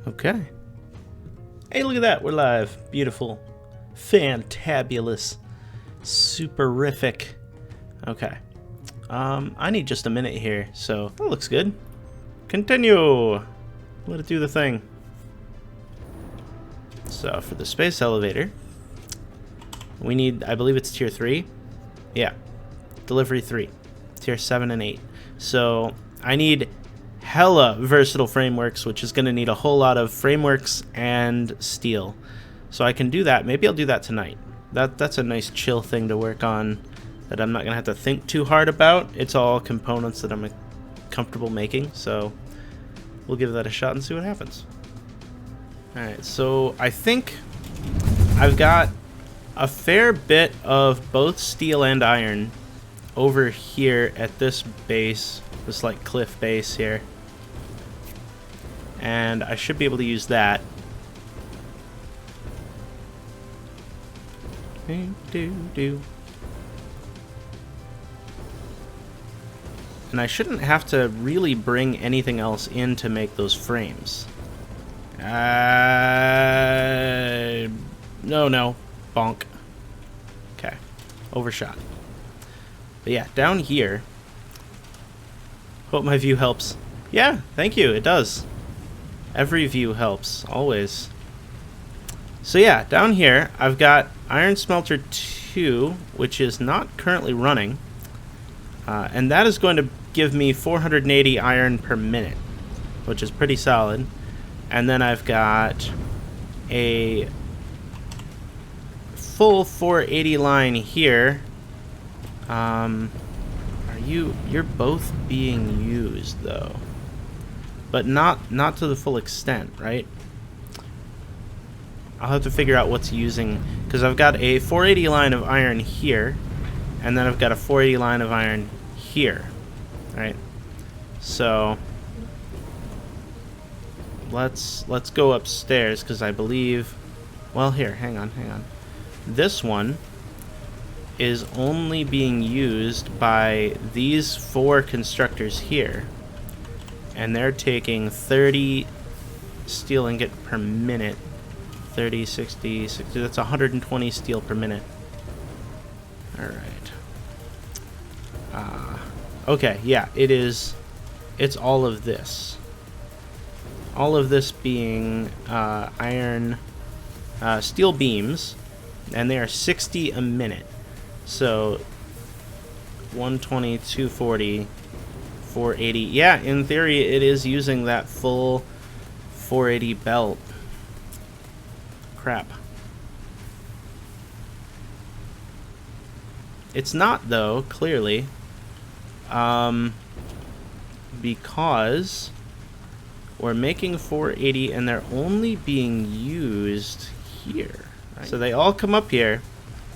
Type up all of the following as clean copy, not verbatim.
Okay. Hey, look at that. We're live. Beautiful. Fantabulous. Superific. Okay. I need just a minute here, so that looks good. Continue. Let it do the thing. So for the space elevator, we need, I believe it's tier 3. Yeah. Delivery 3. Tier 7 and 8. So I need hella versatile frameworks, which is going to need a whole lot of frameworks and steel. So I can do that. Maybe I'll do that tonight. That's a nice chill thing to work on that I'm not going to have to think too hard about. It's all components that I'm comfortable making, so we'll give that a shot and see what happens. Alright, so I think I've got a fair bit of both steel and iron over here at this base, this like cliff base here. And I should be able to use that. And I shouldn't have to really bring anything else in to make those frames. No. Bonk. Okay. Overshot. But yeah, down here. Hope my view helps. Yeah, thank you. It does. Every view helps. Always. So yeah, down here, I've got Iron Smelter 2, which is not currently running. And that is going to give me 480 iron per minute, which is pretty solid. And then I've got a full 480 line here. You're both being used though, but not to the full extent, right? I'll have to figure out what's using, because I've got a 480 line of iron here, and then I've got a 480 line of iron here, right? So let's go upstairs, because I believe, well, here, hang on. This one is only being used by these 4 constructors here, and they're taking 30 steel ingot per minute. 30, 60, that's 120 steel per minute. Alright. Okay, yeah, it's all of this. All of this being iron, steel beams, and they are 60 a minute. So 120, 240, 480. Yeah, in theory it is using that full 480 belt. Crap. It's not though, clearly. Because we're making 480 and they're only being used here. Right? So they all come up here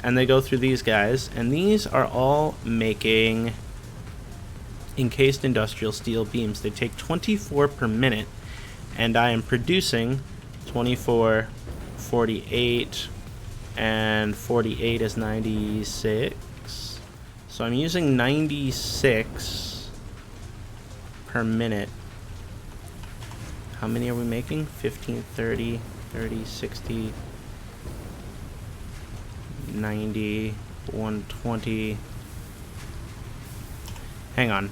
and they go through these guys, and these are all making encased industrial steel beams. They take 24 per minute, and I am producing 24, 48, and 48 is 96. So I'm using 96 per minute. How many are we making? 15, 30, 30, 60, 90, 120. Hang on.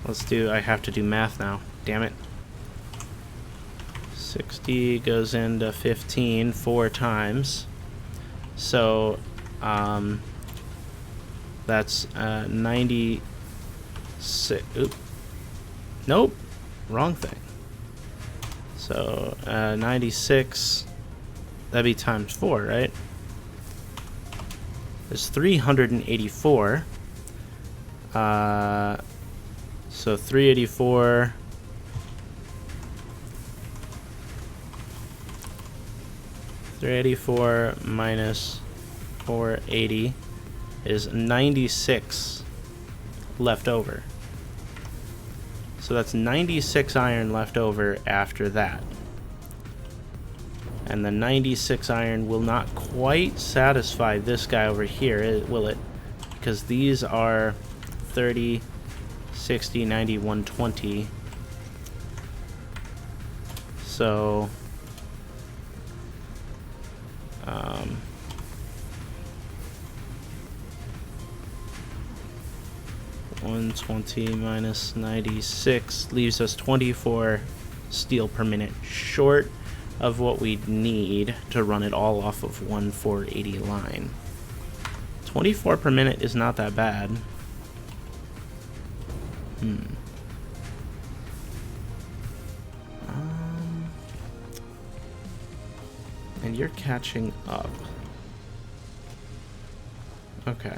I have to do math now. Damn it. 60 goes into 15 4 times. So, that's 96. Oop. Nope. Wrong thing. So, 96. That'd be times 4, right? There's 384. So 384. Minus 480 is 96 left over. So that's 96 iron left over after that. And the 96 iron will not quite satisfy this guy over here, will it? Because these are 30, 60, 90, 120. So 120 minus 96 leaves us 24 steel per minute short of what we need to run it all off of 1480 line. 24 per minute is not that bad. And you're catching up. Okay.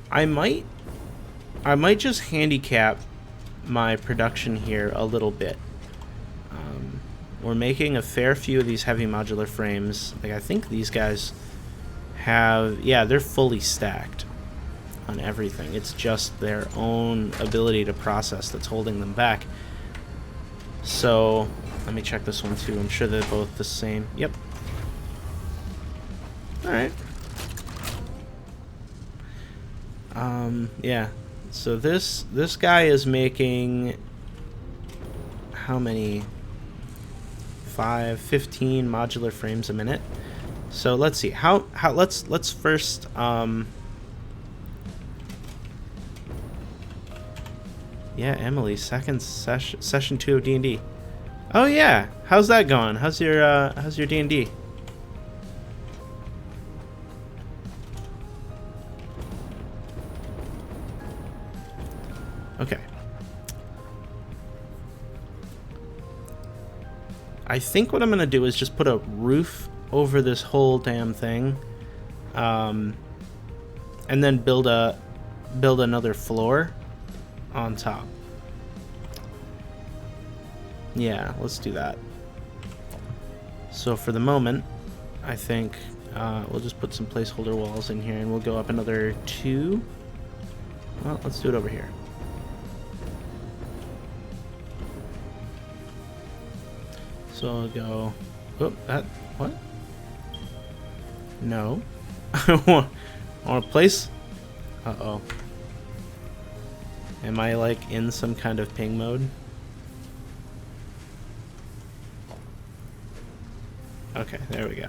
I might just handicap my production here a little bit. We're making a fair few of these heavy modular frames. Like, I think these guys have... Yeah, they're fully stacked on everything. It's just their own ability to process that's holding them back. So, let me check this one too. I'm sure they're both the same. Yep. Alright. Yeah. So this guy is making how many? 15 modular frames a minute. So let's see. Let's first yeah, Emily, second session 2 of D&D. Oh yeah. How's that going? How's your D&D? Okay. I think what I'm gonna do is just put a roof over this whole damn thing, and then build another floor on top. Yeah, let's do that. So for the moment, I think we'll just put some placeholder walls in here, and we'll go up another 2. Well, let's do it over here. So I'll go... Oh, that... What? No. I want to place... Uh-oh. Am I, like, in some kind of ping mode? Okay, there we go.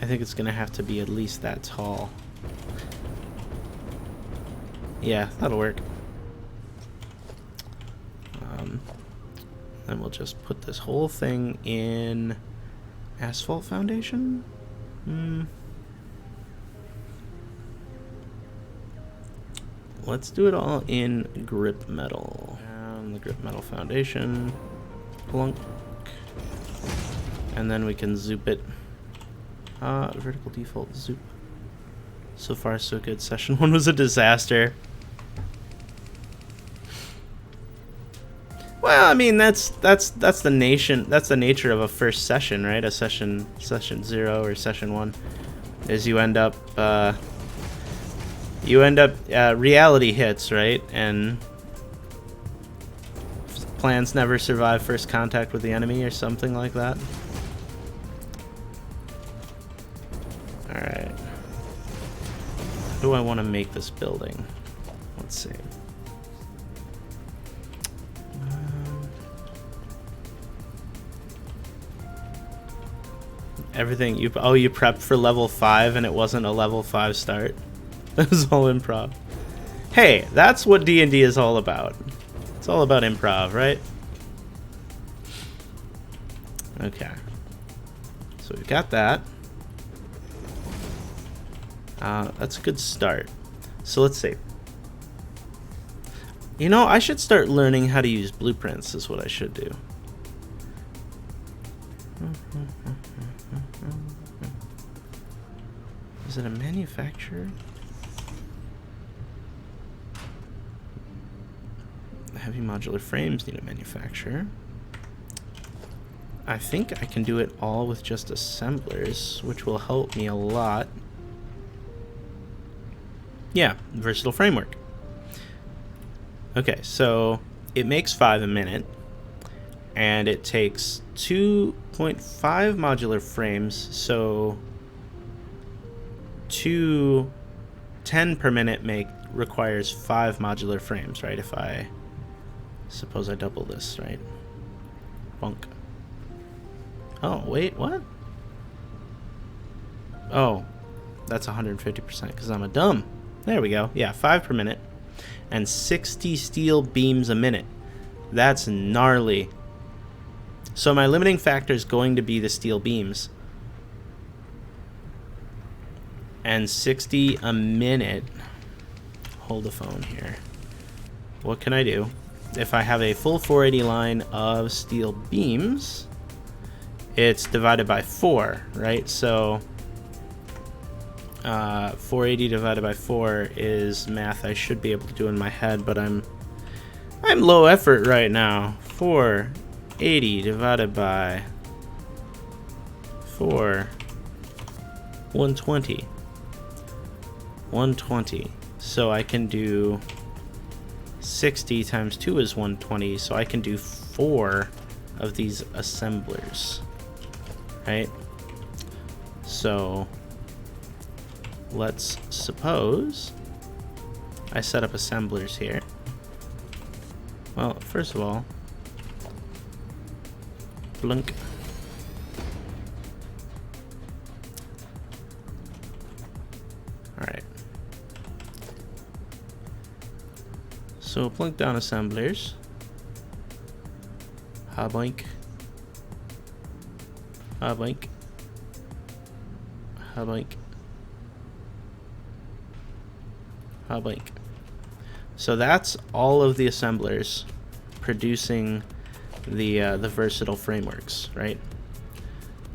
I think it's gonna have to be at least that tall. Yeah, that'll work. Then we'll just put this whole thing in asphalt foundation. Let's do it all in grip metal. And the grip metal foundation. Plunk. And then we can zoop it. Vertical default zoop. So far so good. Session 1 was a disaster. Well, I mean that's the nature of a first session, right? A session 0 or session 1 is you end up reality hits, right? And plans never survive first contact with the enemy or something like that. All right. How do I want to make this building? Let's see. Everything you prepped for level 5 and it wasn't a level 5 start. That was all improv. Hey, that's what D&D is all about. It's all about improv, right? Okay. So we've got that. That's a good start. So let's see. You know, I should start learning how to use blueprints is what I should do. Is it a manufacturer? Heavy modular frames need a manufacturer. I think I can do it all with just assemblers, which will help me a lot. Yeah, versatile framework. Okay, so it makes 5 a minute, and it takes 2.5 modular frames, so 10 per minute make requires 5 modular frames, right? If I suppose I double this, right? Bunk. Oh, wait, what? Oh, that's 150% because I'm a dumb. There we go. Yeah, 5 per minute. And 60 steel beams a minute. That's gnarly. So my limiting factor is going to be the steel beams. And 60 a minute. Hold the phone here. What can I do? If I have a full 480 line of steel beams, it's divided by 4, right? So 480 divided by 4 is math I should be able to do in my head, but I'm low effort right now. 480 divided by 4, 120. 120. So I can do 60 times 2 is 120, so I can do 4 of these assemblers, right? So let's suppose I set up assemblers here. Well, first of all, blink. Alright. So plunk down assemblers. Ha-boink. Ha-boink. Ha-boink. Ha-boink. So that's all of the assemblers producing the versatile frameworks, right?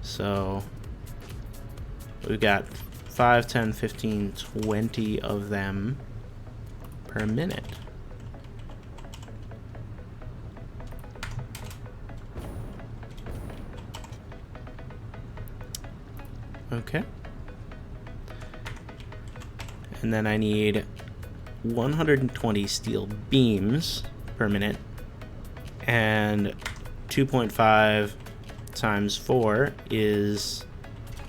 So we've got 5, 10, 15, 20 of them per minute. Okay. And then I need 120 steel beams per minute, and 2.5 times 4 is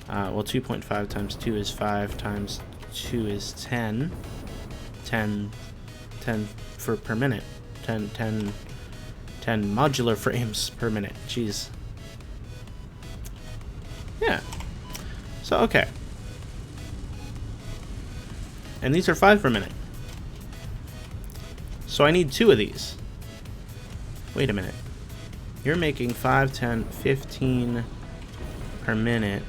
well, 2.5 times 2 is 5 times 2 is 10 for per minute. 10 modular frames per minute. Jeez. Yeah. So okay. And these are 5 per minute. So I need 2 of these. Wait a minute. You're making 5, 10, 15 per minute.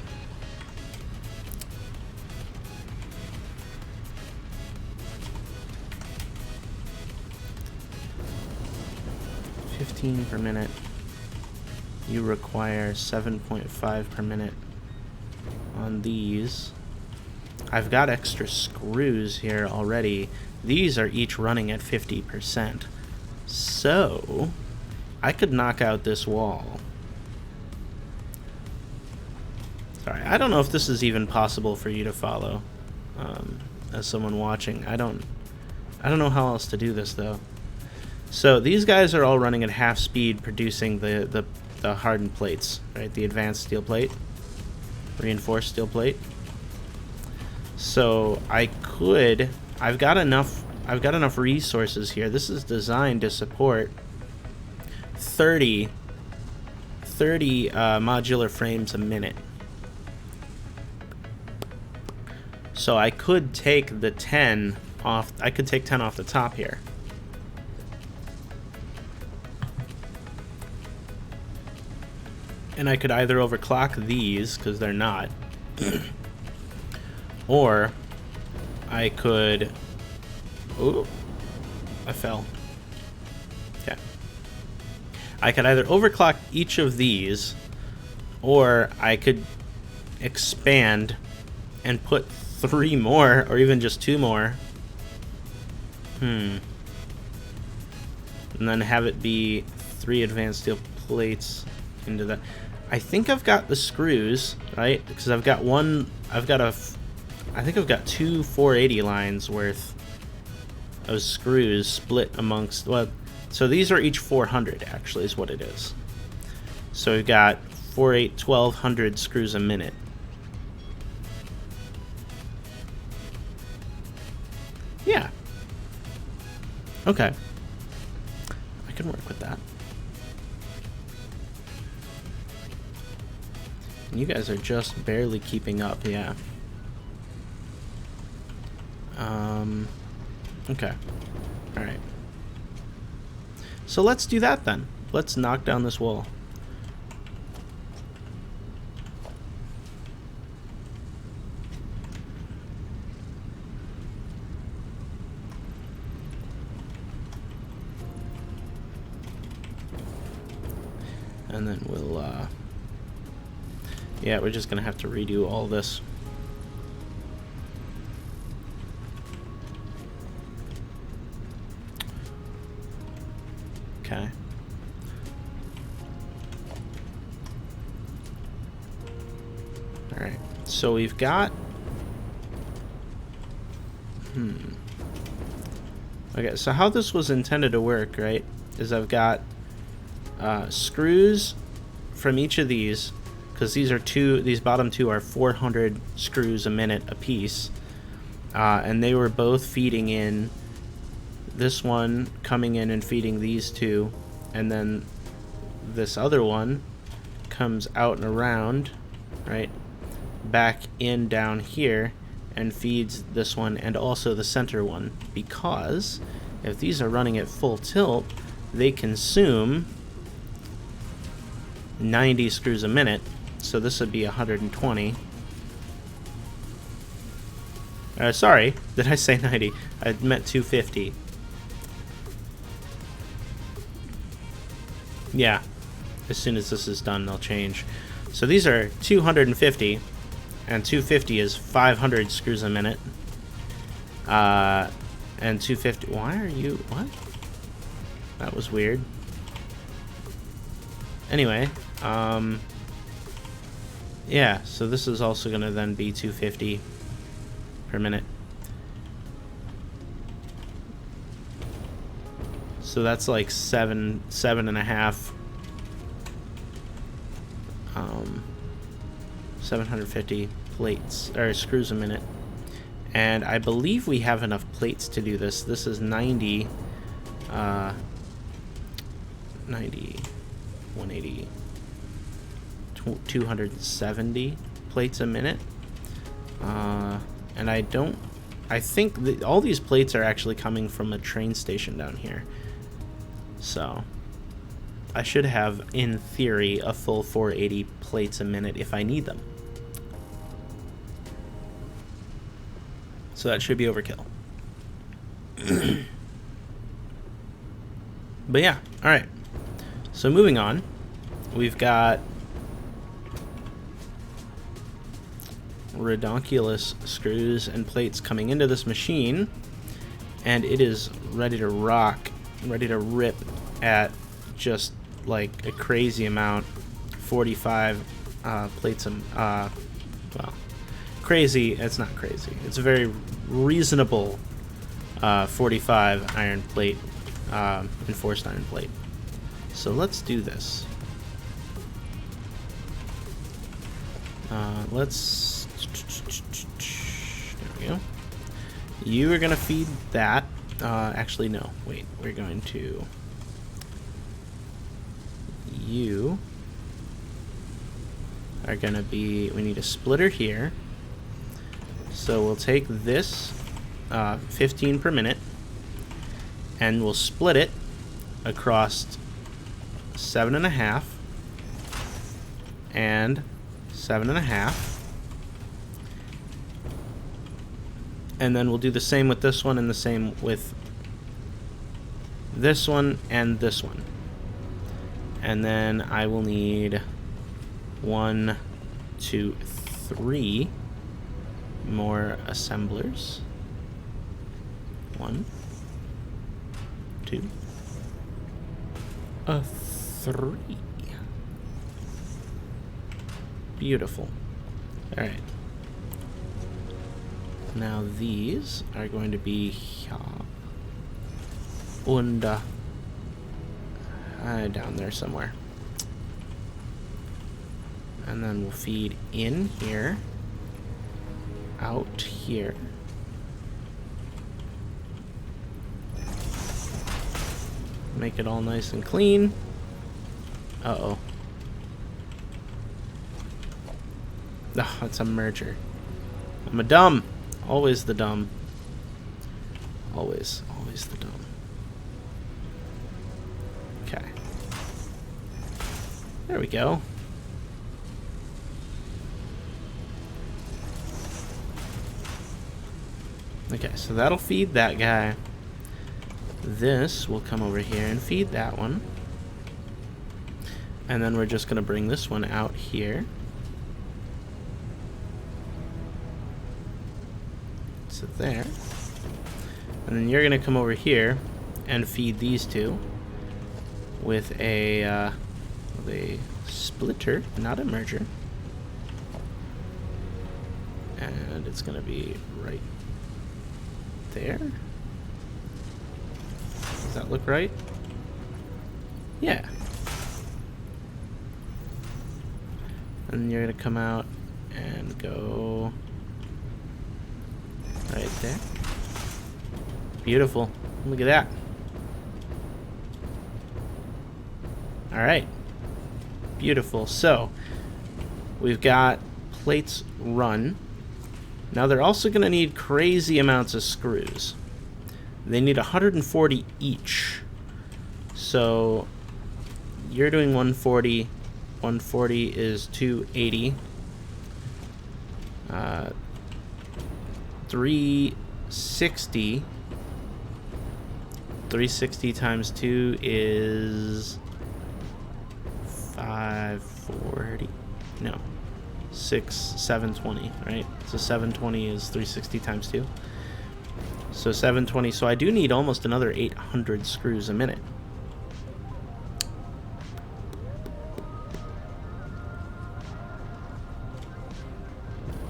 Per minute. You require 7.5 per minute on these. I've got extra screws here already. These are each running at 50%. So I could knock out this wall. Sorry, I don't know if this is even possible for you to follow as someone watching. I don't know how else to do this though. So these guys are all running at half speed, producing the hardened plates, right? The advanced steel plate, reinforced steel plate. So I've got enough resources here. This is designed to support 30 modular frames a minute. So I could take the 10 off. I could take 10 off the top here. And I could either overclock these, because they're not, or I could... Ooh, I fell. Okay. I could either overclock each of these, or I could expand and put 3 more, or even just 2 more. And then have it be 3 advanced steel plates into that. I think I've got the screws, right? Because I've got I think I've got 2 480 lines worth of screws split amongst, well, so these are each 400 actually is what it is. So we've got 1200 screws a minute. Yeah. Okay. I can work with that. You guys are just barely keeping up, yeah. Okay. Alright. So let's do that then. Let's knock down this wall. And then we'll, yeah, we're just gonna have to redo all this. Okay. Alright, so we've got... Okay, so how this was intended to work, right, is I've got screws from each of these, because these bottom two are 400 screws a minute a piece, and they were both feeding in, this one coming in and feeding these two, and then this other one comes out and around, right, back in down here and feeds this one and also the center one, because if these are running at full tilt, they consume 90 screws a minute, so this would be 120. Sorry, did I say 90? I meant 250. Yeah, as soon as this is done, they'll change. So these are 250, and 250 is 500 screws a minute. And 250, why are you, what? That was weird. Anyway, yeah, so this is also going to then be 250 per minute. So that's like seven and a half, 750 plates, or screws a minute. And I believe we have enough plates to do this. This is 90, 180, 270 plates a minute. And I think that all these plates are actually coming from a train station down here. So I should have, in theory, a full 480 plates a minute if I need them. So that should be overkill. But yeah, alright. So moving on, we've got redonkulous screws and plates coming into this machine, and it is ready to rock, ready to rip at just like a crazy amount. 45 plates well, crazy, it's not crazy, it's a very reasonable 45 iron plate, enforced iron plate. So let's do this. Let's, there we go. You are gonna feed that. Actually, no, wait, we're going to, you are gonna be, we need a splitter here. So we'll take this 15 per minute and we'll split it across 7.5 and 7.5. And then we'll do the same with this one and the same with this one and this one. And then I will need 1, 2, 3 more assemblers. 1, 2, 3. Beautiful. All right. Now these are going to be here and down there somewhere. And then we'll feed in here, out here, Make it all nice and clean. Uh-oh. Oh, it's a merger. I'm a dumb. Always the dumb. Always the dumb. Okay. There we go. Okay, so that'll feed that guy. This will come over here and feed that one. And then we're just going to bring this one out here. So there. And then you're going to come over here and feed these two with a splitter, not a merger. And it's going to be right there. Does that look right? Yeah. And you're going to come out and go right there. Beautiful. Look at that. Alright. Beautiful. So, we've got plates run. Now they're also going to need crazy amounts of screws. They need 140 each. So, you're doing 140. 140 is 280. 360. 360 times 2 is 540. No. 720, right? So 720 is 360 times 2. So 720. So I do need almost another 800 screws a minute.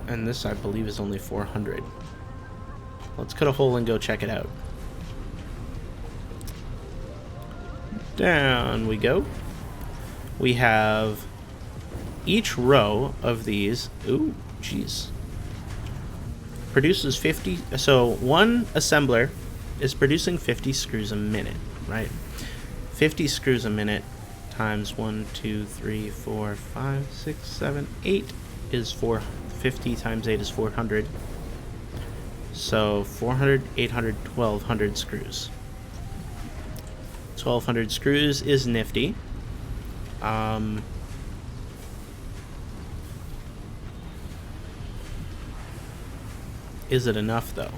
And this, I believe, is only 400. Let's cut a hole and go check it out. Down we go. We have each row of these. Ooh, jeez. Produces 50. So one assembler is producing 50 screws a minute, right? 50 screws a minute times 1, 2, 3, 4, 5, 6, 7, 8 is 450 times 8 is 400. So 400, 800, 1200 screws. 1200 screws is nifty. Is it enough though?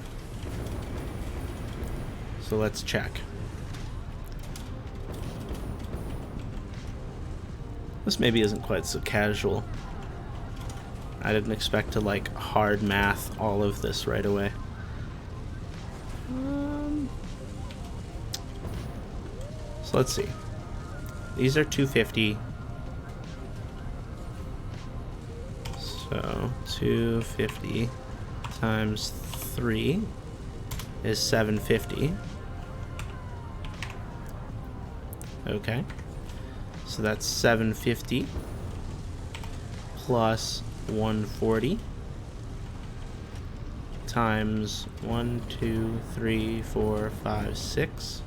So let's check. This maybe isn't quite so casual. I didn't expect to like hard math all of this right away. So let's see. These are 250. So 250 times 3 is 750. Okay. So that's 750 plus 140 times 1, 2, 3, 4, 5, 6.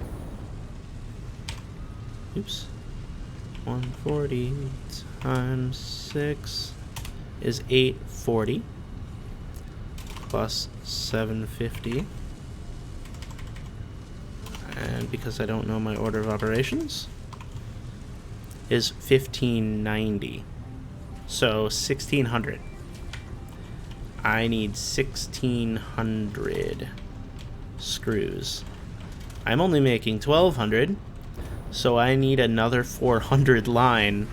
Oops. 140 times 6 is 840 plus 750. And because I don't know my order of operations, is 1590. So 1600. I need 1600 screws. I'm only making 1200, so I need another 400 line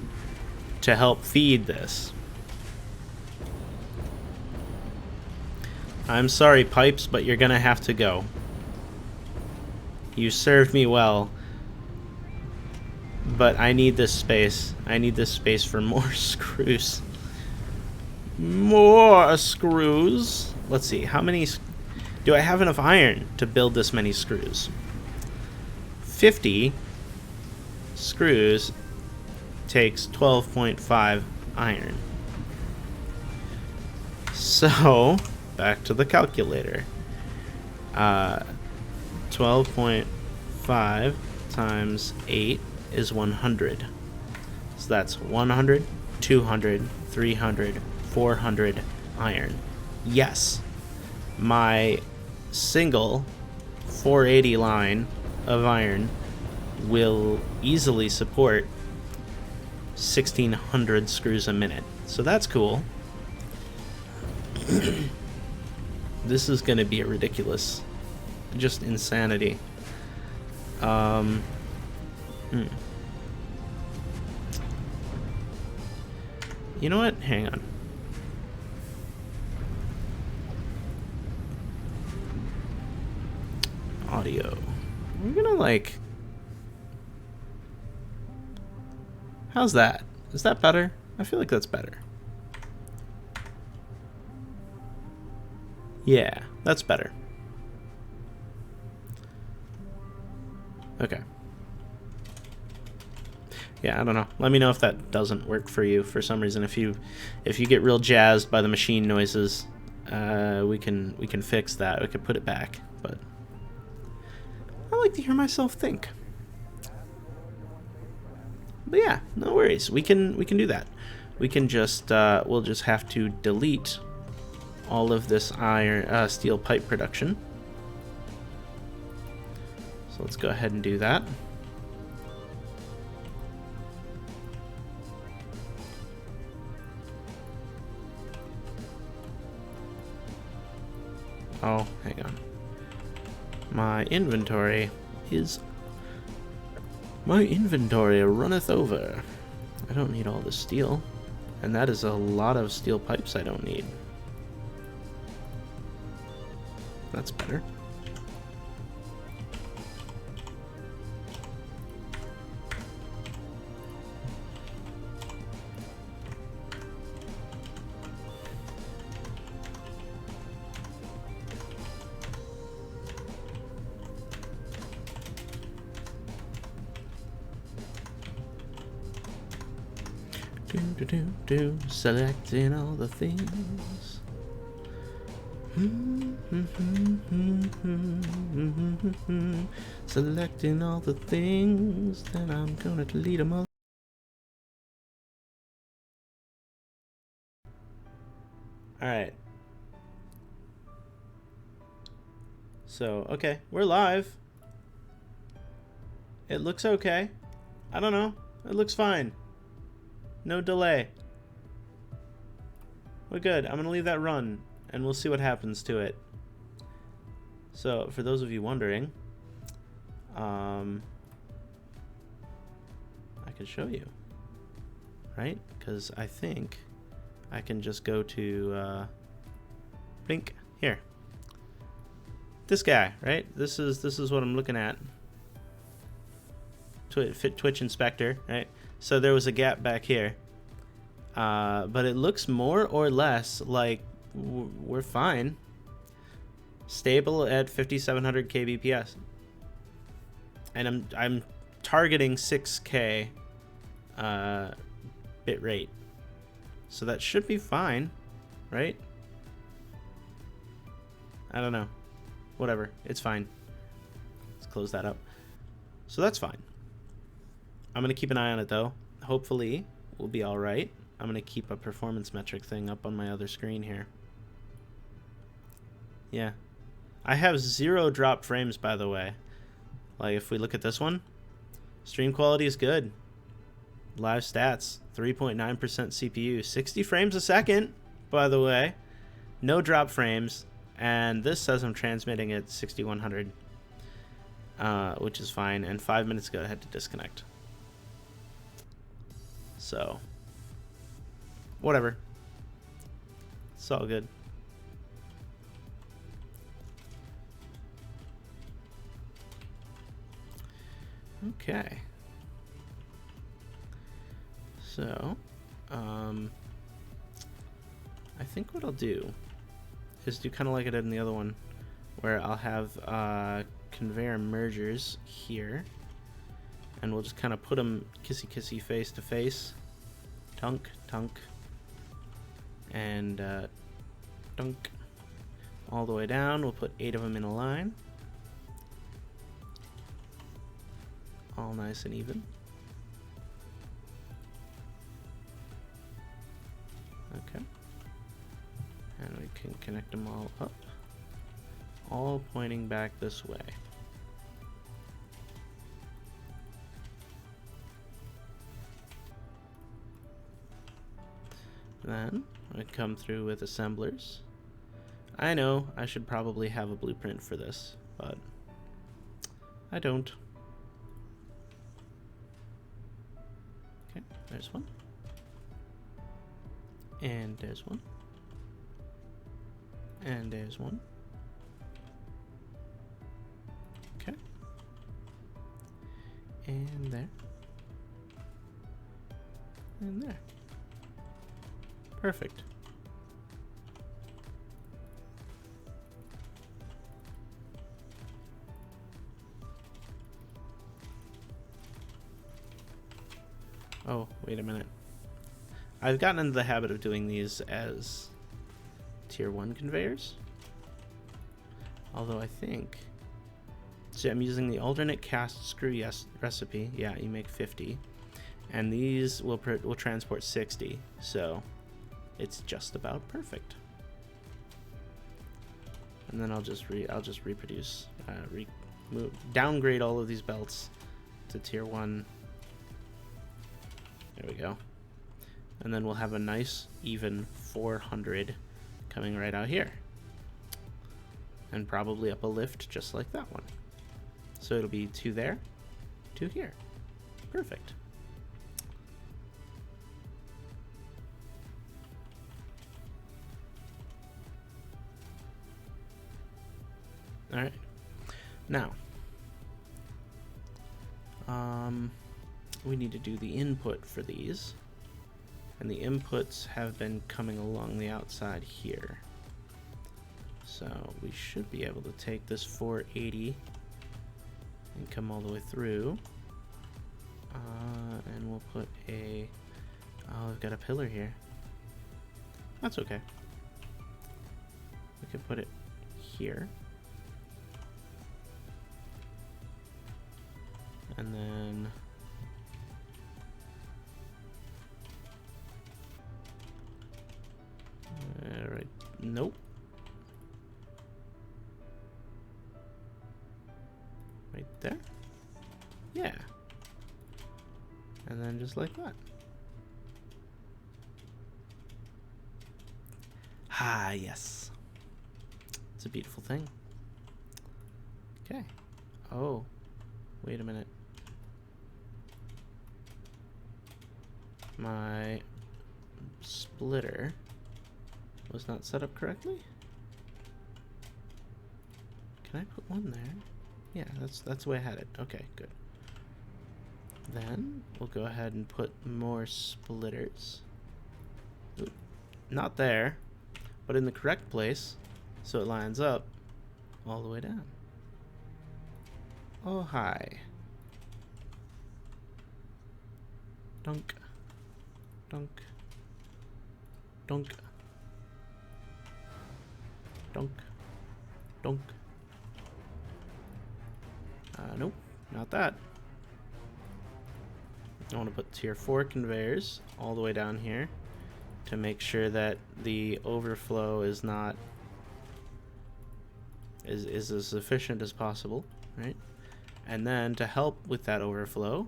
to help feed this. I'm sorry, pipes, but you're gonna have to go. You served me well, but I need this space. I need this space for more screws. More screws. Let's see, how many... Do I have enough iron to build this many screws? 50 screws takes 12.5 iron. So, back to the calculator. 12.5 times 8 is 100. So that's 100, 200, 300, 400 iron. Yes, my single 480 line of iron will easily support 1,600 screws a minute. So that's cool. This is going to be a ridiculous, just insanity. You know what? Hang on. Audio. We're gonna like... How's that? Is that better? I feel like that's better. Yeah, that's better. Okay. Yeah, I don't know. Let me know if that doesn't work for you for some reason. If you get real jazzed by the machine noises, we can fix that. We can put it back. But I like to hear myself think. But yeah, no worries. We can do that. We can just we'll just have to delete all of this iron steel pipe production. So let's go ahead and do that. Oh, hang on. My inventory runneth over. I don't need all this steel. And that is a lot of steel pipes I don't need. That's better. Selecting all the things. Selecting all the things. Then I'm gonna delete them all. Alright. So, okay, we're live. It looks okay. I don't know. It looks fine. No delay. We're good. I'm going to leave that run, and we'll see what happens to it. So, for those of you wondering, I can show you, right? Because I think I can just go to, blink, here. This guy, right? This is what I'm looking at. Twitch Inspector, right? So there was a gap back here, but it looks more or less like we're fine. Stable at 5700 kbps, and I'm targeting 6K bit rate, so that should be fine, right? I don't know, whatever, it's fine. Let's close that up. So that's fine. I'm going to keep an eye on it, though. Hopefully, we'll be all right. I'm going to keep a performance metric thing up on my other screen here. Yeah. I have 0 drop frames, by the way. Like, if we look at this one, stream quality is good. Live stats, 3.9% CPU. 60 frames a second, by the way. No drop frames. And this says I'm transmitting at 6100, which is fine. And 5 minutes ago, I had to disconnect. So, whatever. It's all good. Okay. So, I think what I'll do is do kind of like I did in the other one, where I'll have conveyor mergers here. And we'll just kind of put them kissy face to face. Tunk, tunk. And dunk. All the way down. We'll put 8 of them in a line. all nice and even. Okay. And we can connect them all up, all pointing back this way. Then I come through with assemblers. I know I should probably have a blueprint for this, but I don't. Okay, there's one. And there's one. And there's one. Okay. And there. And there. Perfect. Oh, wait a minute. I've gotten into the habit of doing these as tier 1 conveyors. Although I think... So I'm using the alternate cast screw recipe. Yeah, you make 50. And these will transport 60. So it's just about perfect. And then I'll just reproduce, downgrade all of these belts to tier 1. There we go. And then we'll have a nice even 400 coming right out here. And probably up a lift just like that one. So it'll be 2 there, 2 here. Perfect. All right. Now, we need to do the input for these. And the inputs have been coming along the outside here. So we should be able to take this 480 and come all the way through. And we'll put a... Oh, we've got a pillar here. That's okay. We could put it here. And then... Alright, nope. Right there? Yeah. And then just like that. Ah, yes. It's a beautiful thing. Okay. Oh, wait a minute. My splitter was not set up correctly. Can I put one there? Yeah, that's the way I had it. Okay, good. Then we'll go ahead and put more splitters. Oop, not there, but in the correct place, so it lines up all the way down. Oh, hi. Dunk. Dunk. Dunk. Dunk. Dunk. Nope, not that. I want to put tier 4 conveyors all the way down here to make sure that the overflow is not is as efficient as possible, right? And then to help with that overflow,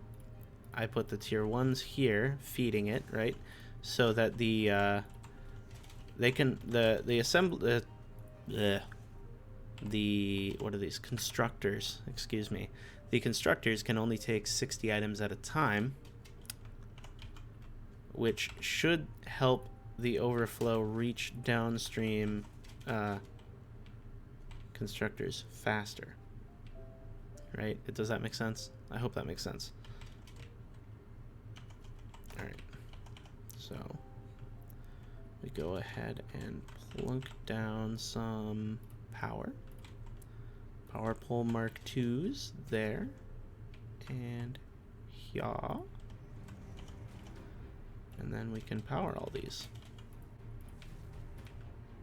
I put the tier 1s here feeding it, right? So that the what are these constructors, excuse me, the constructors can only take 60 items at a time, which should help the overflow reach downstream constructors faster, right? Does that make sense? I hope that makes sense. All right, so we go ahead and plunk down some power pole Mark IIs there and here, and then we can power all these.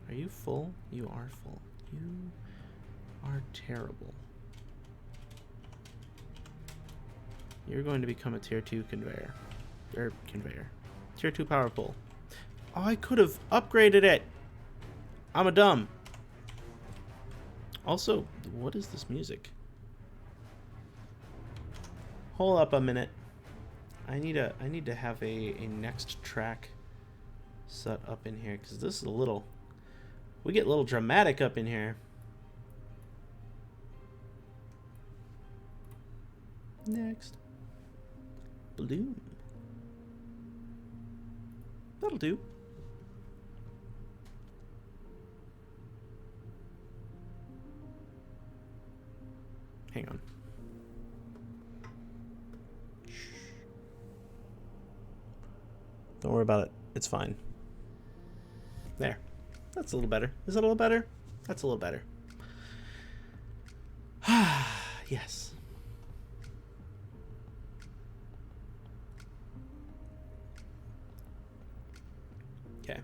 Are you full? You are full. You are terrible. You're going to become a tier 2 conveyor. Conveyor. Tier 2 power pole. Oh, I could have upgraded it! I'm a dumb. Also, what is this music? Hold up a minute. I need to have a next track set up in here, because this is a little... We get a little dramatic up in here. Next. Bloom. That'll do. Hang on. Shh. Don't worry about it. It's fine. There. That's a little better. Is that a little better? That's a little better. Yes. Okay.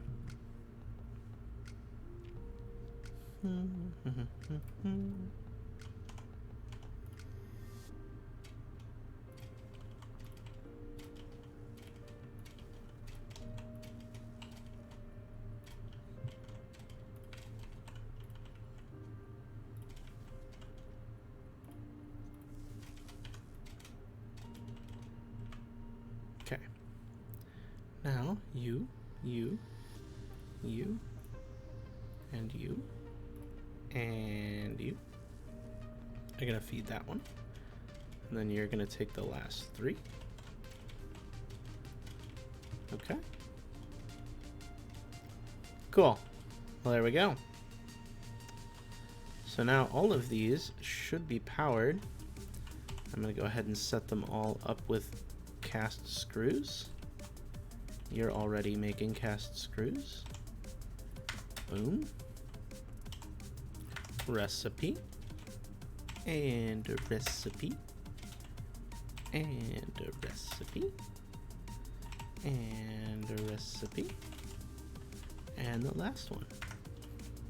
Okay. Now, you, and you, and you are gonna feed that one. And then you're gonna take the last 3. Okay. Cool. Well, there we go. So now all of these should be powered. I'm gonna go ahead and set them all up with cast screws. You're already making cast screws. Boom. Recipe. And a recipe. And a recipe. And a recipe. And the last one.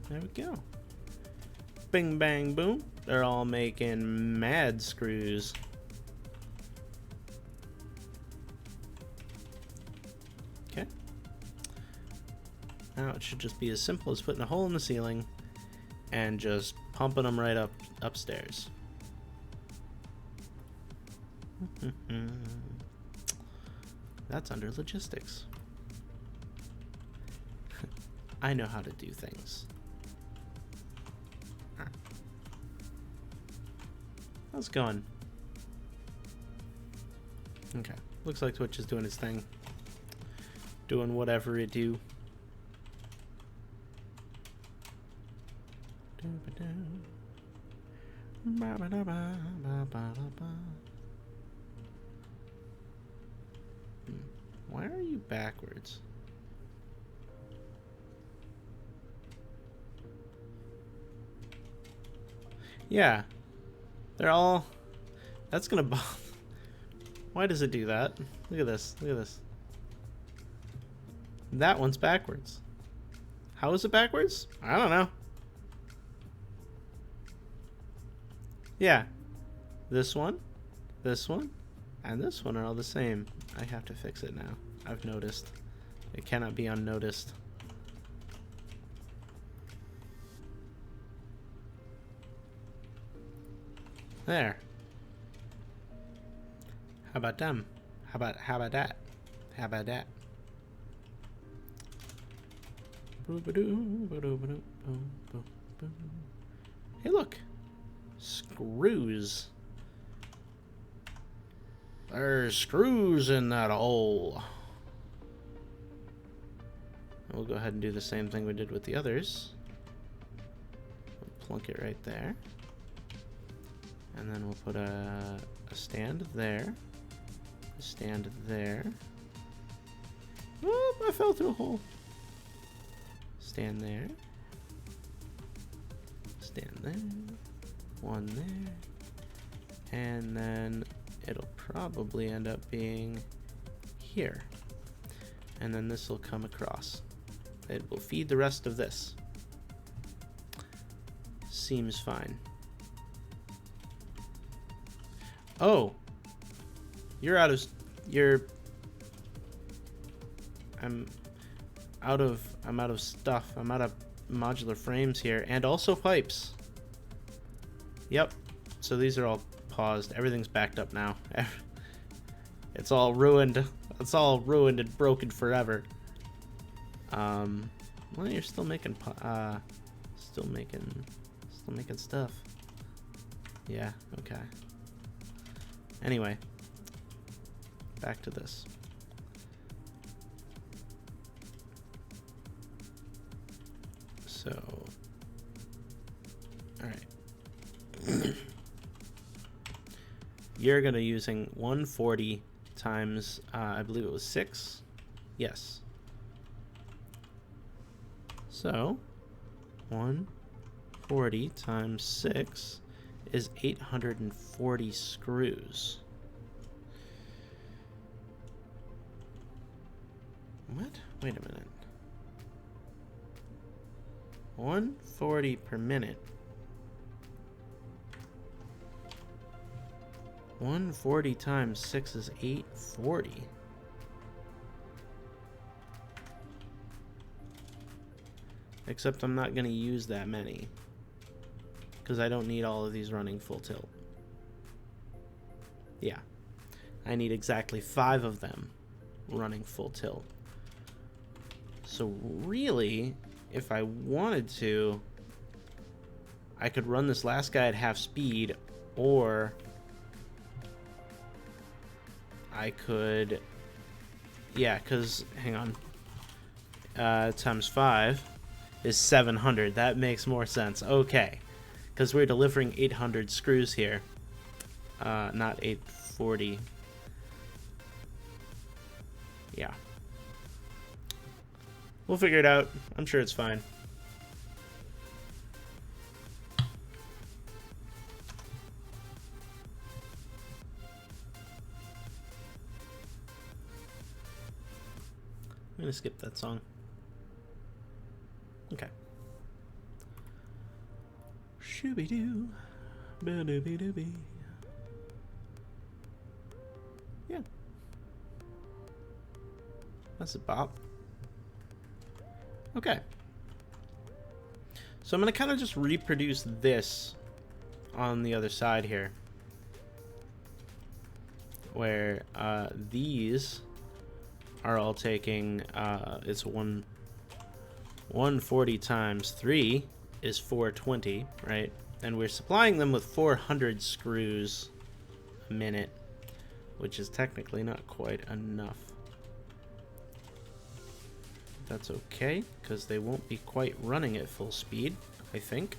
There we go. Bing, bang, boom. They're all making mad screws. Okay. Now it should just be as simple as putting a hole in the ceiling and just pumping them right up upstairs. That's under logistics. I know how to do things. How's it going? Okay. Looks like Twitch is doing its thing. Doing whatever it do. Why are you backwards? Yeah. They're all... That's gonna bother... Why does it do that? Look at this. Look at this. That one's backwards. How is it backwards? I don't know. Yeah. This one, and this one are all the same. I have to fix it now. I've noticed. It cannot be unnoticed. There. How about them? How about that? How about that? Hey, look. Screws. There's screws in that hole. We'll go ahead and do the same thing we did with the others. We'll plunk it right there. And then we'll put a stand there. A stand there. Oh, I fell through a hole. Stand there. Stand there. One there. And then it'll probably end up being here. And then this will come across. It will feed the rest of this. Seems fine. Oh! You're out of... You're... I'm out of stuff. I'm out of modular frames here. And also pipes. Yep. So these are all paused. Everything's backed up now. It's all ruined. It's all ruined and broken forever. Well, you're still making still making stuff. Yeah, okay. Anyway, back to this. So, all right. You're gonna using 140 times, I believe it was 6. Yes. So, 140 times 6 is 840 screws. What? Wait a minute. 140 per minute. 140 times 6 is 840. Except I'm not going to use that many, because I don't need all of these running full tilt. Yeah. I need exactly 5 of them running full tilt. So really, if I wanted to, I could run this last guy at half speed, or I could... Yeah, because, hang on. Times 5 is 700. That makes more sense. Okay. Because we're delivering 800 screws here. Not 840. Yeah. We'll figure it out. I'm sure it's fine. I'm gonna skip that song. Okay. Shooby-doo. Ba-dooby-dooby. Yeah. That's a bop. Okay. So I'm going to kind of just reproduce this on the other side here. Where these are all taking, it's 140 times 3 is 420, right? And we're supplying them with 400 screws a minute, which is technically not quite enough. That's okay, because they won't be quite running at full speed, I think.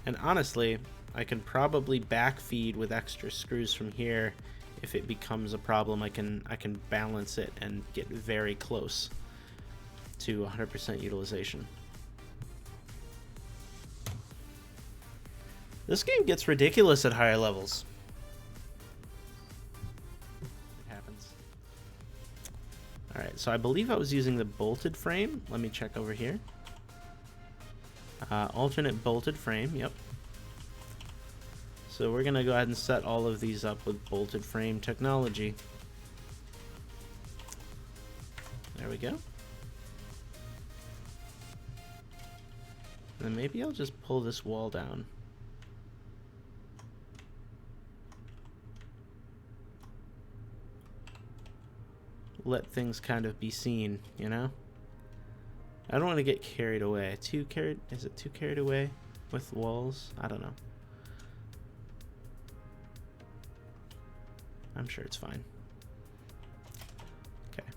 And honestly, I can probably backfeed with extra screws from here. If it becomes a problem, I can balance it and get very close to 100% utilization. This game gets ridiculous at higher levels. It happens. Alright, so I believe I was using the bolted frame. Let me check over here. Alternate bolted frame, yep. So we're going to go ahead and set all of these up with bolted frame technology. There we go. And maybe I'll just pull this wall down. Let things kind of be seen, you know? I don't want to get carried away. Is it too carried away with walls? I don't know. I'm sure it's fine. Okay.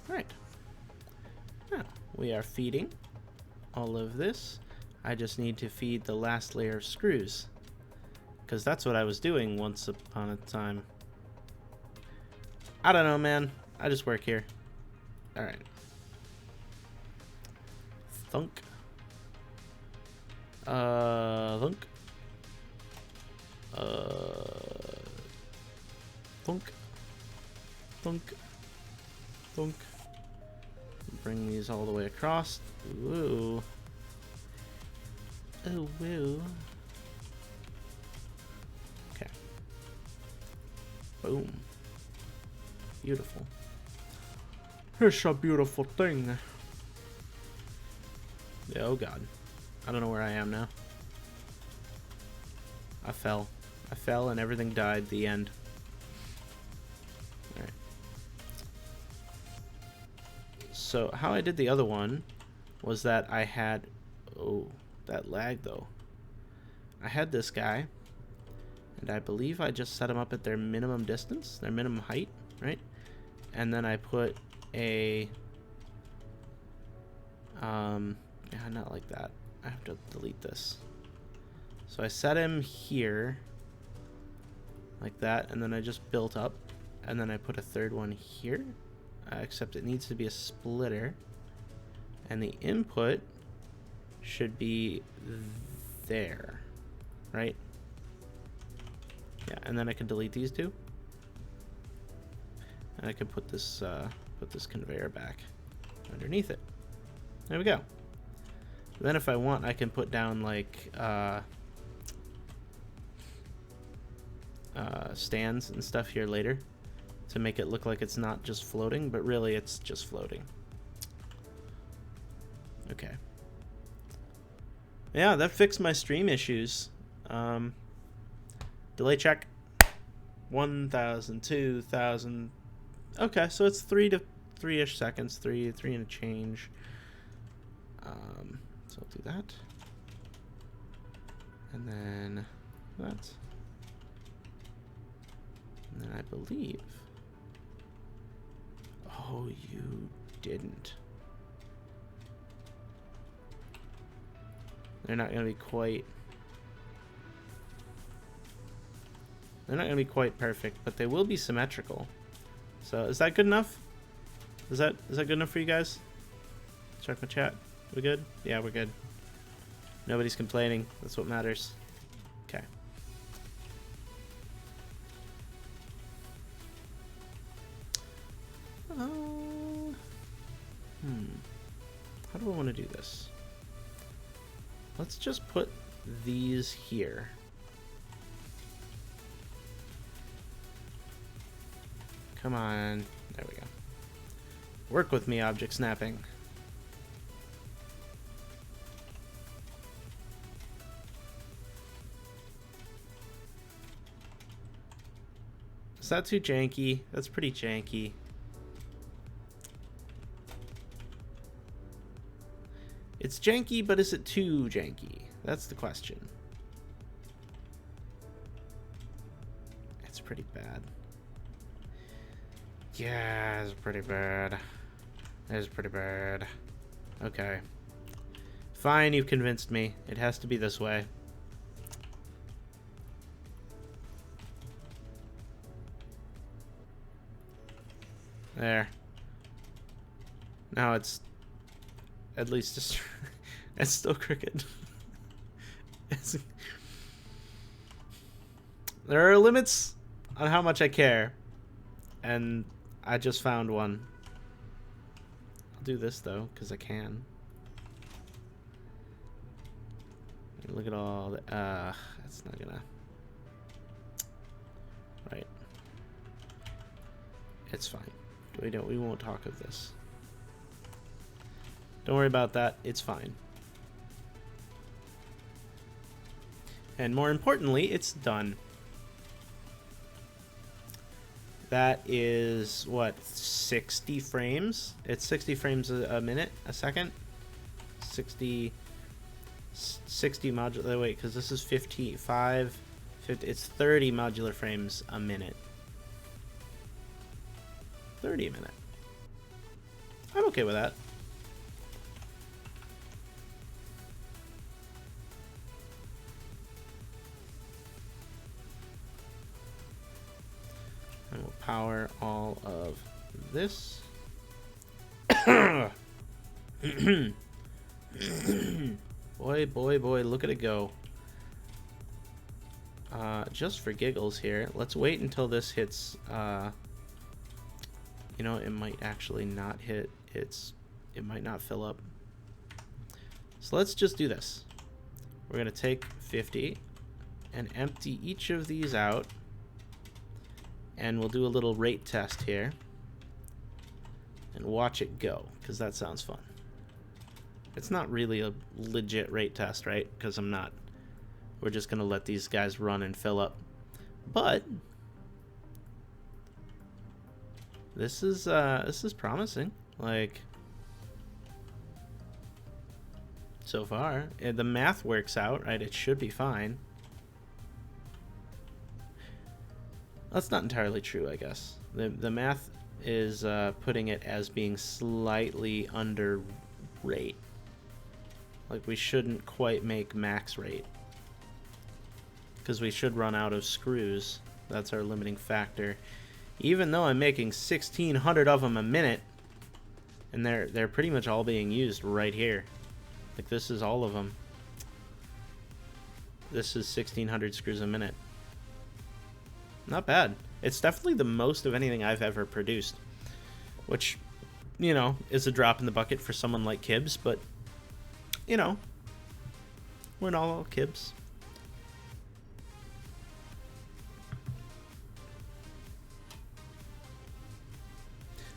Alright. Now, we are feeding all of this. I just need to feed the last layer of screws, because that's what I was doing once upon a time. I don't know, man. I just work here. Alright. Thunk. Thunk. Thunk. Thunk. Thunk. Bring these all the way across. Ooh. Oh, whoa. Okay. Boom. Beautiful. It's a beautiful thing. Oh god. I don't know where I am now. I fell. I fell and everything died. The end. Alright. So, how I did the other one was that I had... Oh, that lag though. I had this guy, and I believe I just set them up at their minimum distance, their minimum height, right? And then I put a... yeah, not like that. I have to delete this. So I set him here, like that, and then I just built up, and then I put a third one here, except it needs to be a splitter, and the input should be there, right? Yeah, and then I can delete these two, and I can put this conveyor back underneath it. There we go. Then if I want, I can put down like stands and stuff here later to make it look like it's not just floating, but really it's just floating. Okay. Yeah, that fixed my stream issues. Delay check. 1,000, 2,000. Okay, so it's 3-ish seconds, three and a change. So I'll do that, and then that, and then I believe. Oh, you didn't. They're not gonna be quite. They're not gonna be quite perfect, but they will be symmetrical. So is that good enough? Is that good enough for you guys? Check my chat. We good? Yeah, we're good. Nobody's complaining. That's what matters. Okay. How do I want to do this? Let's just put these here. Come on. There we go. Work with me, object snapping. Is that too janky? That's pretty janky. It's janky, but is it too janky? That's the question. It's pretty bad. Yeah, it's pretty bad. It's pretty bad. Okay. Fine, you've convinced me. It has to be this way. There. Now it's at least just it's still crooked. There are limits on how much I care, and I just found one. I'll do this though, because I can. Look at all the that's not gonna. Right. It's fine. We won't talk of this. Don't worry about that. It's fine. And more importantly, it's done. That is what, 60 frames? It's 60 frames a minute, a second. 60 modular. Wait, because this is 55. 50, it's 30 modular frames a minute. 30 a minute. I'm okay with that. I will power all of this. Boy, look at it go. Just for giggles here, let's wait until this hits, you know, it might actually not hit, it might not fill up. So let's just do this. we're going to take 50 and empty each of these out. And we'll do a little rate test here. And watch it go, because that sounds fun. It's not really a legit rate test, right? Because I'm not. We're just going to let these guys run and fill up. But this is promising. Like, so far, the math works out, right? It should be fine. That's not entirely true, I guess. The math is putting it as being slightly under rate. Like, we shouldn't quite make max rate, because we should run out of screws. That's our limiting factor. Even though I'm making 1,600 of them a minute, and they're pretty much all being used right here. Like, this is all of them. This is 1,600 screws a minute. Not bad. It's definitely the most of anything I've ever produced, which, you know, is a drop in the bucket for someone like Kibbs, but, you know, we're not all Kibbs.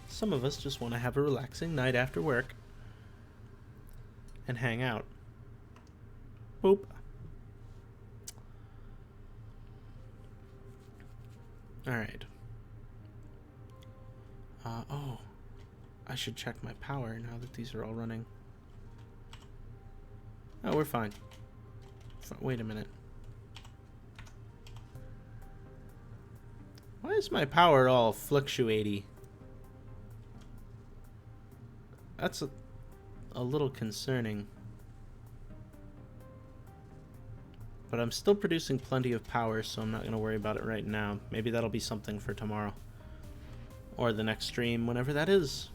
Some of us just want to have a relaxing night after work and hang out. Boop. Alright. Oh. I should check my power now that these are all running. Oh, we're fine. Wait a minute. Why is my power all fluctuating? That's a little concerning. But I'm still producing plenty of power, so I'm not going to worry about it right now. Maybe that'll be something for tomorrow. Or the next stream, whenever that is.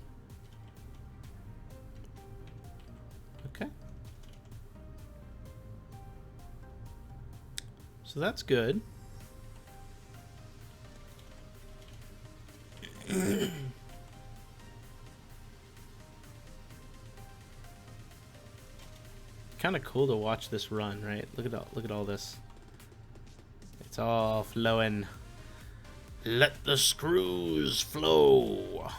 Okay. So that's good. Kind of cool to watch this run, right? Look at all this. It's all flowing. Let the screws flow.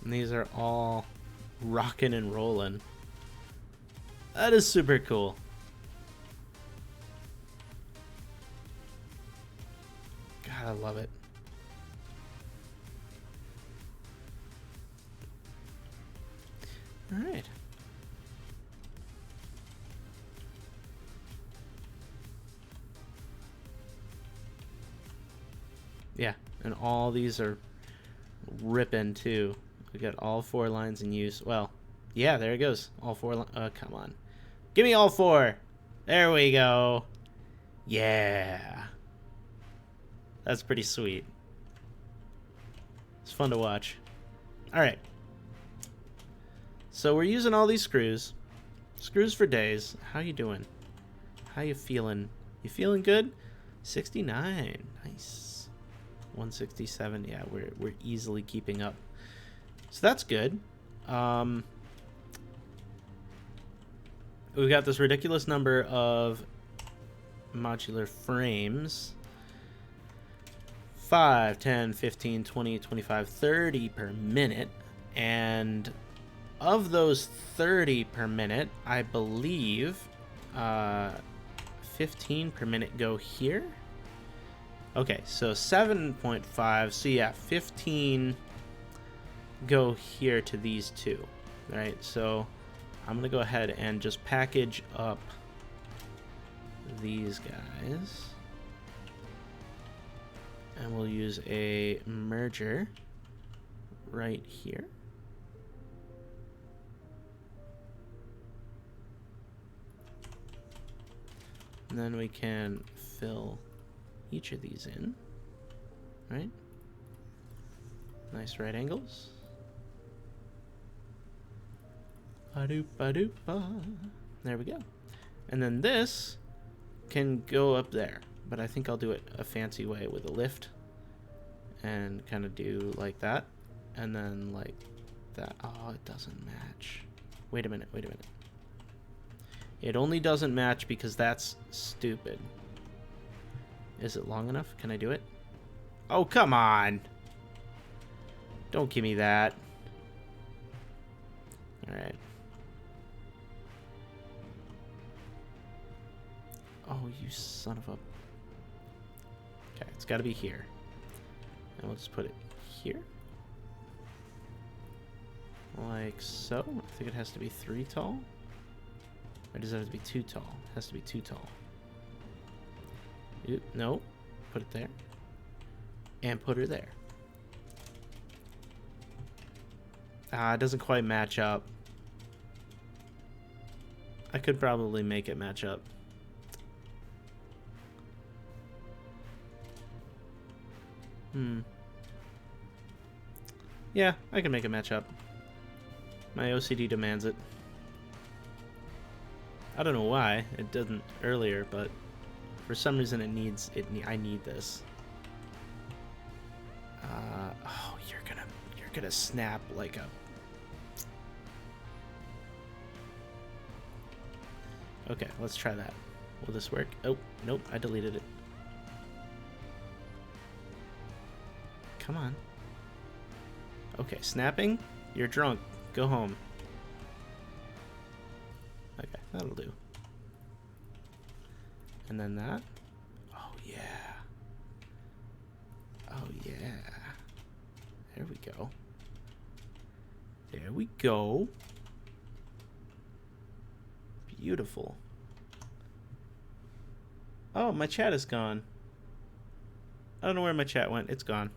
And these are all rocking and rolling. That is super cool. God, I love it. All right. Yeah, and all these are ripping too. We got all 4 lines in use. Well, yeah, there it goes. All 4. Come on, give me all 4. There we go. Yeah. That's pretty sweet. It's fun to watch. Alright. So we're using all these screws. Screws for days. How you doing? How you feeling? You feeling good? 69. Nice. 167. Yeah, we're easily keeping up. So that's good. We've got this ridiculous number of modular frames. 5, 10, 15, 20, 25, 30 per minute. And of those 30 per minute, I believe 15 per minute go here. Okay, so 7.5. So yeah, 15 go here to these two. Right, so I'm going to go ahead and just package up these guys. And we'll use a merger right here. And then we can fill each of these in, right? Nice right angles. Ba-doop-ba-doop-ba. There we go. And then this can go up there. but I think I'll do it a fancy way with a lift and kind of do like that, and then like that. Oh, it doesn't match. Wait a minute, wait a minute. It only doesn't match because that's stupid. Is it long enough? Can I do it? Oh, come on! Don't give me that. Alright. Oh, you son of a... Okay, it's gotta be here. And we'll just put it here. Like so. I think it has to be 3 tall. Or does it have to be 2 tall? It has to be 2 tall. Oop, no. Put it there. And put her there. Ah, it doesn't quite match up. I could probably make it match up. Yeah, I can make it match up. My OCD demands it. I don't know why it didn't earlier, but for some reason it needs it. I need this. Oh, you're gonna snap like a. Okay, let's try that. Will this work? Oh, nope, I deleted it. Come on. Okay, snapping? You're drunk. Go home. Okay, that'll do. And then that. Oh, yeah. Oh, yeah. There we go. There we go. Beautiful. Oh, my chat is gone. I don't know where my chat went. It's gone.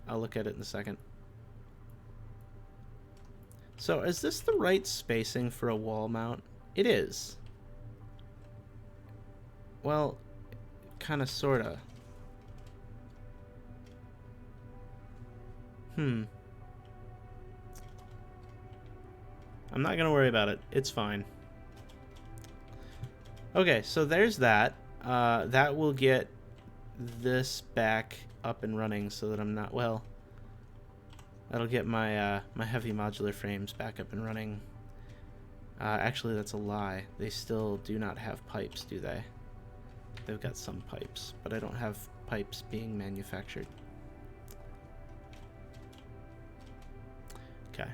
I'll look at it in a second. So, is this the right spacing for a wall mount? It is. Well, kinda, sorta. I'm not gonna worry about it. It's fine. Okay, so there's that. That will get this back up and running so that I'm not, well, that'll get my my heavy modular frames back up and running. Actually, that's a lie. They still do not have pipes, do they? They've got some pipes, but I don't have pipes being manufactured. Okay.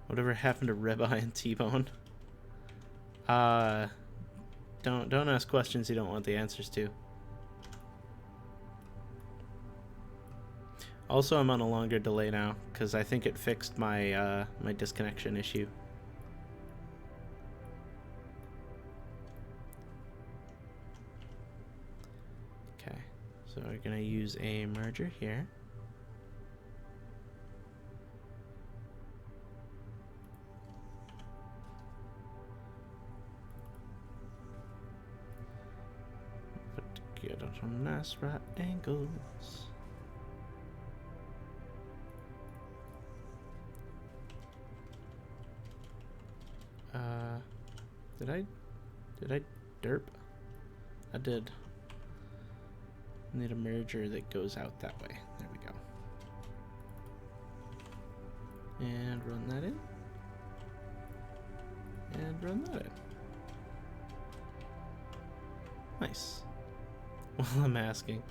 Whatever happened to Ribeye and T-Bone? Don't ask questions you don't want the answers to. Also, I'm on a longer delay now because I think it fixed my my disconnection issue. Okay, so we're gonna use a merger here. Get on some nice right angles. Did I derp? I did. Need a merger that goes out that way. There we go. And run that in. And run that in. Nice. Well, I'm asking.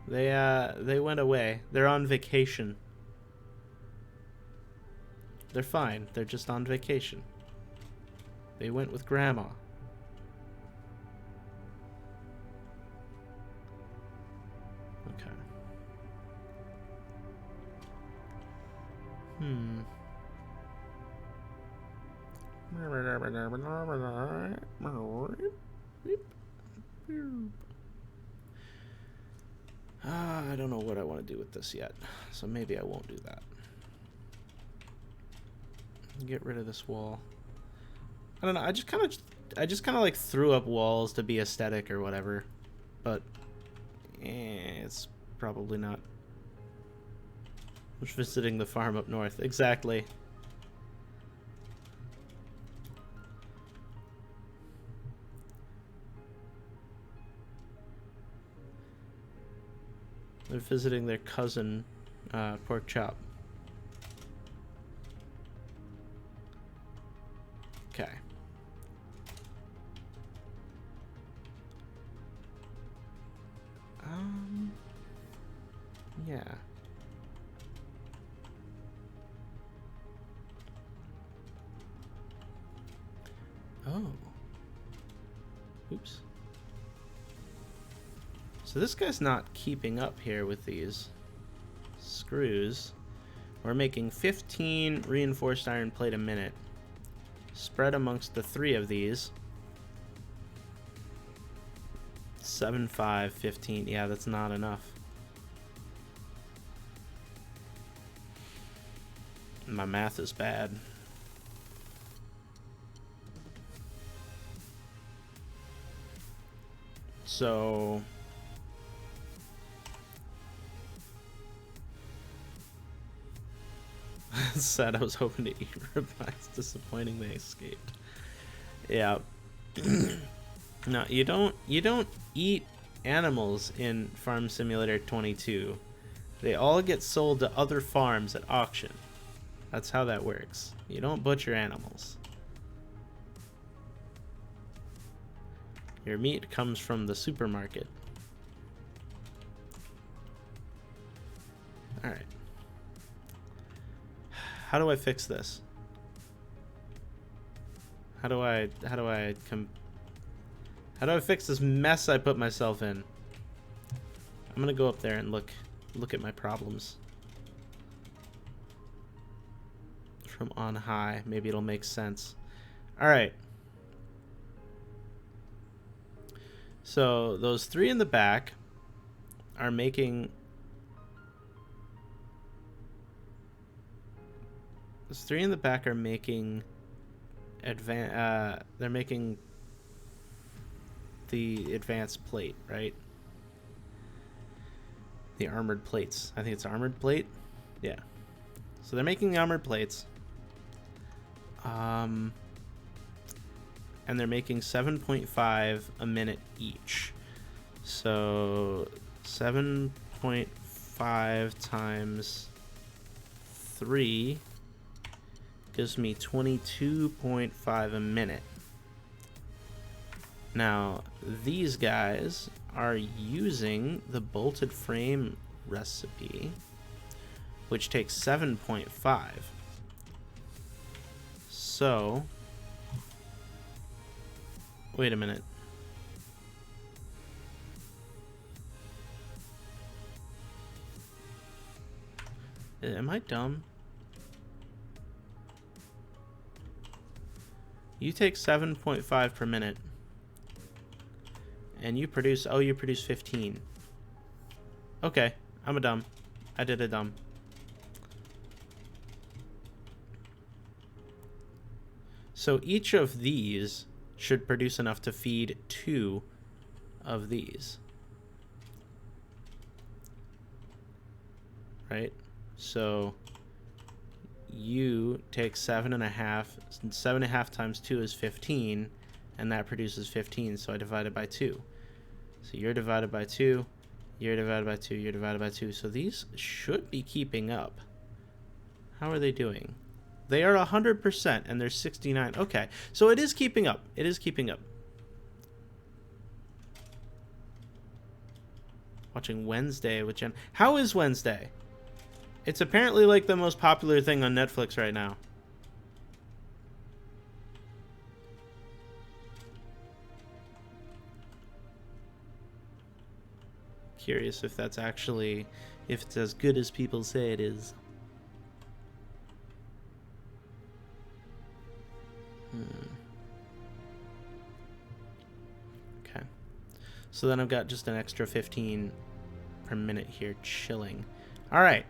They went away. They're on vacation. They're fine. They're just on vacation. They went with Grandma. Okay. I don't know what I want to do with this yet, so maybe I won't do that. Get rid of this wall. I don't know. I just kind of like threw up walls to be aesthetic or whatever, but it's probably not. Just visiting the farm up north. Exactly. They're visiting their cousin, Pork Chop. Okay. Yeah. Oh. Oops. So this guy's not keeping up here with these screws. We're making 15 reinforced iron plate a minute. Spread amongst the 3 of these. 7, 5, 15. Yeah, that's not enough. My math is bad. So sad. I was hoping to eat ribeyes. Disappointing they escaped. Yeah. No, you don't eat animals in Farm Simulator 22. They all get sold to other farms at auction. That's how that works. You don't butcher animals. Your meat comes from the supermarket. Alright. How do I fix this? How do I fix this mess I put myself in? I'm gonna go up there and look at my problems from on high. Maybe it'll make sense. Alright. So those 3 in the back are making... Those 3 in the back are making... they're making the advanced plate, right? The armored plates. I think it's armored plate. Yeah. So they're making the armored plates. And they're making 7.5 a minute each. So 7.5 times 3 gives me 22.5 a minute. Now, these guys are using the bolted frame recipe, which takes 7.5. So, wait a minute. Am I dumb? You take 7.5 per minute. And you produce... Oh, you produce 15. Okay. I'm a dumb. I did a dumb. So each of these should produce enough to feed 2 of these. Right? So you take 7.5. 7.5 times 2 is 15, and that produces 15, so I divide it by 2. So you're divided by 2, you're divided by 2, you're divided by 2. So these should be keeping up. How are they doing? They are 100%, and they're 69. Okay, so it is keeping up. It is keeping up. Watching Wednesday with Jen. How is Wednesday? It's apparently like the most popular thing on Netflix right now. Curious if that's actually, if it's as good as people say it is. Okay. So then I've got just an extra 15 per minute here chilling. All right.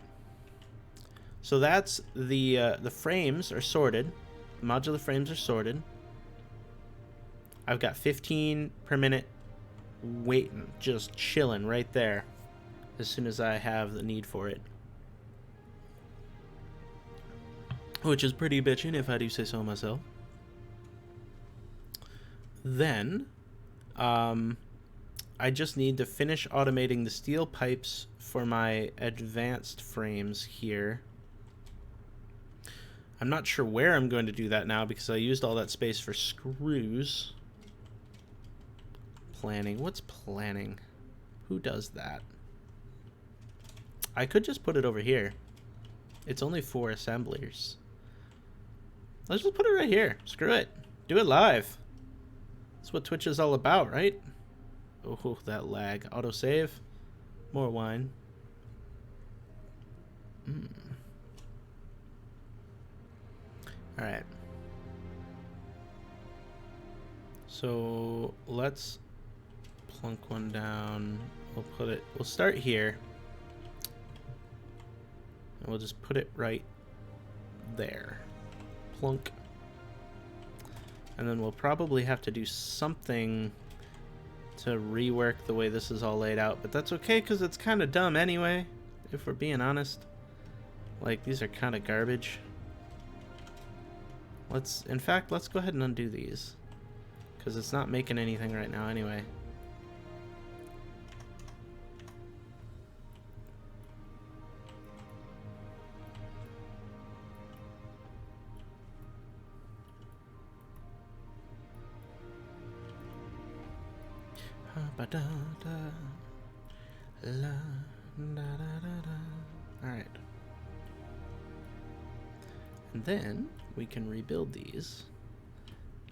So that's the frames are sorted. Modular frames are sorted. I've got 15 per minute waiting, just chilling right there as soon as I have the need for it. Which is pretty bitchin' if I do say so myself. Then, I I just need to finish automating the steel pipes for my advanced frames here. I'm not sure where I'm going to do that now because I used all that space for screws. Planning. What's planning? Who does that? I could just put it over here. It's only 4 assemblers. Let's just put it right here. Screw it. Do it live. That's what Twitch is all about, right? Oh, that lag. Autosave. More wine. Alright. So let's plunk one down. We'll start here. And we'll just put it right there. Plunk. And then we'll probably have to do something to rework the way this is all laid out. But that's okay, because it's kind of dumb anyway, if we're being honest. Like, these are kind of garbage. In fact, let's go ahead and undo these. Because it's not making anything right now anyway. Alright. And then we can rebuild these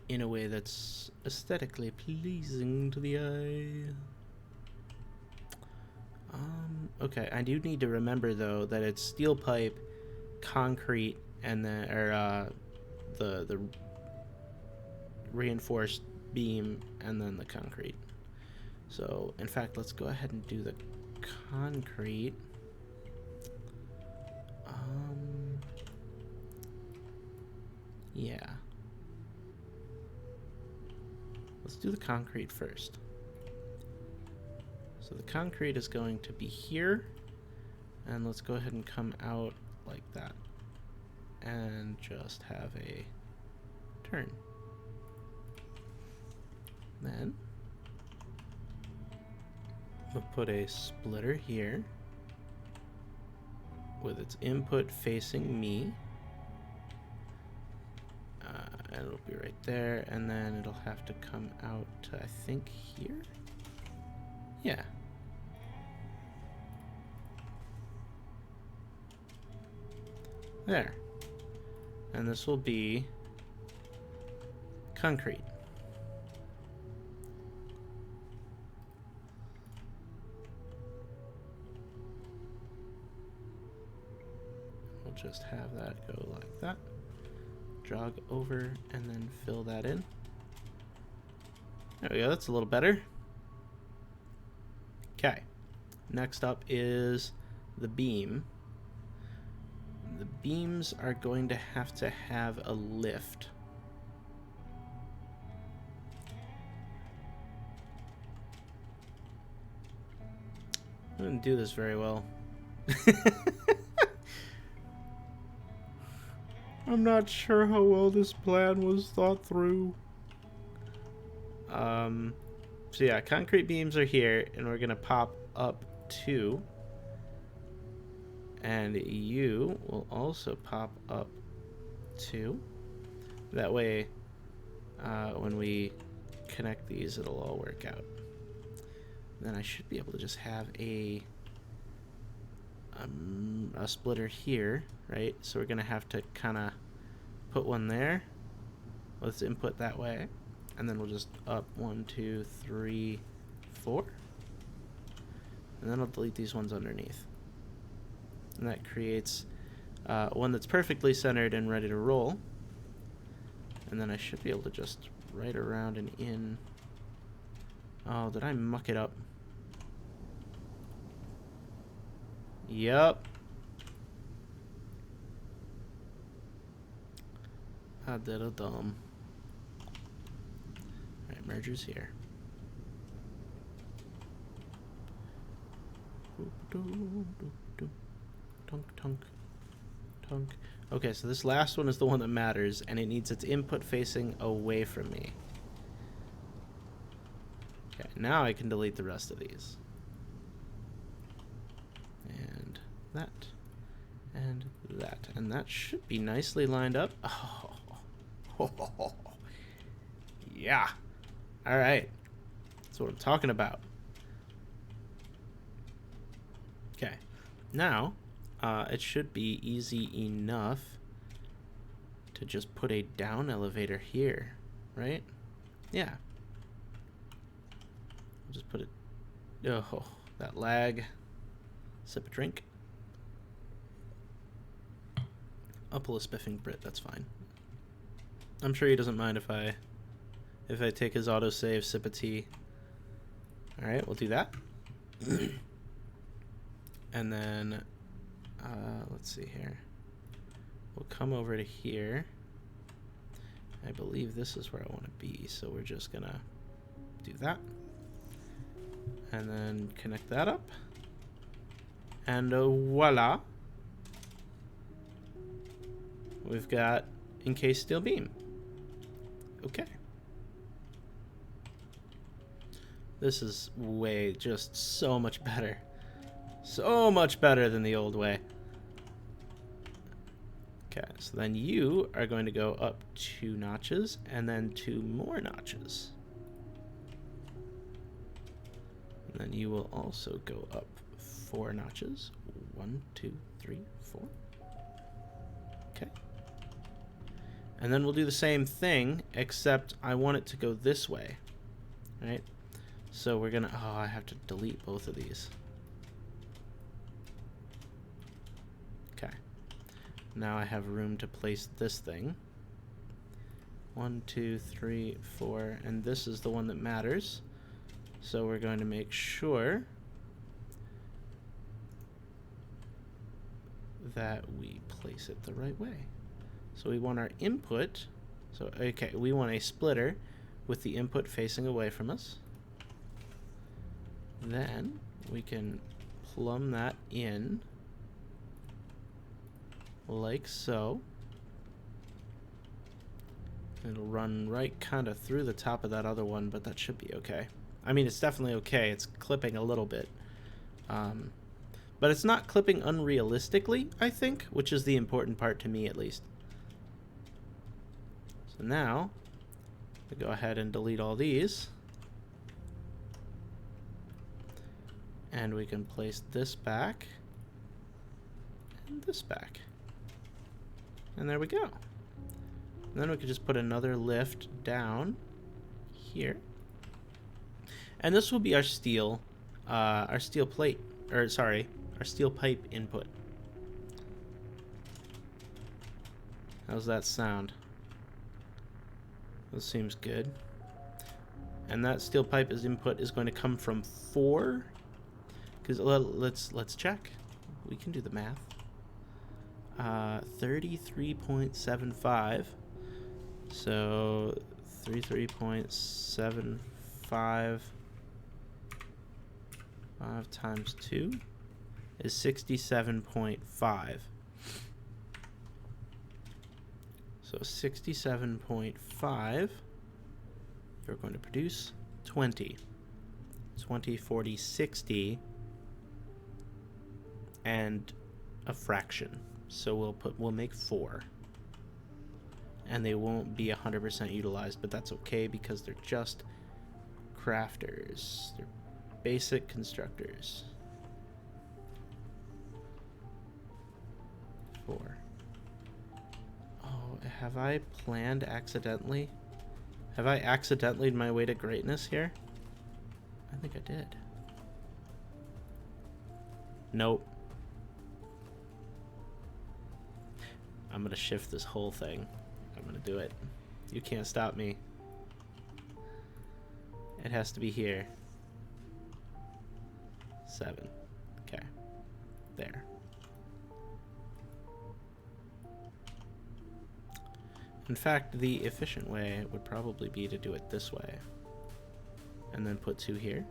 in a way that's aesthetically pleasing to the eye. Okay, I do need to remember though that it's steel pipe, concrete, and then the reinforced beam, and then the concrete. So, in fact, let's go ahead and do the concrete. Yeah. Let's do the concrete first. So the concrete is going to be here, and let's go ahead and come out like that, and just have a turn. Then we'll put a splitter here with its input facing me, and it'll be right there, and then it'll have to come out to, I think, here? Yeah. There. And this will be concrete. We'll just have that go like that. Jog over and then fill that in. There we go, that's a little better. Okay, next up is the beam. The beams are going to have a lift. I didn't do this very well. I'm not sure how well this plan was thought through. So yeah, concrete beams are here, and we're gonna pop up 2. And you will also pop up 2. That way, when we connect these, it'll all work out. Then I should be able to just have a splitter here, right? So we're gonna have to kind of put one there. Let's input that way, and then we'll just up 1, 2, 3, 4, and then I'll delete these ones underneath. And that creates one that's perfectly centered and ready to roll. And then I should be able to just right around and in. Oh, did I muck it up? Yep. I did a dumb. Alright, mergers here. Tunk, tunk, tunk. Okay, so this last one is the one that matters, and it needs its input facing away from me. Okay, now I can delete the rest of these. And that. And that. And that should be nicely lined up. Oh. Yeah. Alright. That's what I'm talking about. Okay. Now, it should be easy enough to just put a down elevator here, right? Yeah. I'll just put it... Oh, that lag. Sip a drink. I'll pull a spiffing Brit, that's fine. I'm sure he doesn't mind if I take his autosave, sip a tea. Alright, we'll do that. And then, let's see here. We'll come over to here. I believe this is where I want to be, so we're just gonna do that. And then connect that up. And voila. We've got encased steel beam. Okay. This is way just so much better. So much better than the old way. Okay, so then you are going to go up 2 notches and then 2 more notches. And then you will also go up 4 notches. 1, 2, 3, 4. Okay. And then we'll do the same thing, except I want it to go this way. Right? So we're gonna... Oh, I have to delete both of these. Okay. Now I have room to place this thing. 1, 2, 3, 4, and this is the one that matters. So we're going to make sure that we place it the right way. So we want our input, so okay, we want a splitter with the input facing away from us. Then we can plumb that in like so. It'll run right kind of through the top of that other one, but that should be okay. I mean, it's definitely okay. It's clipping a little bit. But it's not clipping unrealistically, I think, which is the important part to me at least. So now, we go ahead and delete all these. And we can place this back and this back. And there we go. And then we could just put another lift down here. And this will be our steel plate, or sorry, our steel pipe input. How's that sound? This seems good. And that steel pipe as input is going to come from 4. Because let's check. We can do the math. 33.75. So 33.75 times 2 is 67.5. So 67.5, you're going to produce 20. 20, 40, 60, and a fraction. So we'll make 4. And they won't be 100% utilized, but that's okay because they're just crafters. They're basic constructors. 4. Oh, have I planned accidentally? Have I accidentally my way to greatness here? I think I did. Nope. I'm gonna shift this whole thing. I'm gonna do it. You can't stop me. It has to be here. 7. Okay. There. In fact, the efficient way would probably be to do it this way. And then put 2 here.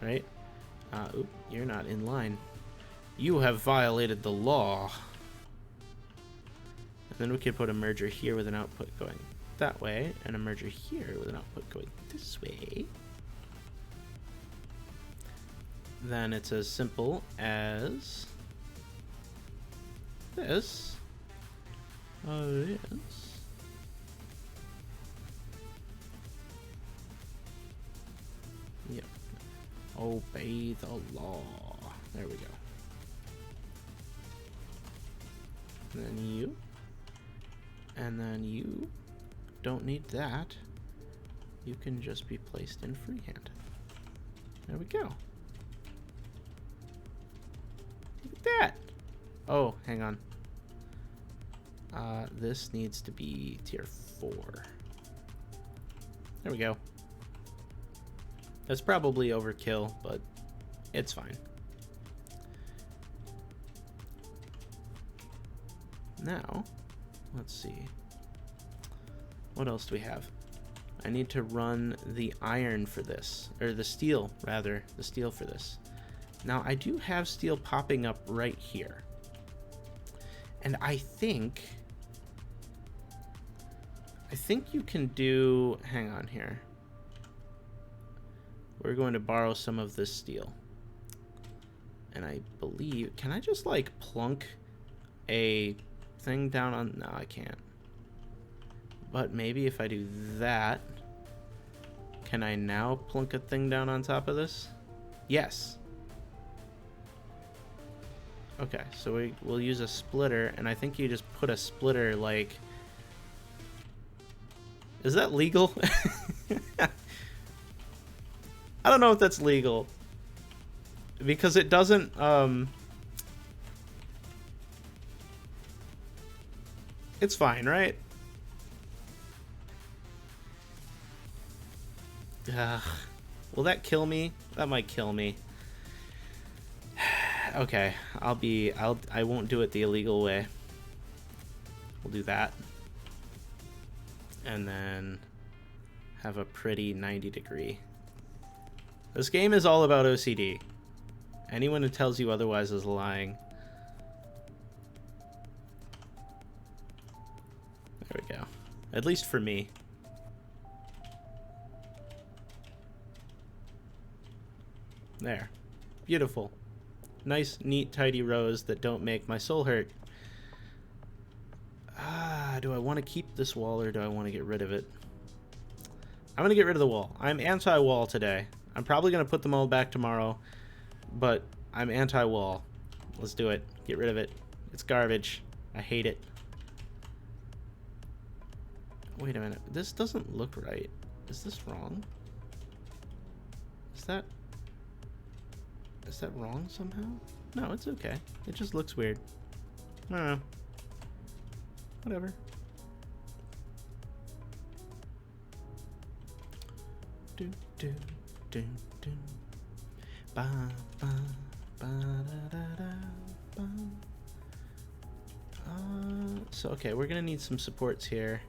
Right? Oop, you're not in line. You have violated the law. And then we could put a merger here with an output going that way, and a merger here with an output going this way, then it's as simple as this. This. Yep. Obey the law. There we go. And then you. And then you don't need that. You can just be placed in freehand. There we go. Look at that. Oh, hang on. This needs to be tier 4. There we go. That's probably overkill, but it's fine. Now, let's see. What else do we have? I need to run the iron for this, or the steel, rather, the steel for this. Now, I do have steel popping up right here. And I think you can do, hang on here. We're going to borrow some of this steel. And I believe, can I just like plunk a thing down on, no, I can't. But maybe if I do that, can I now plunk a thing down on top of this? Yes. Okay, so we'll use a splitter, and I think you just put a splitter like... Is that legal? I don't know if that's legal. Because it doesn't, It's fine, right? Will that kill me? That might kill me. Okay, I won't do it the illegal way. We'll do that. And then have a pretty 90-degree. This game is all about OCD. Anyone who tells you otherwise is lying. There we go. At least for me. There. Beautiful. Nice, neat, tidy rows that don't make my soul hurt. Do I want to keep this wall or do I want to get rid of it? I'm going to get rid of the wall. I'm anti-wall today. I'm probably going to put them all back tomorrow, but I'm anti-wall. Let's do it. Get rid of it. It's garbage. I hate it. Wait a minute. This doesn't look right. Is this wrong? Is that wrong somehow? No, it's okay. It just looks weird. I don't know. Whatever. Do do do do. Ba ba ba da da da ba. So okay, we're gonna need some supports here.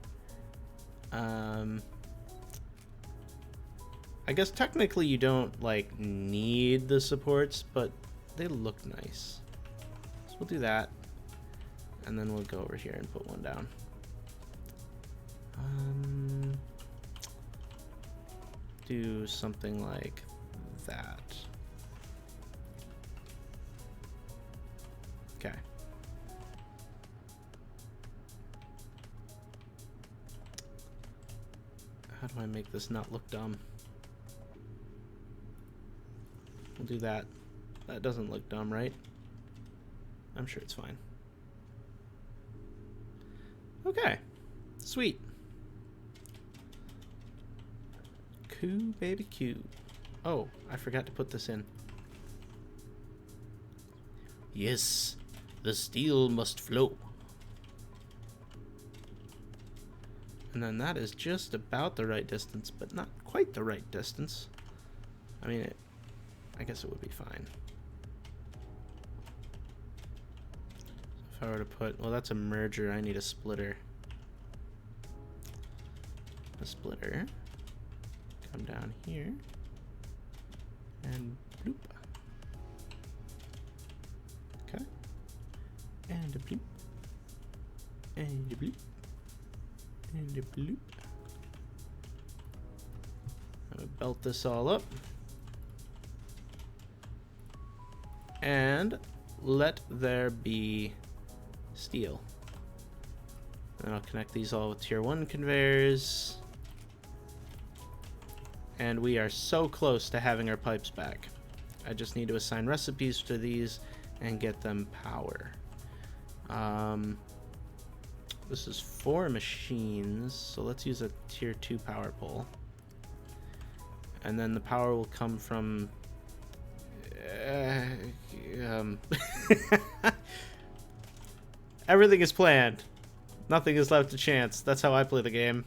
I guess technically you don't like need the supports, but they look nice. So we'll do that, and then we'll go over here and put one down. Do something like that. Okay. How do I make this not look dumb? We'll do that. That doesn't look dumb, right? I'm sure it's fine. Okay. Sweet. Coo, baby, coo. Oh, I forgot to put this in. Yes, the steel must flow. And then that is just about the right distance, but not quite the right distance. I mean, I guess it would be fine. If I were to put, well, that's a merger. I need a splitter. A splitter. Come down here. And bloop. Okay. And a bloop. And a bloop. And bloop. I'm gonna belt this all up. And let there be steel. And I'll connect these all with tier 1 conveyors. And we are so close to having our pipes back. I just need to assign recipes to these and get them power. This is 4 machines, so let's use a tier 2 power pole. And then the power will come from... Everything is planned. Nothing is left to chance. That's how I play the game.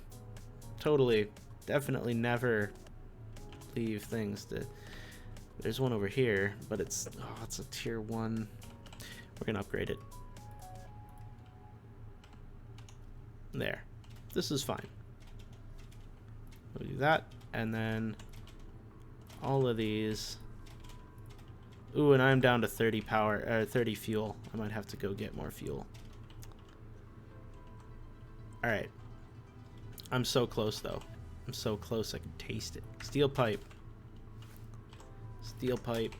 Totally. Definitely never leave things to... There's one over here, but it's a tier 1. We're gonna upgrade it. There. This is fine. We'll do that, and then all of these. Ooh, and I'm down to 30 power, 30 fuel. I might have to go get more fuel. All right. I'm so close, though. I'm so close, I can taste it. Steel pipe. Steel pipe.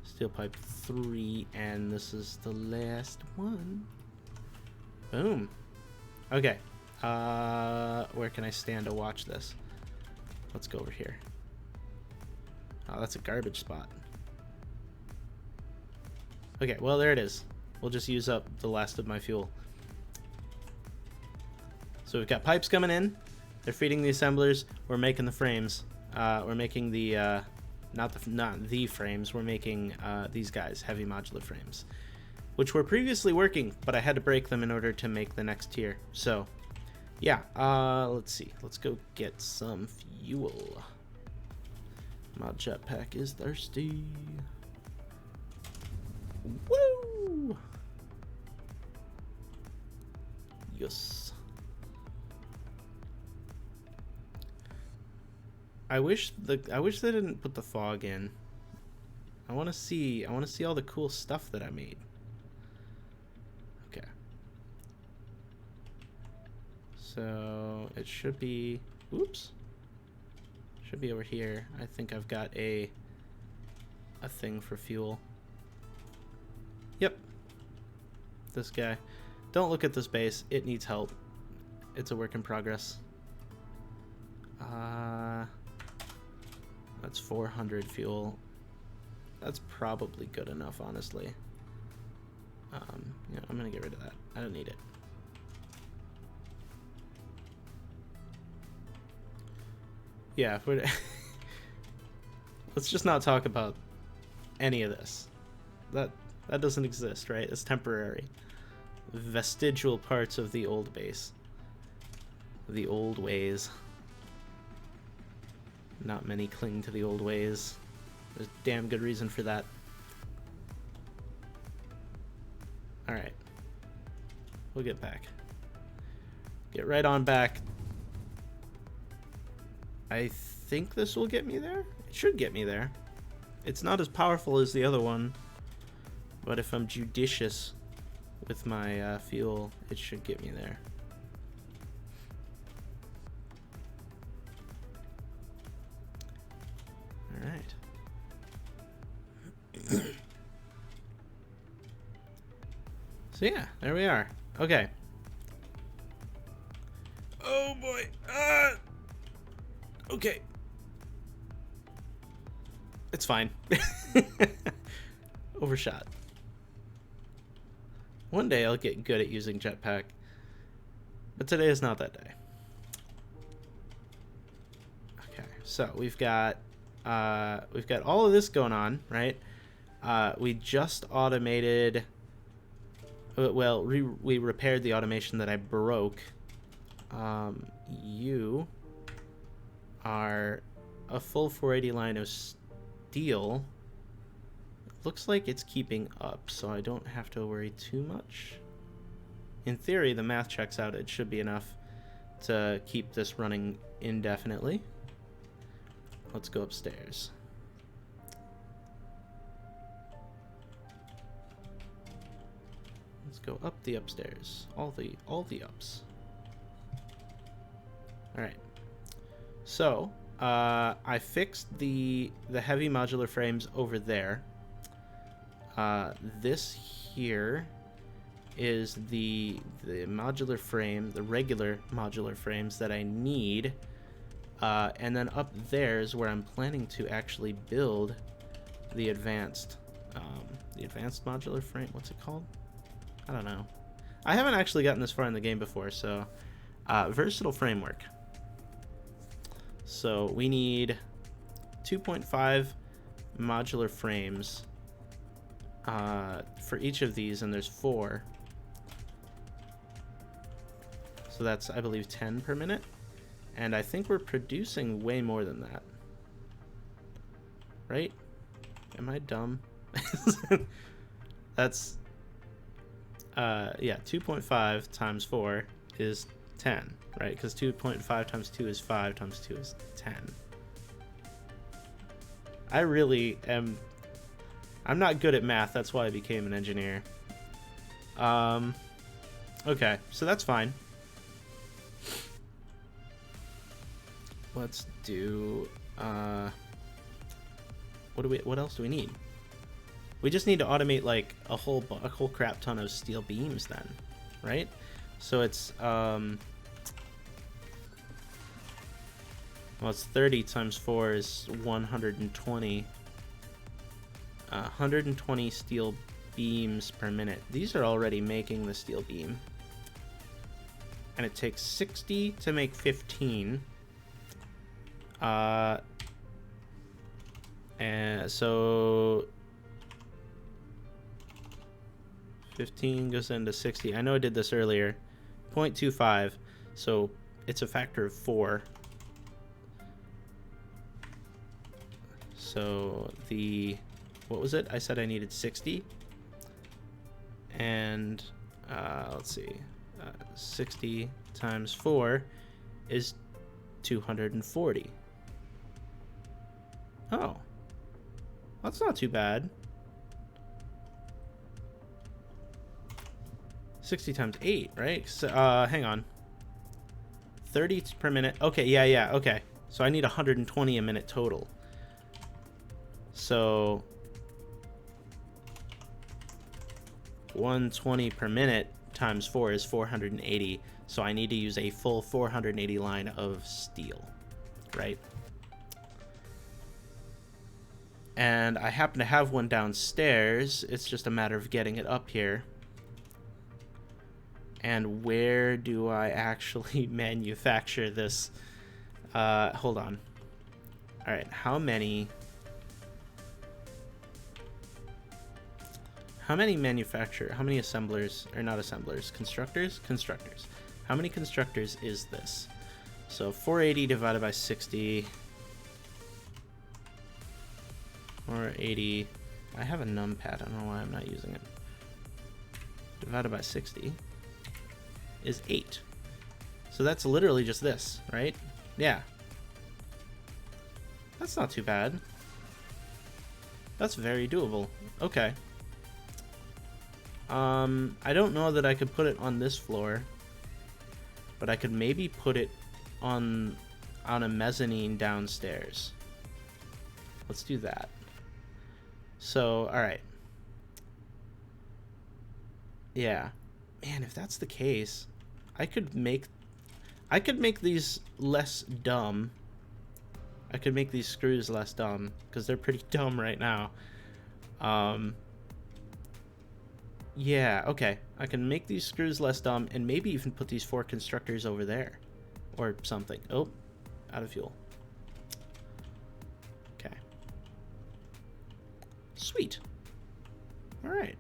Steel pipe 3, and this is the last one. Boom. Okay. Where can I stand to watch this? Let's go over here. Oh, that's a garbage spot. Okay, well, there it is. We'll just use up the last of my fuel. So we've got pipes coming in. They're feeding the assemblers. We're making the frames. We're making the not the frames. We're making these guys, heavy modular frames, which were previously working, but I had to break them in order to make the next tier. So, yeah. Let's see. Let's go get some fuel. My jetpack is thirsty. Woo! Yes. I wish they didn't put the fog in. I want to see all the cool stuff that I made. Okay. So it should be, oops. Should be over here. I think I've got a thing for fuel. Yep. This guy. Don't look at this base. It needs help. It's a work in progress. That's 400 fuel. That's probably good enough, honestly. Yeah, I'm gonna get rid of that. I don't need it. Yeah, let's just not talk about any of this. That doesn't exist, right? It's temporary. Vestigial parts of the old base. The old ways. Not many cling to the old ways. There's a damn good reason for that. Alright. We'll get back. Get right on back. I think this will get me there. It should get me there. It's not as powerful as the other one, but if I'm judicious with my fuel, it should get me there. Alright. So yeah, there we are. Okay. Oh boy. Okay. It's fine. Overshot. One day I'll get good at using jetpack, but today is not that day. Okay, so we've got all of this going on, right? We just automated. Well, we repaired the automation that I broke. You are a full 480 line of steel. Looks like it's keeping up, so I don't have to worry too much. In theory, the math checks out. It should be enough to keep this running indefinitely. Let's go upstairs. Let's go up the upstairs. All the ups. All right. So I fixed the heavy modular frames over there. This here is the modular frame, the regular modular frames that I need. And then up there is where I'm planning to actually build the advanced modular frame. What's it called? I don't know. I haven't actually gotten this far in the game before, so versatile framework. So we need 2.5 modular frames for each of these, and there's 4. So that's, I believe, 10 per minute. And I think we're producing way more than that. Right? Am I dumb? That's, yeah, 2.5 times 4 is 10, right? Because 2.5 times 2 is 5 times 2 is 10. I really am... I'm not good at math, that's why I became an engineer. Okay, so that's fine. Let's do... what else do we need? We just need to automate like a whole crap ton of steel beams then, right? So it's well, it's 30 times 4 is 120. 120 steel beams per minute. These are already making the steel beam. And it takes 60 to make 15. And so 15 goes into 60. I know I did this earlier. 0.25. So it's a factor of 4. So the... what was it? I said I needed 60. And let's see. 60 times 4 is 240. Oh. That's not too bad. 60 times 8, right? So, hang on. 30 per minute. Okay, yeah, okay. So I need 120 a minute total. So 120 per minute times 4 is 480. So I need to use a full 480 line of steel, right? And I happen to have one downstairs. It's just a matter of getting it up here. And where do I actually manufacture this? Hold on. All right, how many assemblers, or not assemblers, constructors? Constructors. How many constructors is this? So 480 divided by 60. 480. I have a numpad. I don't know why I'm not using it. Divided by 60 is 8. So that's literally just this, right? Yeah. That's not too bad. That's very doable. Okay. I don't know that I could put it on this floor, but I could maybe put it on a mezzanine downstairs. Let's do that. So, alright. Yeah. Man, if that's the case, I could make these less dumb. I could make these screws less dumb, because they're pretty dumb right now. Yeah, okay. I can make these screws less dumb, and maybe even put these 4 constructors over there. Or something. Oh, out of fuel. Okay. Sweet. Alright.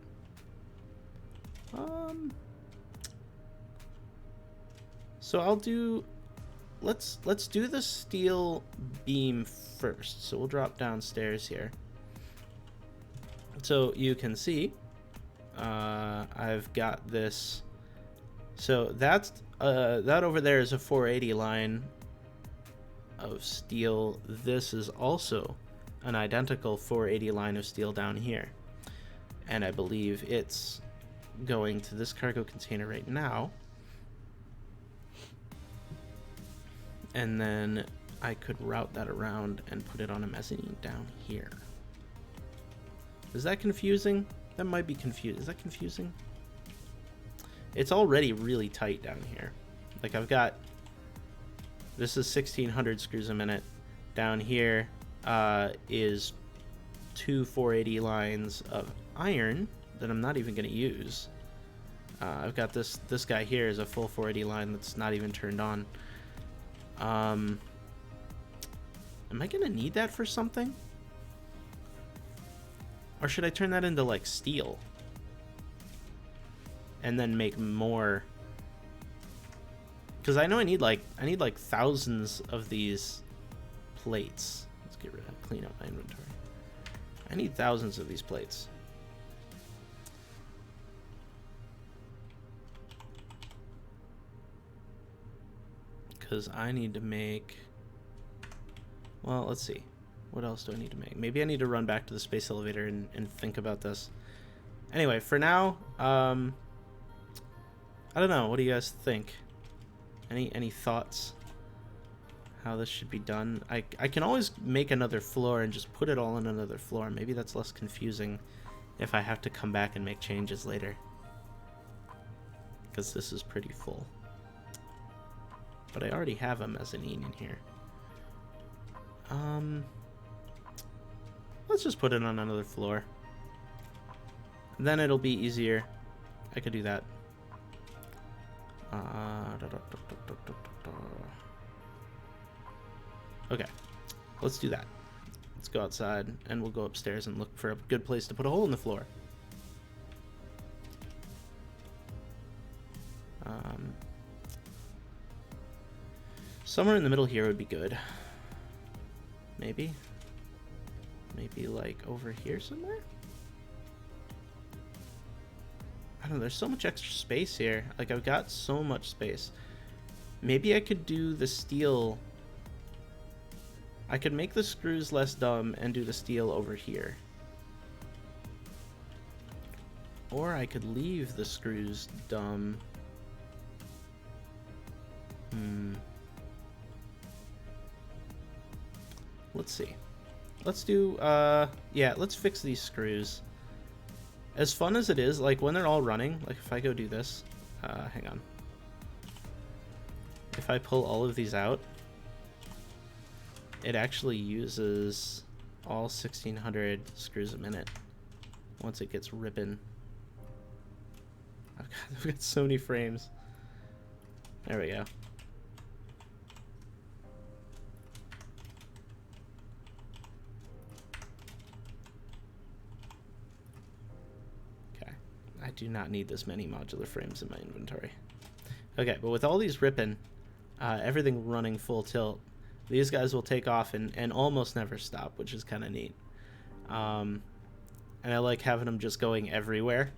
So I'll do... Let's do the steel beam first. So we'll drop downstairs here. So you can see... I've got this. So that's that over there is a 480 line of steel. This is also an identical 480 line of steel down here, and I believe it's going to this cargo container right now. And then I could route that around and put it on a mezzanine down here. Is that confusing? That might be confusing. Is that confusing? It's already really tight down here. Like I've got, this is 1600 screws a minute. Down here is 2 480 lines of iron that I'm not even going to use. I've got this guy here is a full 480 line that's not even turned on. Am I going to need that for something? Or should I turn that into like steel? And then make more? Because I know I need like thousands of these plates. Let's get rid of, clean up my inventory. I need thousands of these plates. Because I need to make, well, let's see. What else do I need to make? Maybe I need to run back to the space elevator and think about this. Anyway, for now, I don't know. What do you guys think? Any thoughts? How this should be done? I can always make another floor and just put it all on another floor. Maybe that's less confusing if I have to come back and make changes later. Because this is pretty full. But I already have a mezzanine in here. Let's just put it on another floor. Then it'll be easier. I could do that. Okay, let's do that. Let's go outside and we'll go upstairs and look for a good place to put a hole in the floor. Somewhere in the middle here would be good. Maybe like over here somewhere? I don't know, there's so much extra space here. Like, I've got so much space. Maybe I could do the steel. I could make the screws less dumb and do the steel over here. Or I could leave the screws dumb. Let's see. Let's do, yeah, let's fix these screws. As fun as it is, like when they're all running, like if I go do this, hang on. If I pull all of these out, it actually uses all 1600 screws a minute once it gets ripping. I've got so many frames. There we go. I do not need this many modular frames in my inventory. Okay, but with all these ripping, everything running full tilt, these guys will take off and almost never stop, which is kind of neat. And I like having them just going everywhere.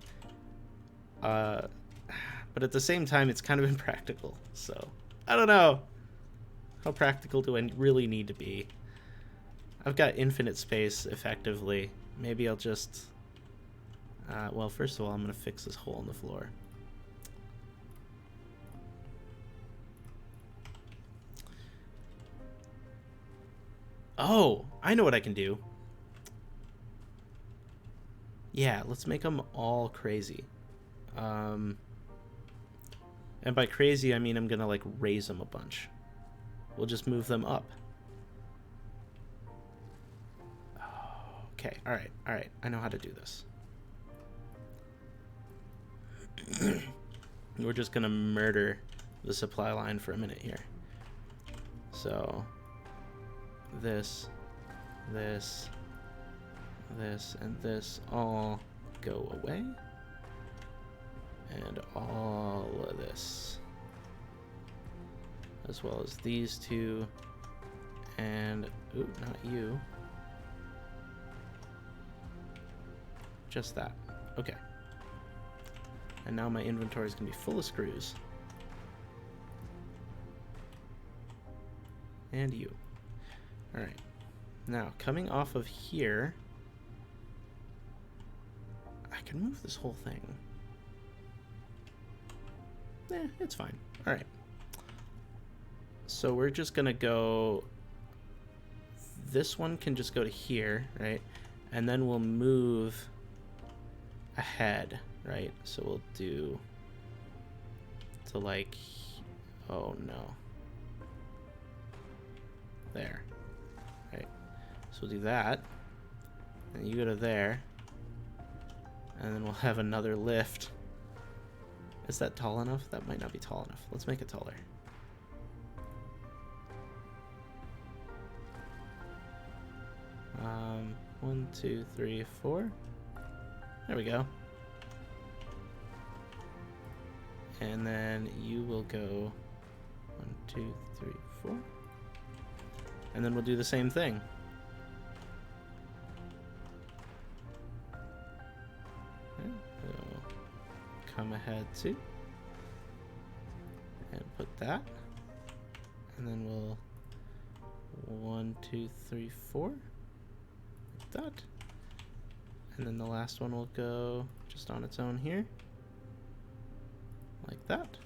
But at the same time, it's kind of impractical. So, I don't know. How practical do I really need to be? I've got infinite space, effectively. Maybe I'll just... well, first of all, I'm going to fix this hole in the floor. Oh, I know what I can do. Yeah, let's make them all crazy. And by crazy, I mean I'm going to, like, raise them a bunch. We'll just move them up. Okay, alright, alright. I know how to do this. We're just gonna murder the supply line for a minute here. So this, and this all go away, and all of this, as well as these two, and ooh, not you, just that. Okay. And now my inventory is going to be full of screws. And you. Alright. Now, coming off of here, I can move this whole thing. It's fine. Alright. So So we're just gonna go, this one can just go to here, right? And then we'll move ahead, right? So we'll do to like, oh no. There, right? So we'll do that. And you go to there. And then we'll have another lift. Is that tall enough? That might not be tall enough. Let's make it taller. 1, 2, 3, 4. There we go. And then you will go 1, 2, 3, 4. And then we'll do the same thing. Okay, we'll come ahead too. And put that. And then we'll 1, 2, 3, 4. Like that. And then the last one will go just on its own here. Like that.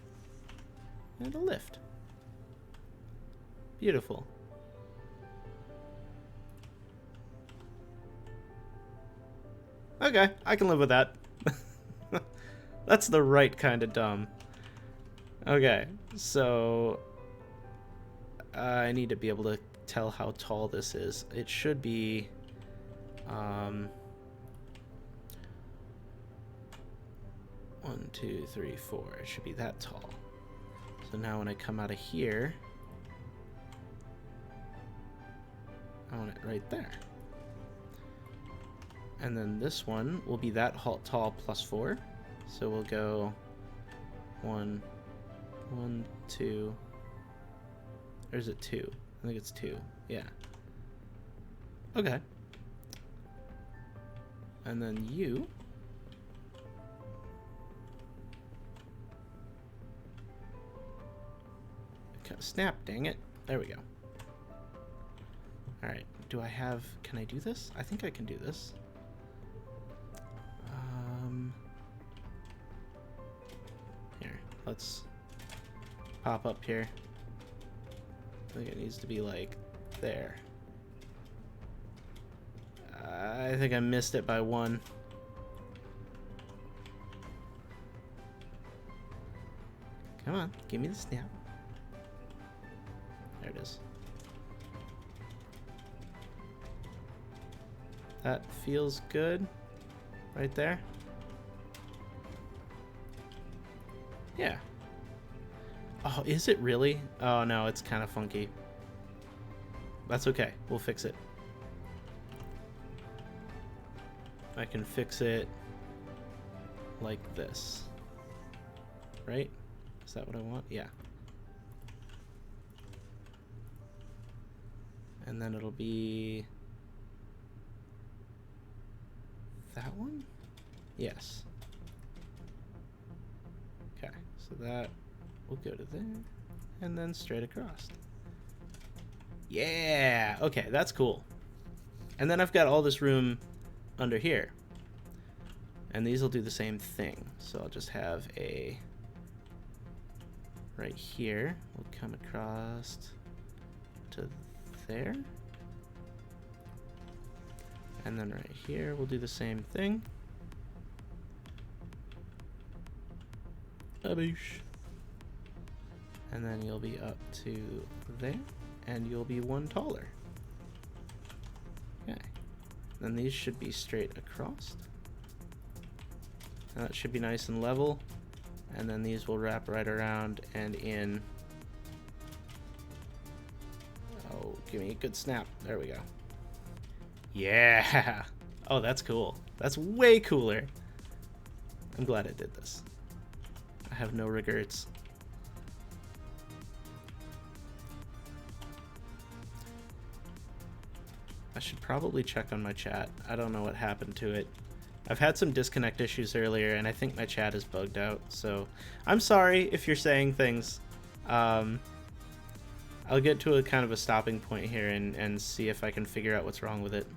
And a lift. Beautiful. Okay, I can live with that. That's the right kind of dumb. Okay, so I need to be able to tell how tall this is. It should be 1, 2, 3, 4. It should be that tall. So now when I come out of here, I want it right there. And then this one will be that tall plus 4. So we'll go 1, 2. Or is it 2? I think it's 2. Yeah. Okay. And then you. Snap, dang it. There we go. Alright, do I have... Can I do this? I think I can do this. Here, let's pop up here. I think it needs to be like there. I think I missed it by 1. Come on, give me the snap. There it is. That feels good right there. Yeah. Oh, is it really? Oh no, it's kind of funky. That's okay. We'll fix it. I can fix it like this. Right? Is that what I want? Yeah. And then it'll be that one? Yes. Okay, so that will go to there and then straight across. Yeah! Okay, that's cool. And then I've got all this room under here. And these will do the same thing. So I'll just have a right here. We'll come across to there. And then right here, we'll do the same thing. Aboosh. And then you'll be up to there, and you'll be 1 taller. Okay. Then these should be straight across. And that should be nice and level. And then these will wrap right around and in. Oh, give me a good snap. There we go. Yeah! Oh, that's cool. That's way cooler. I'm glad I did this. I have no regrets. I should probably check on my chat. I don't know what happened to it. I've had some disconnect issues earlier, and I think my chat is bugged out, so I'm sorry if you're saying things. I'll get to a kind of a stopping point here and see if I can figure out what's wrong with it.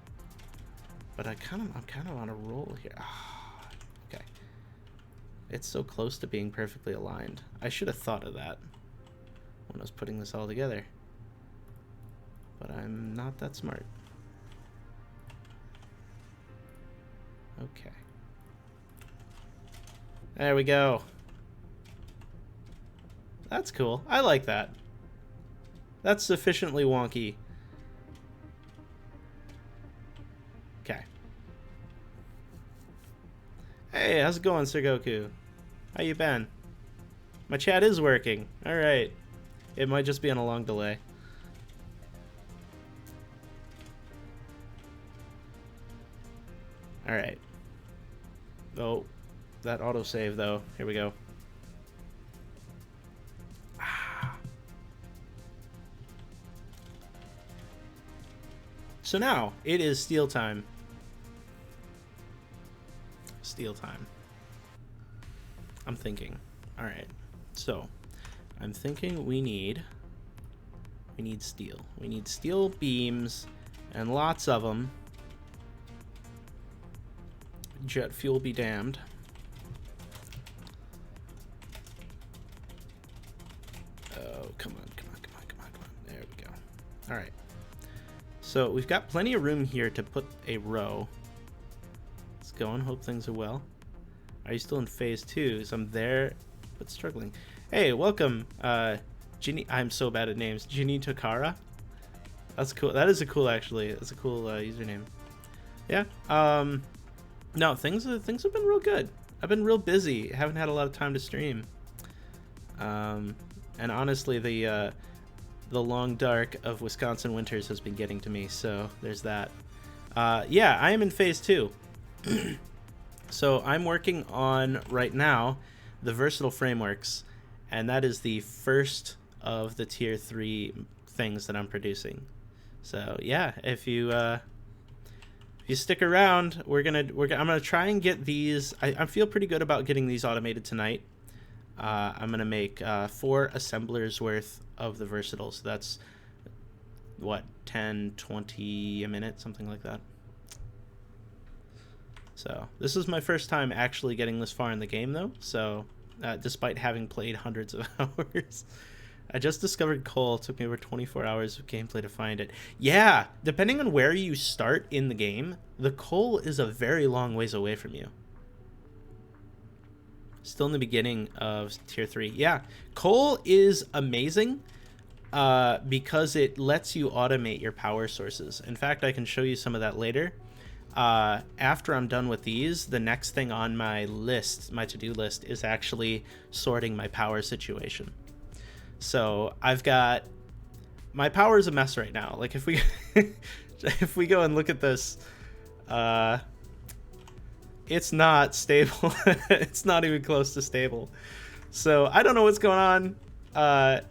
But I'm kind of on a roll here. Ah, okay. It's so close to being perfectly aligned. I should have thought of that. when I was putting this all together. But I'm not that smart. Okay. There we go. That's cool. I like that. That's sufficiently wonky. Okay. Hey, how's it going, Sir Goku? How you been? My chat is working. Alright. It might just be on a long delay. Alright. Oh, that autosave though. Here we go. So now, it is steel time. Steel time. I'm thinking. Alright. So, I'm thinking we need steel. We need steel beams, and lots of them. Jet fuel be damned. Oh, come on, come on, come on, come on, come on. There we go. Alright. So we've got plenty of room here to put a row. Let's go and hope things are well. Are you still in phase 2? So I'm there, but struggling. Hey, welcome, Ginny. I'm so bad at names. Ginny Takara. That's cool. That is a cool, actually. That's a cool username. Yeah. No, things have been real good. I've been real busy. Haven't had a lot of time to stream. And honestly, the long dark of Wisconsin winters has been getting to me, so there's that. Yeah, I am in phase 2. So I'm working on, right now, the versatile frameworks, and that is the first of the tier 3 things that I'm producing. So yeah, if you stick around, I'm gonna try and get these. I feel pretty good about getting these automated tonight. I'm gonna make 4 assemblers worth of the versatile, so that's what, 10, 20 a minute, something like that. So this is my first time actually getting this far in the game, though. So despite having played hundreds of hours, I just discovered coal. It took me over 24 hours of gameplay to find it. Yeah, depending on where you start in the game, the coal is a very long ways away from you. Still in the beginning of tier 3. Yeah, coal is amazing because it lets you automate your power sources. In fact, I can show you some of that later. After I'm done with these, the next thing on my list, my to-do list, is actually sorting my power situation. So I've got, my power is a mess right now. Like if we if we go and look at this, it's not stable. It's not even close to stable. So I don't know what's going on.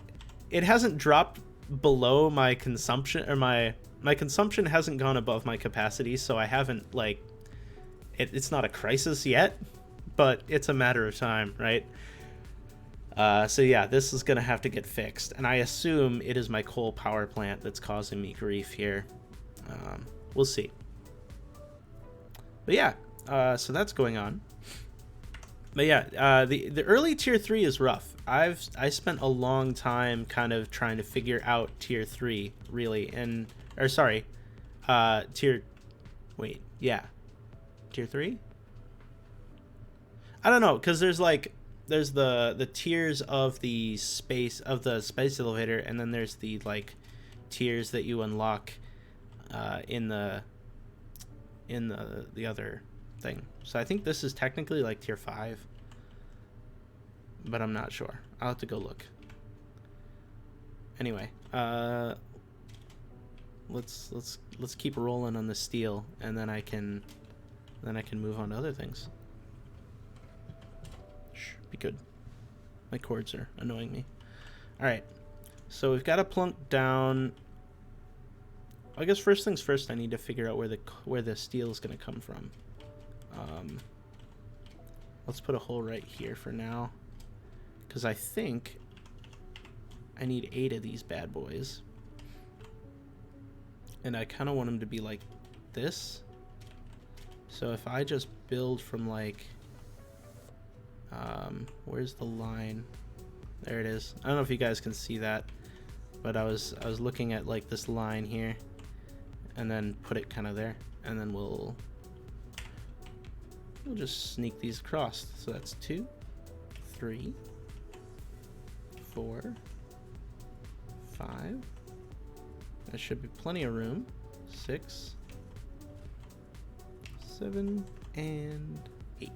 It hasn't dropped below my consumption, or my consumption hasn't gone above my capacity, so I haven't, like, it's not a crisis yet, but it's a matter of time, right? So yeah, this is gonna have to get fixed, and I assume it is my coal power plant that's causing me grief here. We'll see. But yeah, so that's going on. But yeah, the early tier 3 is rough. I spent a long time kind of trying to figure out tier 3, really, and or sorry, tier 3. I don't know, because there's the tiers of the space elevator, and then there's the like tiers that you unlock in the other thing. So I think this is technically like tier 5, but I'm not sure. I'll have to go look. Anyway, let's keep rolling on the steel, and then I can move on to other things. Shh, be good. My cords are annoying me. All right, so we've got to plunk down. I guess first things first, I need to figure out where the steel is going to come from. Let's put a hole right here for now, because I think I need 8 of these bad boys, and I kind of want them to be like this. So if I just build from like, where's the line? There it is. I don't know if you guys can see that, but I was looking at like this line here, and then put it kind of there, and then we'll just sneak these across. So that's 2, 3, 4, 5. There should be plenty of room. 6, 7, and 8.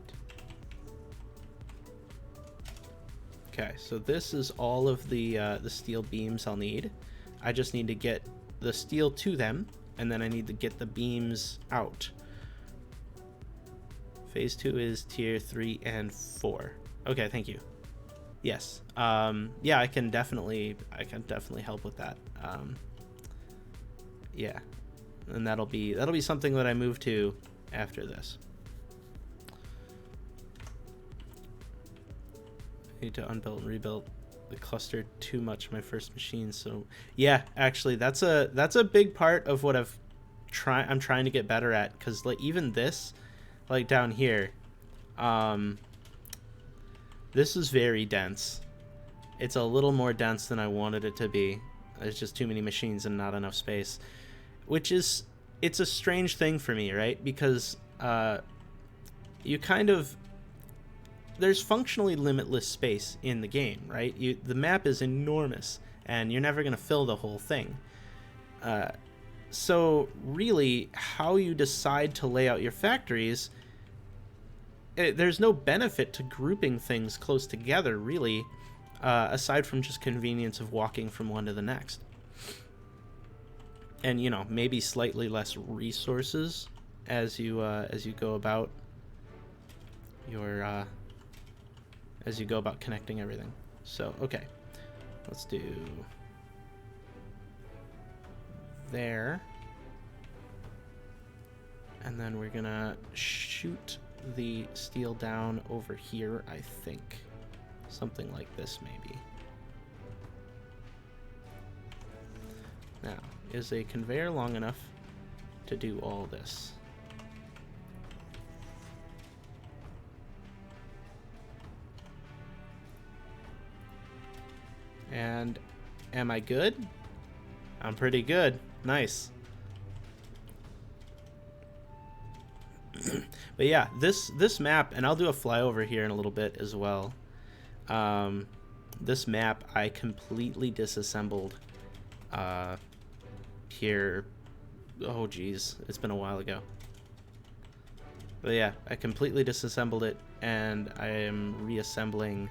Okay, so this is all of the steel beams I'll need. I just need to get the steel to them, and then I need to get the beams out. Phase 2 is tier 3 and 4. Okay, thank you. Yes. Yeah, I can definitely help with that. Yeah, and that'll be something that I move to after this. I need to unbuild and rebuild the cluster too much my first machine. So yeah, actually that's a big part of what I'm trying to get better at, because like even this, like down here, this is very dense. It's a little more dense than I wanted it to be. There's just too many machines and not enough space, which is, it's a strange thing for me, right? Because you kind of, there's functionally limitless space in the game, right? The map is enormous, and you're never going to fill the whole thing. So really, how you decide to lay out your factories, there's no benefit to grouping things close together, really, aside from just convenience of walking from one to the next. And, you know, maybe slightly less resources as you go about your as you go about connecting everything. So okay, let's do there, and then we're gonna shoot the steel down over here. I think something like this maybe. Now, is a conveyor long enough to do all this? And am I good? I'm pretty good. Nice. But yeah, this map, and I'll do a flyover here in a little bit as well. This map I completely disassembled here. Oh geez, it's been a while ago. But yeah, I completely disassembled it, and I am reassembling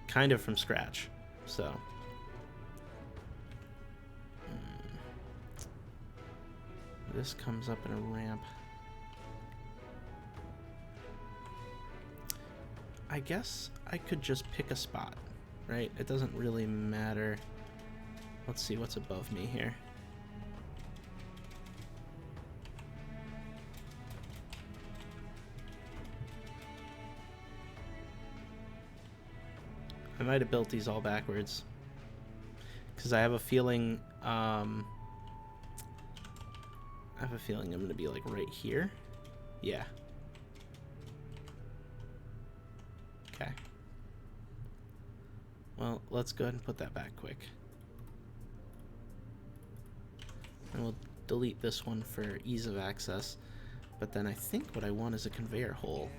kind of from scratch. So this comes up in a ramp. I guess I could just pick a spot, right? It doesn't really matter. Let's see what's above me here. I might have built these all backwards, because I have a feeling I'm going to be like right here. Yeah. Okay. Well, let's go ahead and put that back quick. And we'll delete this one for ease of access. But then I think what I want is a conveyor hole.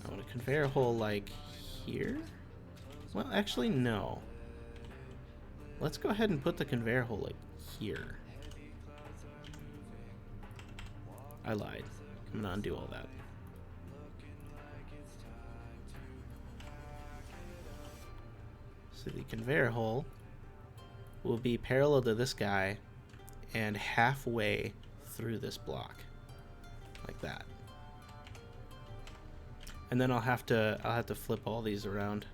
I want a conveyor hole like here? Well, actually, no. Let's go ahead and put the conveyor hole like here. I lied. I'm gonna undo all that. So the conveyor hole will be parallel to this guy and halfway through this block, like that. And then I'll have to flip all these around.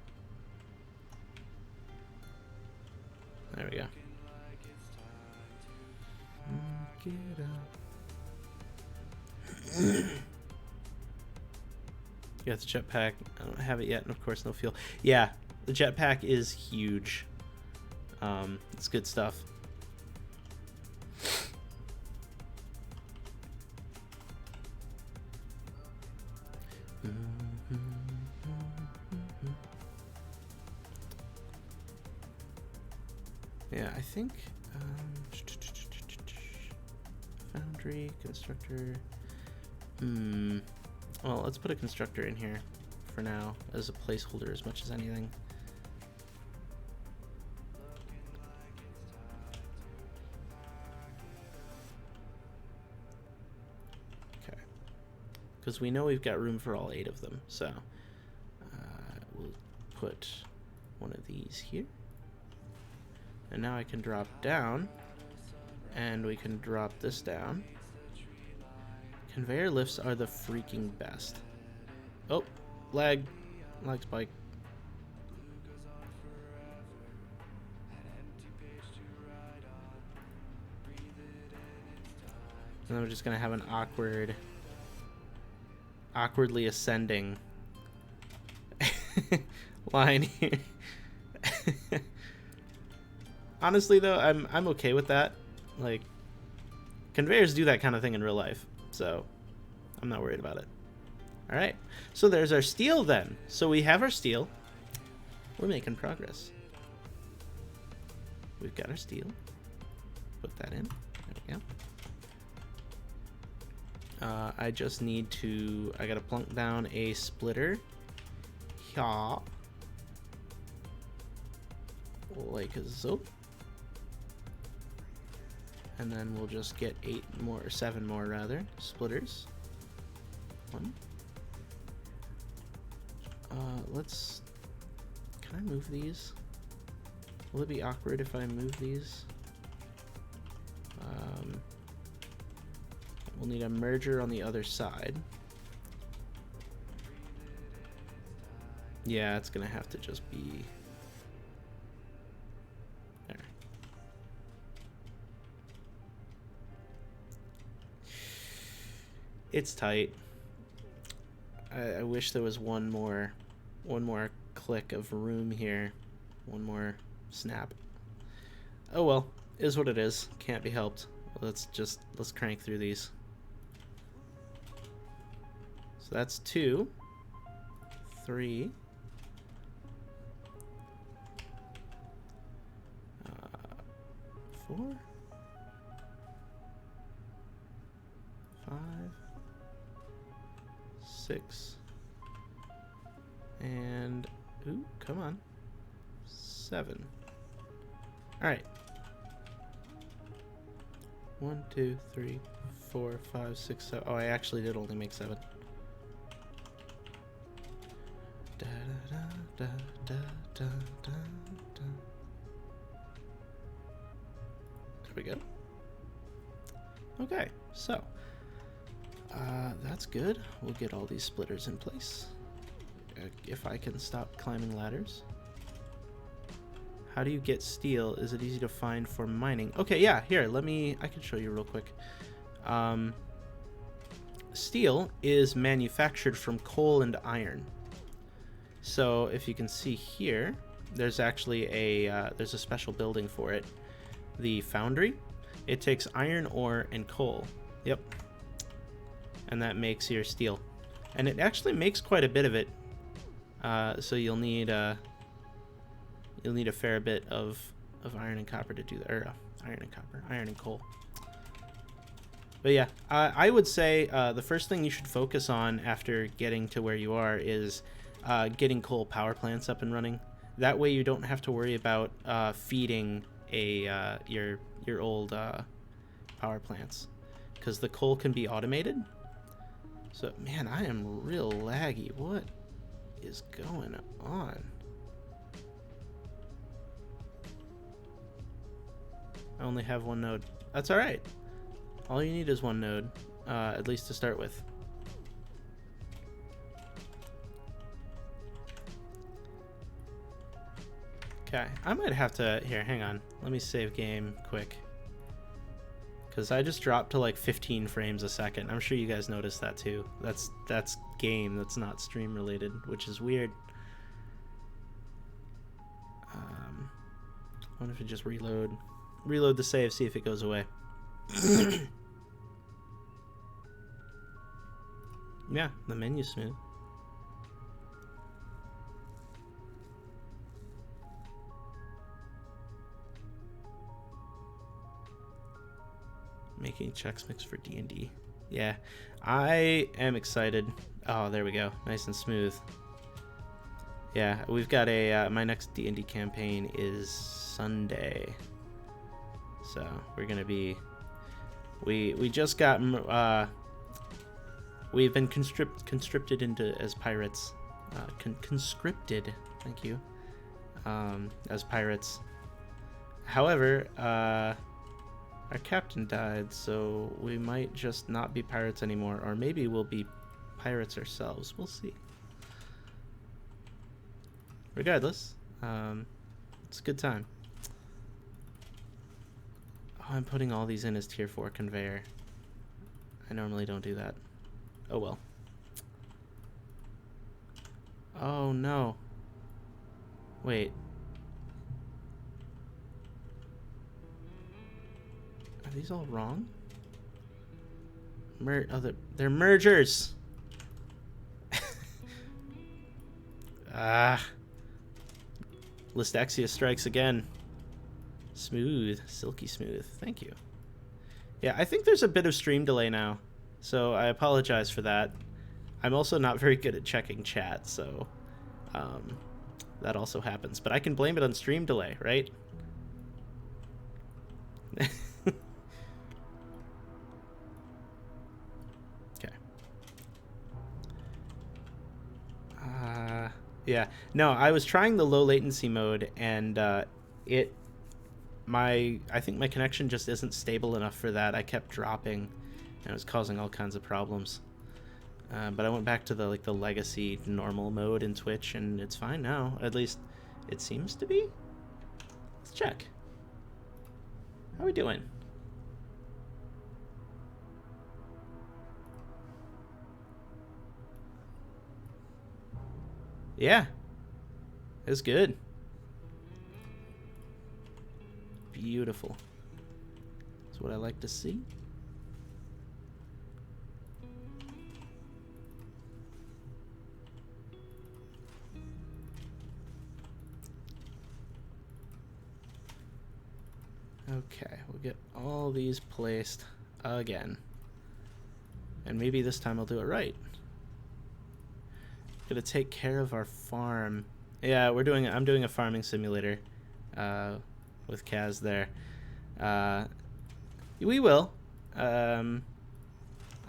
There we go. Get up. You got the jetpack. I don't have it yet, and of course no fuel. Yeah, the jetpack is huge. It's good stuff. Yeah, I think foundry, constructor. Well, let's put a constructor in here for now as a placeholder as much as anything. Okay. Because we know we've got room for all 8 of them, so we'll put one of these here. And now I can drop down, and we can drop this down. Conveyor lifts are the freaking best. Oh, lag spike. And then we're just gonna have an awkwardly ascending line here. Honestly, though, I'm okay with that. Like, conveyors do that kind of thing in real life, so I'm not worried about it. All right, so there's our steel then. So we have our steel. We're making progress. We've got our steel. Put that in. There we go. I just need to. I gotta plunk down a splitter. Yeah. Like so. And then we'll just get 8 more, or 7 more rather, splitters. 1. Let's. Can I move these? Will it be awkward if I move these? We'll need a merger on the other side. Yeah, it's gonna have to just be there. It's tight. I wish there was one more click of room here. One more snap. Oh well, is what it is. Can't be helped. Let's crank through these. So that's 2, 3, 4, 5, 6, and ooh, come on, 7. All right. 1, 2, 3, 4, 5, 6, 7. Oh, I actually did only make 7. Da, da, da, da, da, da, da. There we go. Okay, so that's good. We'll get all these splitters in place. If I can stop climbing ladders. How do you get steel? Is it easy to find for mining? Okay, yeah, here, I can show you real quick. Steel is manufactured from coal and iron. So if you can see here, there's actually there's a special building for it. The foundry. It takes iron ore and coal. Yep. And that makes your steel. And it actually makes quite a bit of it. So you'll need a fair bit of iron and copper to do that. Or iron and coal. But yeah, I would say the first thing you should focus on after getting to where you are is getting coal power plants up and running. That way you don't have to worry about feeding your old power plants, because the coal can be automated. So man, I am real laggy. What is going on? I only have 1 node. That's all right. All you need is 1 node, at least to start with. Okay, I might have to, here, hang on. Let me save game quick. Because I just dropped to like 15 frames a second. I'm sure you guys noticed that too. That's game, that's not stream related, which is weird. I wonder if it just reload the save, see if it goes away. Yeah, the menu's smooth. Making Chex Mix for D&D. Yeah, I am excited. Oh, there we go. Nice and smooth. Yeah, we've got a... my next D&D campaign is Sunday. So, we're going to be... We just got... we've been conscripted into as pirates. Conscripted, thank you. As pirates. However, our captain died, so we might just not be pirates anymore, or maybe we'll be pirates ourselves. We'll see. Regardless, it's a good time. Oh, I'm putting all these in as tier 4 conveyor. I normally don't do that. Oh well. Oh no. Wait. Are these all wrong? They're mergers! Ah. Lystexia strikes again. Smooth. Silky smooth. Thank you. Yeah, I think there's a bit of stream delay now, so I apologize for that. I'm also not very good at checking chat, so that also happens. But I can blame it on stream delay, right? Okay. Yeah. No, I was trying the low latency mode, and I think my connection just isn't stable enough for that. I kept dropping, and it was causing all kinds of problems. But I went back to the legacy normal mode in Twitch, and it's fine now. At least it seems to be. Let's check. How are we doing? Yeah, it's good. Beautiful. That's what I like to see. Okay, we'll get all these placed again. And maybe this time I'll do it right. Gonna take care of our farm. Yeah, I'm doing a farming simulator with Kaz there. We will. I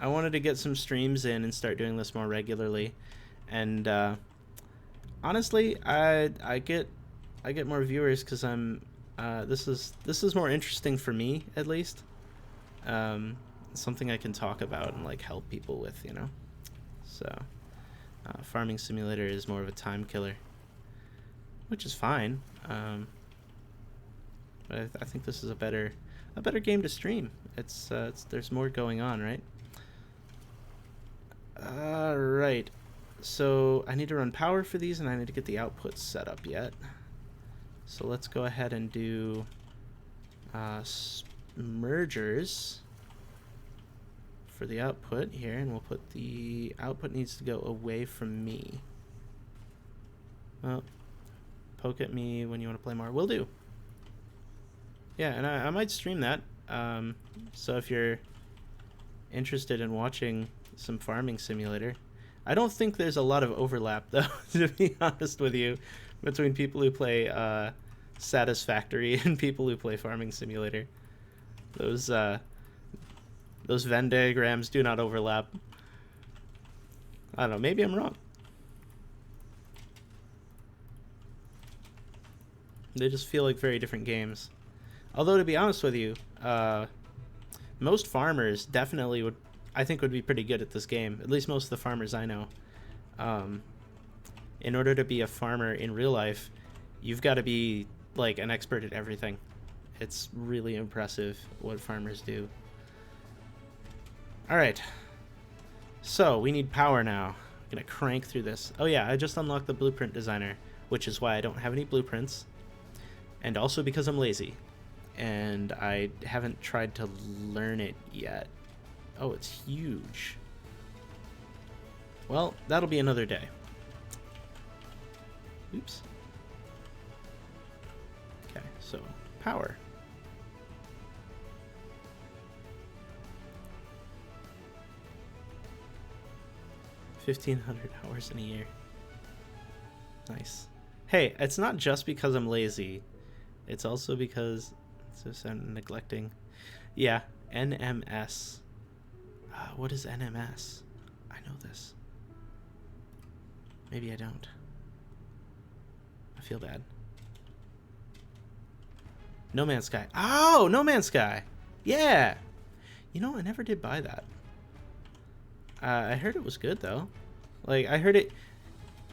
wanted to get some streams in and start doing this more regularly. And honestly, I get more viewers because I'm this is more interesting for me, at least. Something I can talk about and like help people with, you know. So farming simulator is more of a time killer, which is fine. But I think this is a better game to stream. It's there's more going on, right? All right. So I need to run power for these, and I need to get the outputs set up yet. So let's go ahead and do mergers for the output here, and we'll put the output needs to go away from me. Well, poke at me when you want to play more. Will do. Yeah, and I might stream that. So if you're interested in watching some farming simulator, I don't think there's a lot of overlap, though, to be honest with you, between people who play Satisfactory and people who play farming simulator. Those Venn diagrams do not overlap. I don't know, maybe I'm wrong. They just feel like very different games. Although, to be honest with you, most farmers definitely would be pretty good at this game. At least most of the farmers I know. In order to be a farmer in real life, you've got to be like an expert at everything. It's really impressive what farmers do. Alright. So, we need power now. I'm gonna crank through this. Oh yeah, I just unlocked the blueprint designer, which is why I don't have any blueprints. And also because I'm lazy. And I haven't tried to learn it yet. Oh, it's huge. Well, that'll be another day. Oops. Okay, so power. 1,500 hours in a year. Nice. Hey, it's not just because I'm lazy. It's also because I'm neglecting. Yeah, NMS. What is NMS? I know this. Maybe I don't. I feel bad. No Man's Sky. Oh, No Man's Sky. Yeah. You know, I never did buy that. I heard it was good though. Like I heard it,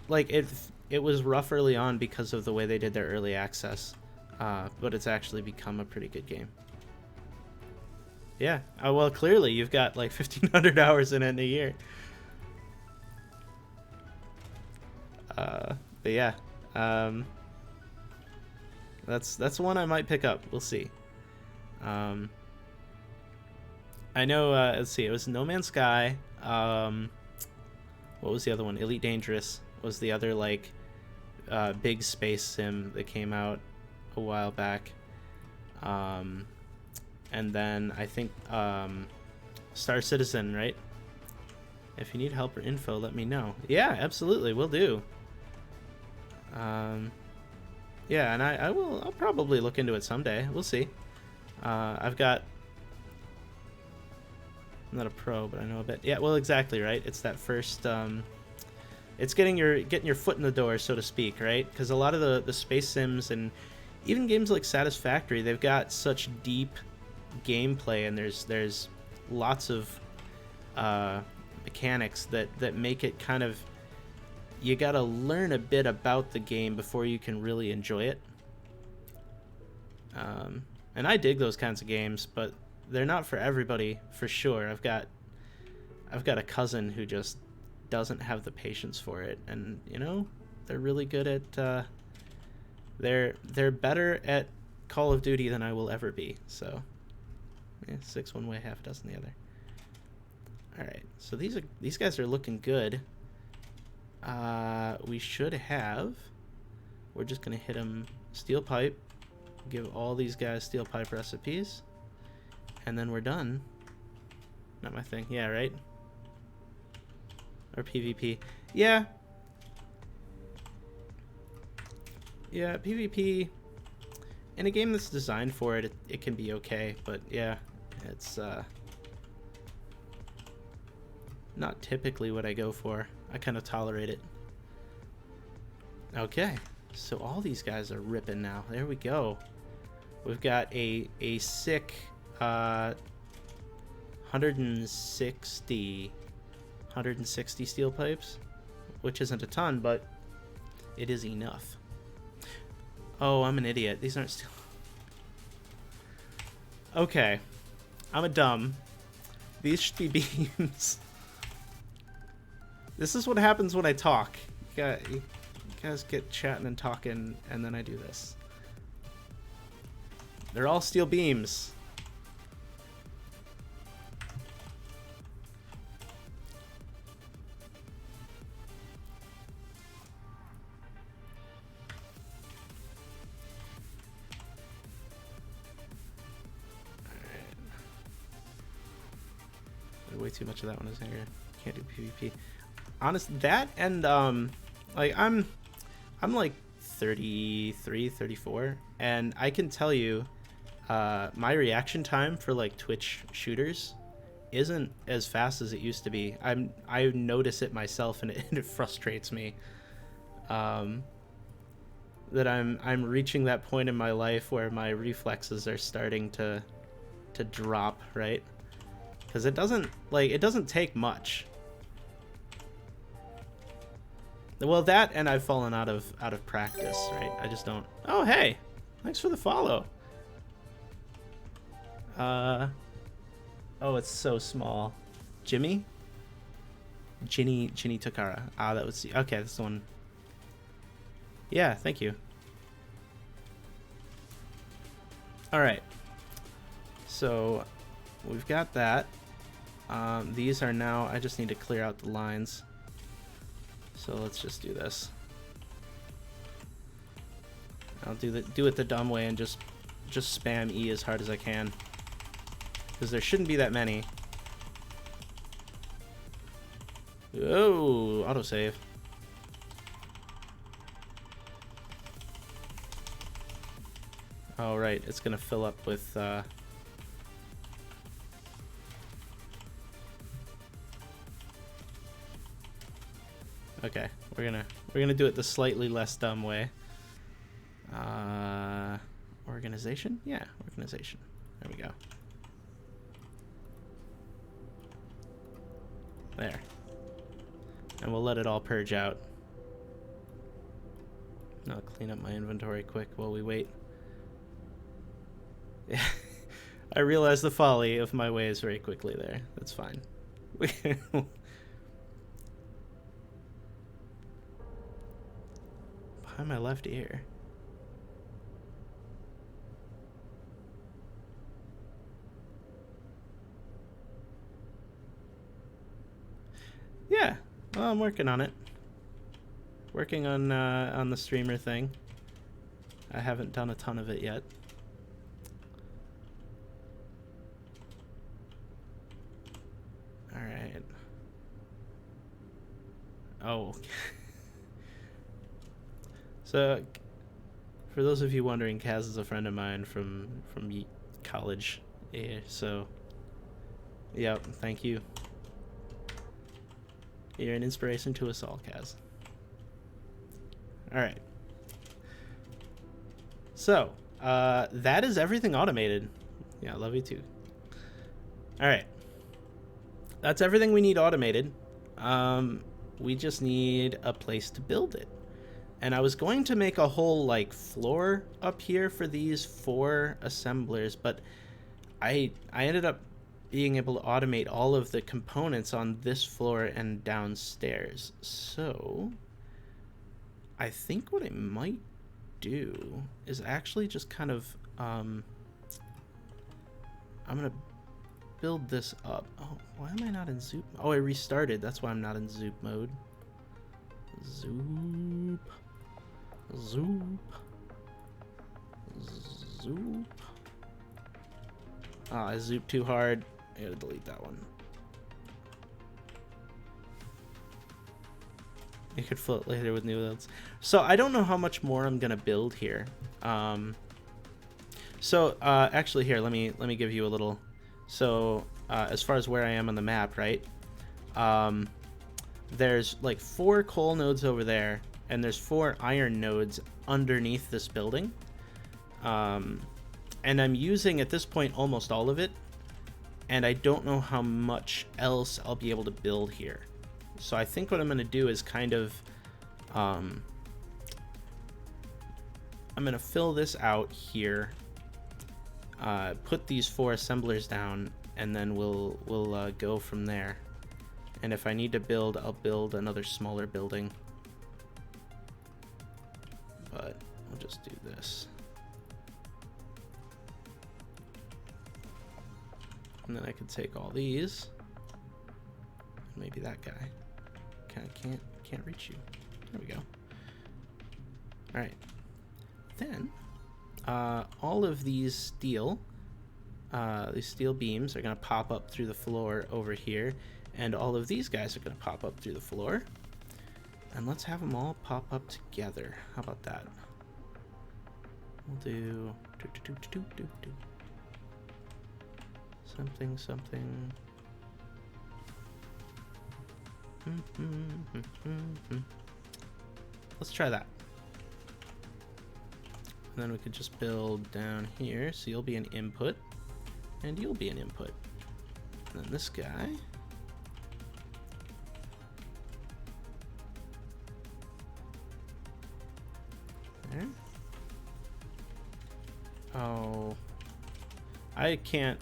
like it was rough early on because of the way they did their early access, but it's actually become a pretty good game. Yeah. Oh well, clearly you've got like 1,500 hours in it in a year. But yeah, that's one I might pick up. We'll see. I know. Let's see. It was No Man's Sky. What was the other one? Elite Dangerous was the other like big space sim that came out a while back. And then I think Star Citizen, right? If you need help or info, let me know. Yeah, absolutely, will do. Yeah, and I'll probably look into it someday. We'll see. I'm not a pro, but I know a bit. Yeah, well, exactly, right? It's that first, it's getting your foot in the door, so to speak, right? Because a lot of the space sims and even games like Satisfactory, they've got such deep gameplay, and there's lots of mechanics that make it kind of, you gotta learn a bit about the game before you can really enjoy it. And I dig those kinds of games, but they're not for everybody, for sure. I've got a cousin who just doesn't have the patience for it, and you know, they're really good at they're better at Call of Duty than I will ever be. So yeah, 6 one way, half a dozen the other. All right, so these guys are looking good. We should have, we're just gonna hit them steel pipe, give all these guys steel pipe recipes, and then we're done. Not my thing. Yeah, right? Or PvP. Yeah. Yeah, PvP, in a game that's designed for it, it can be okay, but yeah, it's not typically what I go for. I kind of tolerate it. Okay, so all these guys are ripping now. There we go. We've got a sick 160 steel pipes, which isn't a ton, but it is enough. Oh, I'm an idiot. These aren't steel. Okay, I'm a dumb. These should be beams. This is what happens when I talk. You guys get chatting and talking, and then I do this. They're all steel beams. Way too much of that one is here. Can't do PvP. Honest, that and like I'm like 33, 34, and I can tell you my reaction time for like Twitch shooters isn't as fast as it used to be. I notice it myself, and it frustrates me that I'm reaching that point in my life where my reflexes are starting to drop, right? Because it doesn't take much. Well, that and I've fallen out of practice, right? I just don't. Oh, hey, thanks for the follow. Oh, it's so small. Ginny Takara. Ah, that was okay. That's the one. Yeah, thank you. All right. So we've got that. These are now, I just need to clear out the lines. So let's just do this. I'll do it the dumb way and just spam E as hard as I can, because there shouldn't be that many. Oh, autosave. Oh, right. It's going to fill up with... Okay, we're gonna do it the slightly less dumb way. Organization? Yeah, organization. There we go. There. And we'll let it all purge out. I'll clean up my inventory quick while we wait. I realized the folly of my ways very quickly there. That's fine. Behind my left ear. Yeah, well, I'm working on it. Working on the streamer thing. I haven't done a ton of it yet. All right. Oh. So, for those of you wondering, Kaz is a friend of mine from college. Yeah, so, yeah, thank you. You're an inspiration to us all, Kaz. All right. So, that is everything automated. Yeah, I love you too. All right. That's everything we need automated. We just need a place to build it. And I was going to make a whole like floor up here for these 4 assemblers, but I ended up being able to automate all of the components on this floor and downstairs. So I think what I might do is actually just kind of I'm gonna build this up. Oh, why am I not in Zoop? Oh, I restarted. That's why I'm not in Zoop mode. Zoop. Ah, I zooped too hard. I gotta delete that one. You could float later with new loads. So I don't know how much more I'm gonna build here. Actually here, let me give you a little. So as far as where I am on the map, right? There's like 4 coal nodes over there, and there's 4 iron nodes underneath this building. And I'm using at this point almost all of it, and I don't know how much else I'll be able to build here. So I think what I'm going to do is kind of I'm going to fill this out here, put these 4 assemblers down, and then we'll go from there. And if I need to build, I'll build another smaller building. But we'll just do this. And then I could take all these. Maybe that guy. Can't reach you. There we go. All right. Then all of these steel beams are going to pop up through the floor over here, and all of these guys are going to pop up through the floor. And let's have them all pop up together. How about that? We'll do something. Let's try that. And then we could just build down here. So you'll be an input, and you'll be an input. And then this guy. There. Oh, I can't.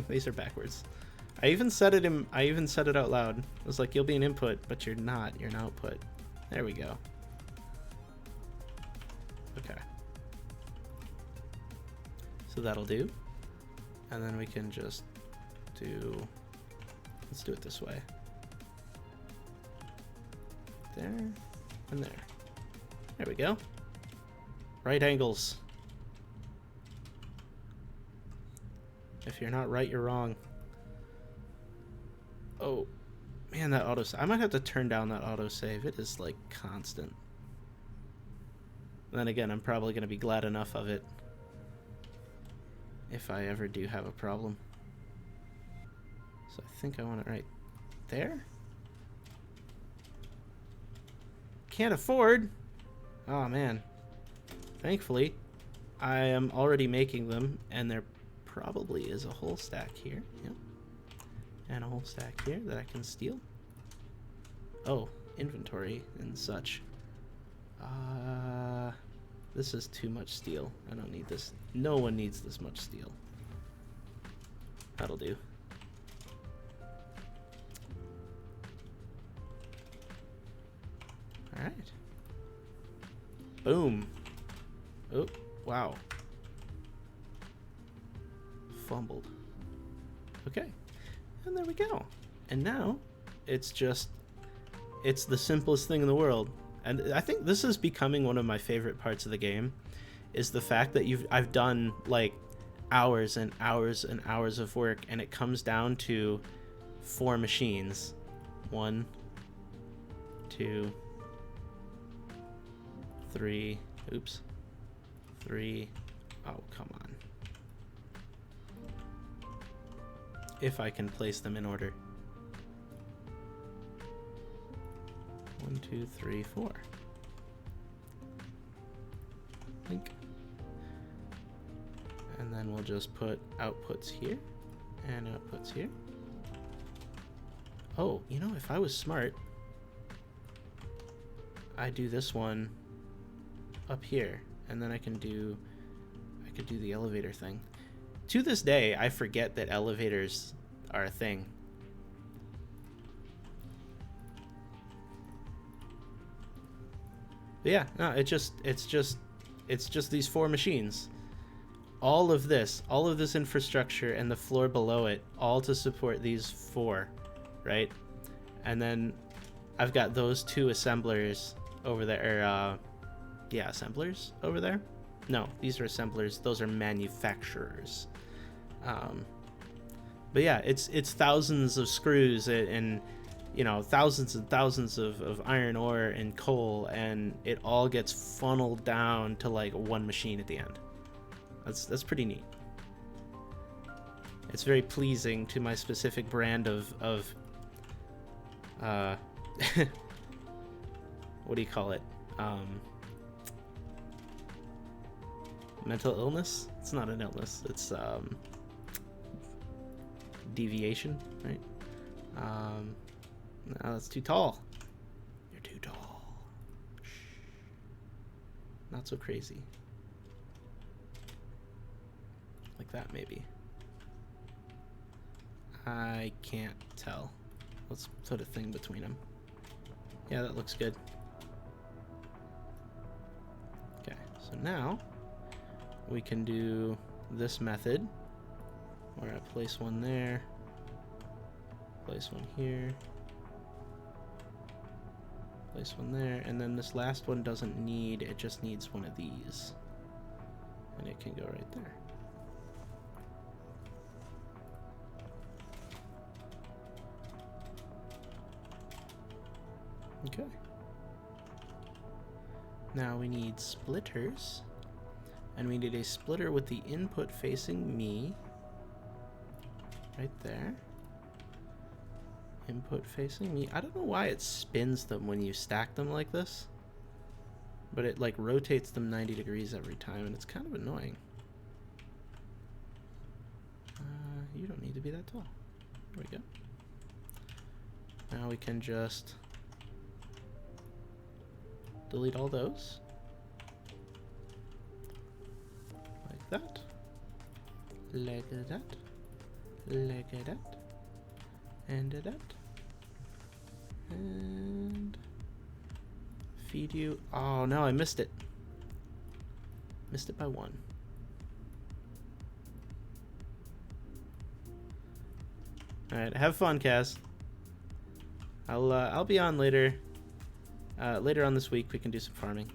These are backwards. I even said it out loud. I was like, you'll be an input, but you're not. You're an output. There we go. Okay. So that'll do. And then we can just let's do it this way. There and there. There we go. Right angles. If you're not right, you're wrong. Oh, man, that autosave. I might have to turn down that autosave. It is, like, constant. Then again, I'm probably going to be glad enough of it if I ever do have a problem. So I think I want it right there. Can't afford. Oh, man. Thankfully, I am already making them, and there probably is a whole stack here. Yep. And a whole stack here that I can steal. Oh, inventory and such. This is too much steel. I don't need this. No one needs this much steel. That'll do. Alright. Boom. Oh, wow. Fumbled. Okay. And there we go. And now, it's the simplest thing in the world. And I think this is becoming one of my favorite parts of the game, is the fact that I've done, like, hours and hours and hours of work, and it comes down to 4 machines. 1, 2, 3, oops. 3, oh, come on. If I can place them in order. 1, 2, 3, 4. Link. And then we'll just put outputs here and outputs here. Oh, you know, if I was smart, I'd do this one up here, and then I could do the elevator thing. To this day, I forget that elevators are a thing. But yeah, no, it's just these 4 machines. All of this infrastructure and the floor below it, all to support these 4, right? And then I've got those 2 assemblers over there. Yeah, assemblers over there. No, these are assemblers. Those are manufacturers. But yeah, it's thousands of screws and you know, thousands and thousands of iron ore and coal, and it all gets funneled down to like 1 machine at the end. That's pretty neat. It's very pleasing to my specific brand of what do you call it? Mental illness? It's not an illness. It's deviation, right? No, that's too tall. You're too tall. Shh. Not so crazy. Like that, maybe. I can't tell. Let's put a thing between them. Yeah, that looks good. Okay, so now we can do this method where I place one there, place one here, place one there, and then this last one doesn't need, it just needs one of these. And it can go right there. Okay. Now we need splitters. And we need a splitter with the input facing me. Right there. Input facing me. I don't know why it spins them when you stack them like this. But it like rotates them 90 degrees every time, and it's kind of annoying. You don't need to be that tall. There we go. Now we can just delete all those. Like that. Like that. Like that. And that. And feed you. Oh no, I missed it. Missed it by 1. Alright, have fun, Kaz. I'll be on later. Later on this week, we can do some farming.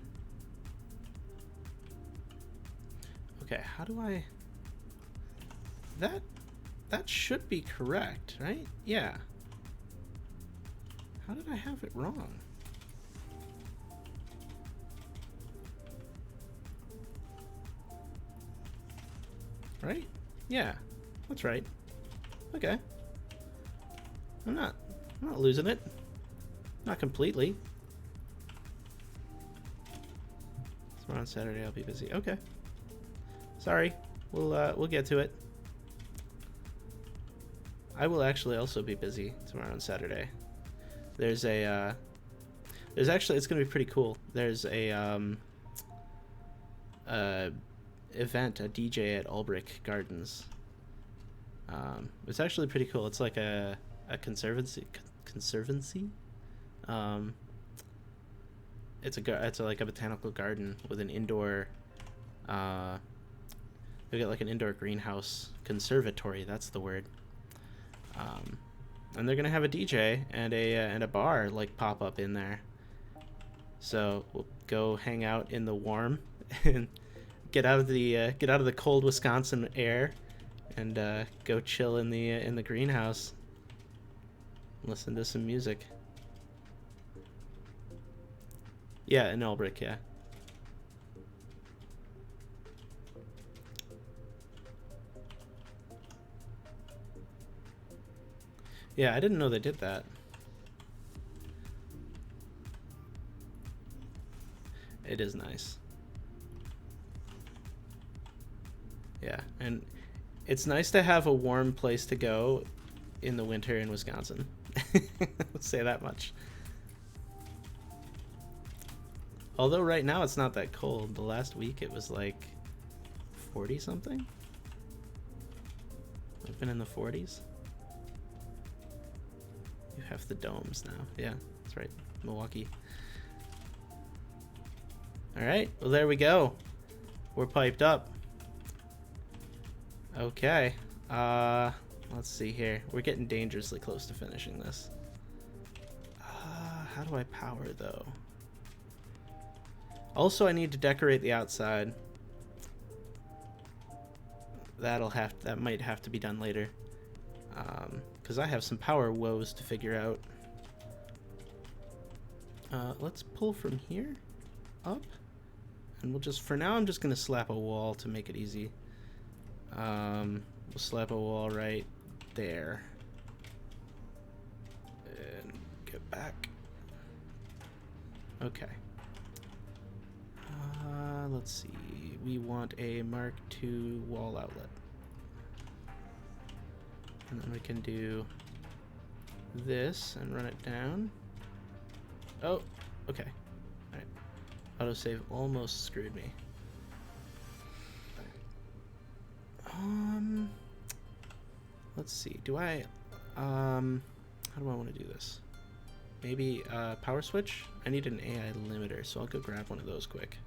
Okay, how do I... That should be correct, right? Yeah. How did I have it wrong? Right? Yeah, that's right. Okay. I'm not losing it. Not completely. Tomorrow on Saturday I'll be busy. Okay. Sorry. We'll get to it. I will actually also be busy tomorrow on Saturday. There's actually, it's gonna be pretty cool. There's a event, a DJ at Albrecht Gardens. It's actually pretty cool. It's like a conservancy. It's like a botanical garden with an indoor. We get like an indoor greenhouse conservatory. That's the word. And they're gonna have a DJ and a bar like pop up in there. So we'll go hang out in the warm and get out of the cold Wisconsin air and go chill in the greenhouse. Listen to some music. Yeah, in Albrecht, yeah. Yeah, I didn't know they did that. It is nice. Yeah, and it's nice to have a warm place to go in the winter in Wisconsin. Let's say that much. Although right now it's not that cold. The last week it was like 40 something. I've been in the 40s. You have the domes now. Yeah, that's right. Milwaukee. Alright, well there we go. We're piped up. Okay. Let's see here. We're getting dangerously close to finishing this. How do I power though? Also, I need to decorate the outside. That might have to be done later. Because I have some power woes to figure out. Let's pull from here up. And we'll just, for now, I'm just going to slap a wall to make it easy. We'll slap a wall right there. And get back. Okay. Let's see. We want a Mark II wall outlet. And then we can do this and run it down. Oh, okay. Alright. Autosave almost screwed me. Let's see. Do I how do I want to do this? Maybe power switch? I need an AI limiter, so I'll go grab one of those quick.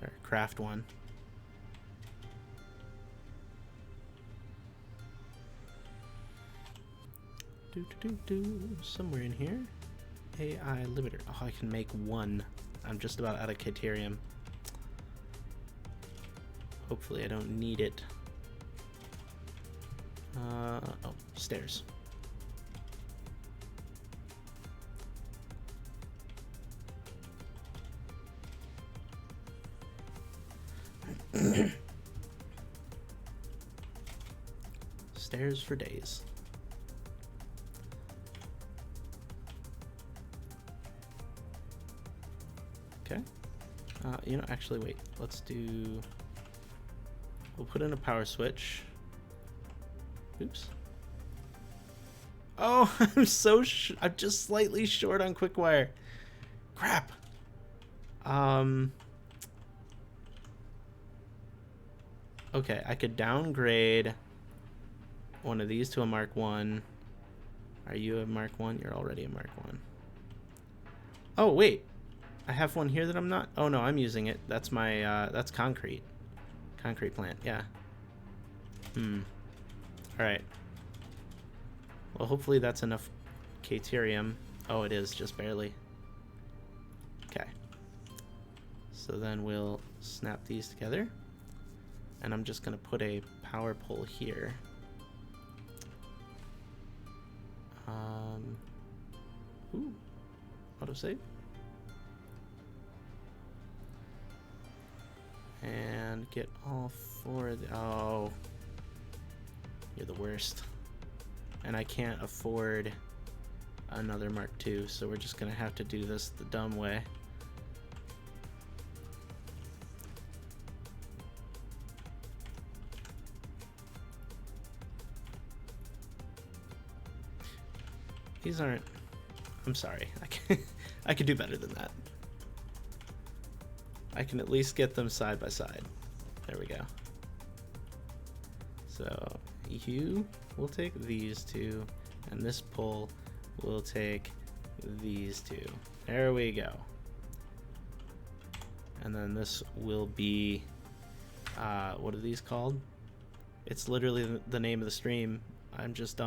Or craft one. Somewhere in here. AI limiter. Oh, I can make one. I'm just about out of Caterium. Hopefully I don't need it. Oh, stairs. Stairs for days. Okay. You know, actually, wait. Let's do... We'll put in a power switch. Oops. Oh, I'm just slightly short on quick wire. Crap. Okay, I could downgrade one of these to a Mark 1. Are you a Mark 1? You're already a Mark 1. Oh, wait. I have one here that I'm not. Oh, no, I'm using it. That's my, that's concrete. Concrete plant, yeah. Alright. Well, hopefully that's enough Caterium. Oh, it is, just barely. Okay. So then we'll snap these together. And I'm just going to put a power pole here. Ooh, autosave. And get all 4 of the... Oh. You're the worst. And I can't afford another Mark II, so we're just gonna have to do this the dumb way. These aren't... I'm sorry. I could do better than that. I can at least get them side by side. There we go. So you will take these two, and this pull will take these two. There we go. And then this will be, what are these called? It's literally the name of the stream. I'm just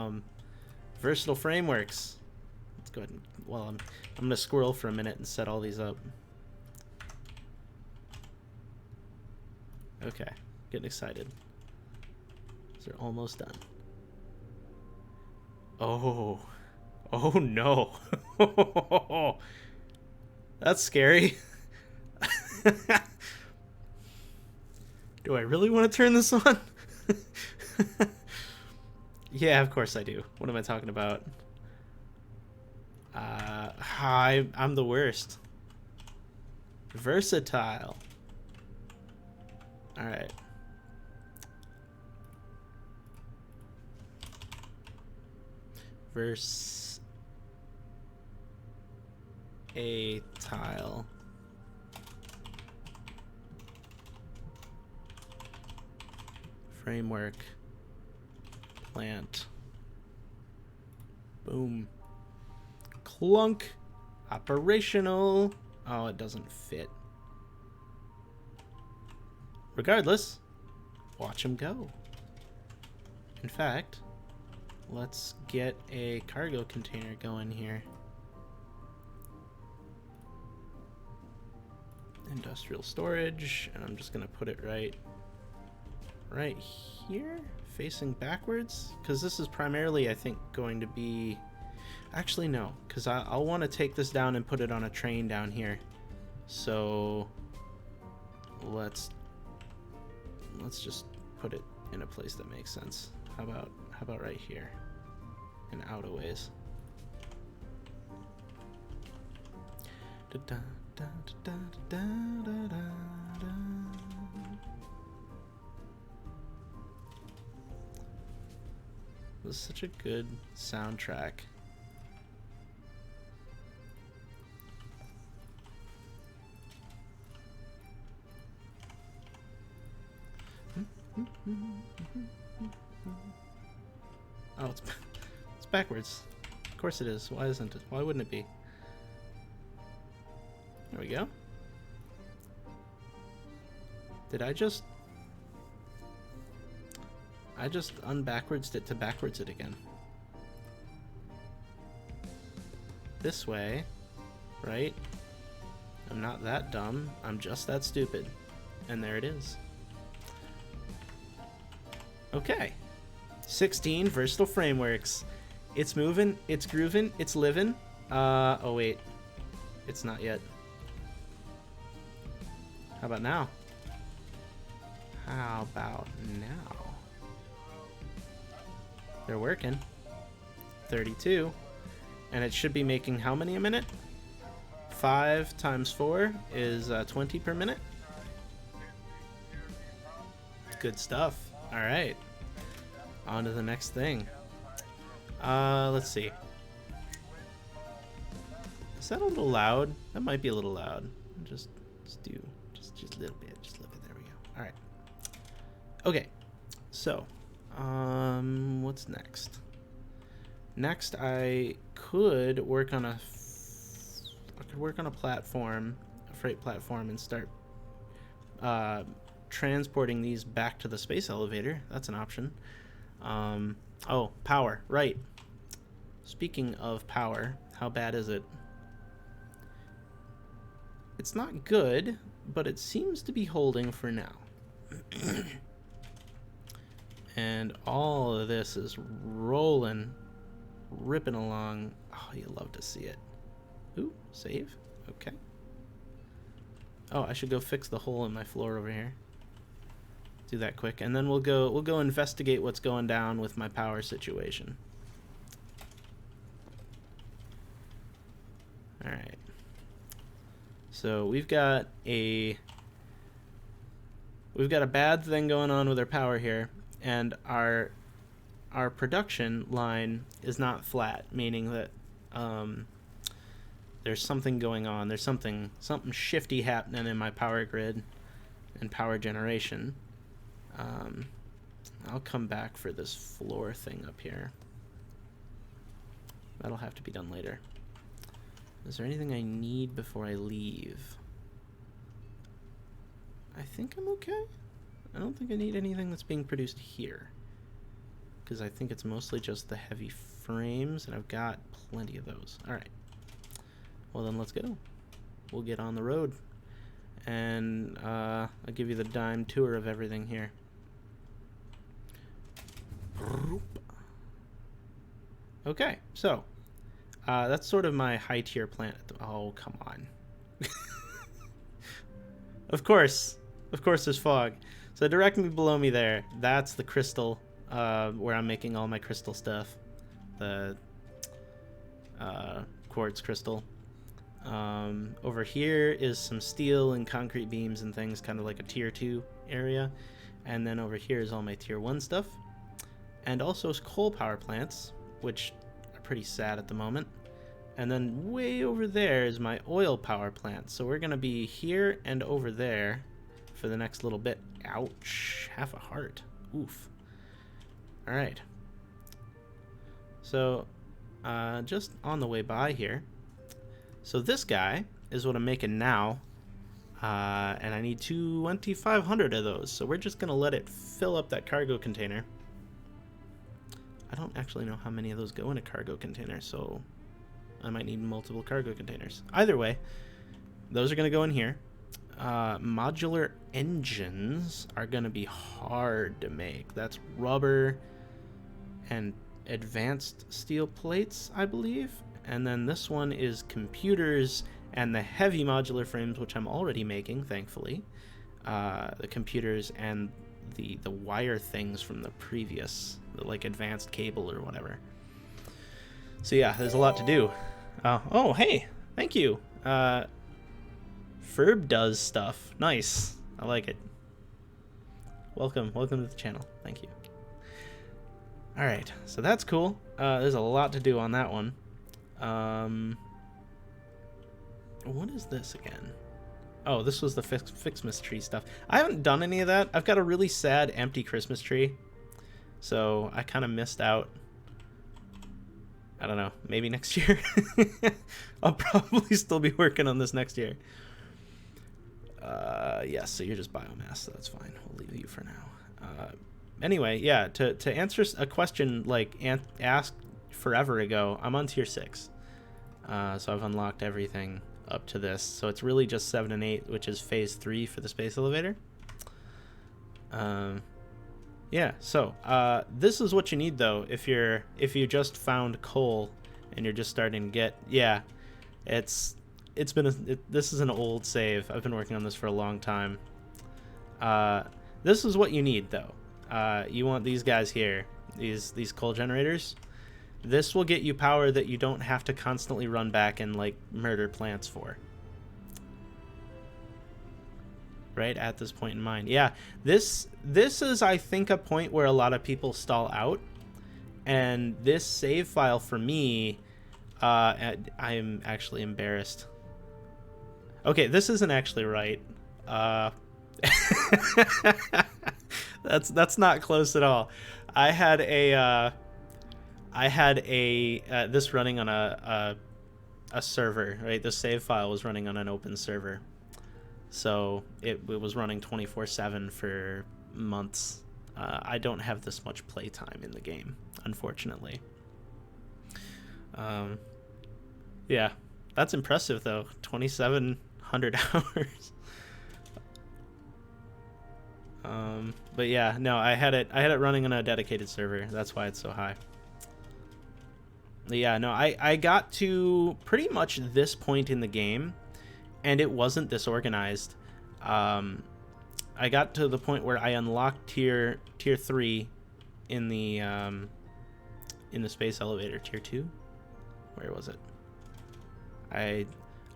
versatile frameworks. Let's go ahead and, well, I'm gonna squirrel for a minute and set all these up. Okay, getting excited. They're almost done. Oh no. That's scary. Do I really want to turn this on? Yeah, of course I do. What am I talking about? I'm the worst. Versatile. All right. Verse a tile. Framework. Plant. Boom. Clunk. Operational. Oh, it doesn't fit. Regardless, watch him go. In fact, let's get a cargo container going here. Industrial storage, and I'm just gonna put it right here, facing backwards, because this is primarily, I think, going to be... Actually, no, because I'll want to take this down and put it on a train down here. So let's just put it in a place that makes sense. How about right here, and out a ways. This is such a good soundtrack. Oh, it's backwards. Of course it is. Why isn't it? Why wouldn't it be? There we go. Did I just unbackwards it to backwards it again? This way, right? I'm not that dumb. I'm just that stupid. And there it is. Okay. 16 versatile frameworks. It's moving, it's grooving, it's living. Oh wait. It's not yet. How about now? How about now? They're working. 32. And it should be making how many a minute? 5 times 4 is 20 per minute. Good stuff. All right. On to the next thing. Let's see. Is that a little loud? That might be a little loud. Just a little bit. Just a little bit. There we go. All right. Okay. So, what's next? Next, I could work on a platform, a freight platform, and start transporting these back to the space elevator. That's an option. Oh, power. Right. Speaking of power, how bad is it? It's not good, but it seems to be holding for now. And all of this is rolling, ripping along. Oh, you love to see it. Ooh, save. Okay. Oh, I should go fix the hole in my floor over here. Do that quick, and then we'll go investigate what's going down with my power situation. All right. So we've got a bad thing going on with our power here, and our production line is not flat, meaning that there's something going on. There's something shifty happening in my power grid and power generation. I'll come back for this floor thing up here. That'll have to be done later. Is there anything I need before I leave? I think I'm okay. I don't think I need anything that's being produced here, because I think it's mostly just the heavy frames, and I've got plenty of those. All right. Well, then let's go. We'll get on the road, and I'll give you the dime tour of everything here. Okay, so that's sort of my high tier plant. Oh, come on. Of course there's fog. So directly below me there, that's the crystal, where I'm making all my crystal stuff. The quartz crystal. Over here is some steel and concrete beams and things, kind of like a tier 2 area. And then over here is all my tier 1 stuff. And also coal power plants, which are pretty sad at the moment. And then way over there is my oil power plant. So we're going to be here and over there for the next little bit. Ouch. Half a heart. Oof. All right. So just on the way by here. So this guy is what I'm making now. And I need 2,500 of those. So we're just going to let it fill up that cargo container. I don't actually know how many of those go in a cargo container, so I might need multiple cargo containers. Either way, those are going to go in here. Modular engines are going to be hard to make. That's rubber and advanced steel plates, I believe. And then this one is computers and the heavy modular frames, which I'm already making, thankfully. The computers and the wire things from the previous, like advanced cable or whatever. So yeah, there's a lot to do. Oh, hey, thank you. Ferb does stuff. Nice. I like it. Welcome to the channel. Thank you. All right, so that's cool. There's a lot to do on that one. What is this again? Oh, this was the Fixmas tree stuff. I haven't done any of that. I've got a really sad empty Christmas tree, so I kind of missed out. I don't know, maybe next year. I'll probably still be working on this next year. Yes, so you're just biomass, so that's fine. We'll leave you for now. Anyway, yeah, to answer a question like asked forever ago, I'm on tier 6. So I've unlocked everything up to this. So it's really just 7 and 8, which is phase 3 for the space elevator. Yeah, so this is what you need though if you just found coal and you're just starting to get, yeah, this is an old save. I've been working on this for a long time. This is what you need though. You want these guys here, these coal generators. This will get you power that you don't have to constantly run back and like murder plants for. Right at this point in mind. Yeah, this is, I think, a point where a lot of people stall out. And this save file for me, I'm actually embarrassed. Okay, this isn't actually right. That's not close at all. I had this running on a server, right? The save file was running on an open server. So it was running 24/7 for months. I don't have this much playtime in the game, unfortunately. Yeah, that's impressive though. 2,700 hours. But yeah, no, I had it running on a dedicated server. That's why it's so high. Yeah, no, I got to pretty much this point in the game, and it wasn't this organized. I got to the point where I unlocked tier 3 in the space elevator. Tier 2? Where was it? I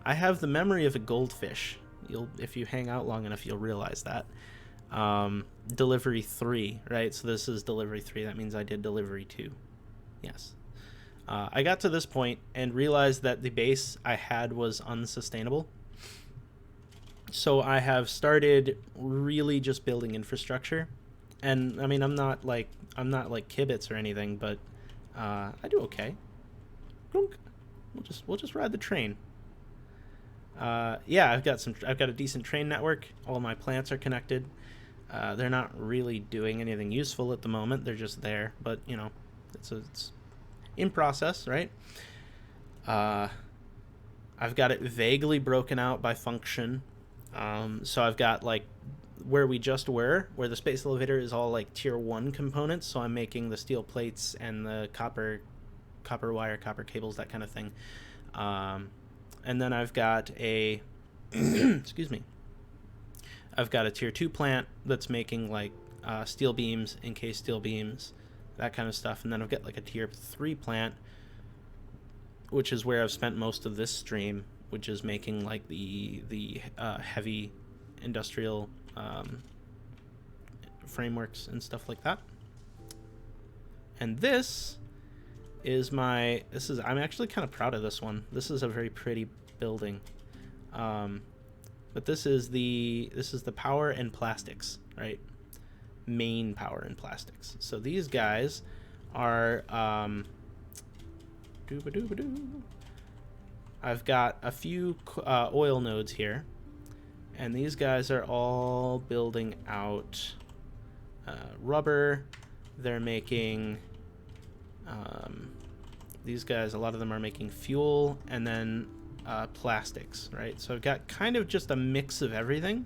have the memory of a goldfish. If you hang out long enough, you'll realize that. Delivery 3, right? So this is delivery 3. That means I did delivery 2. Yes. I got to this point and realized that the base I had was unsustainable. So I have started really just building infrastructure. And I mean, I'm not like Kibitz or anything, but I do okay. We'll just ride the train. Yeah, I've got a decent train network. All my plants are connected. They're not really doing anything useful at the moment. They're just there, but you know, it's in process, right? I've got it vaguely broken out by function. So I've got like where we just were, where the space elevator is all like tier 1 components. So I'm making the steel plates and the copper wire, copper cables, that kind of thing. And then I've got a excuse me. I've got a tier 2 plant that's making like steel beams, encased steel beams, that kind of stuff. And then I've got like a tier 3 plant, which is where I've spent most of this stream, which is making like the heavy industrial frameworks and stuff like that. And this is I'm actually kind of proud of this one. This is a very pretty building. But this is the power and plastics, right? Main power and plastics. So these guys are I've got a few oil nodes here, and these guys are all building out rubber. They're making these guys, a lot of them are making fuel, and then plastics, right? So I've got kind of just a mix of everything.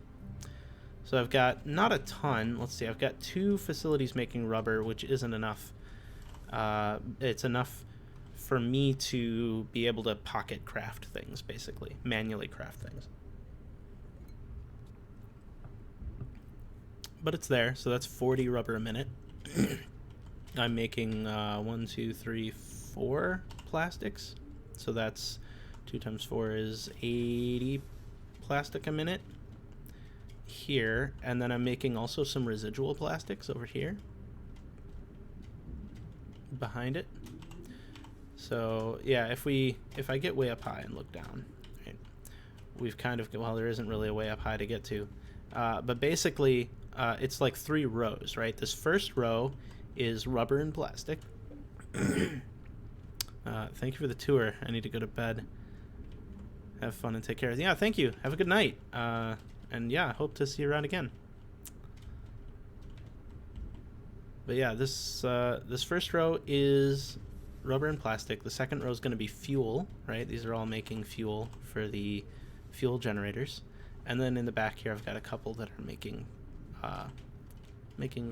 So I've got not a ton. Let's see, I've got 2 facilities making rubber, which isn't enough. It's enough for me to be able to pocket craft things, basically, manually craft things. But it's there, so that's 40 rubber a minute. I'm making 1, 2, 3, 4 plastics. So that's 2 times 4 is 80 plastic a minute here. And then I'm making also some residual plastics over here behind it. So yeah, if I get way up high and look down, right, we've kind of, well, there isn't really a way up high to get to, but basically it's like 3 rows, right? This first row is rubber and plastic. Thank you for the tour. I need to go to bed. Have fun and take care. Yeah, thank you. Have a good night. And yeah, hope to see you around again. But yeah, this first row is rubber and plastic. The second row is going to be fuel, right? These are all making fuel for the fuel generators. And then in the back here, I've got a couple that are making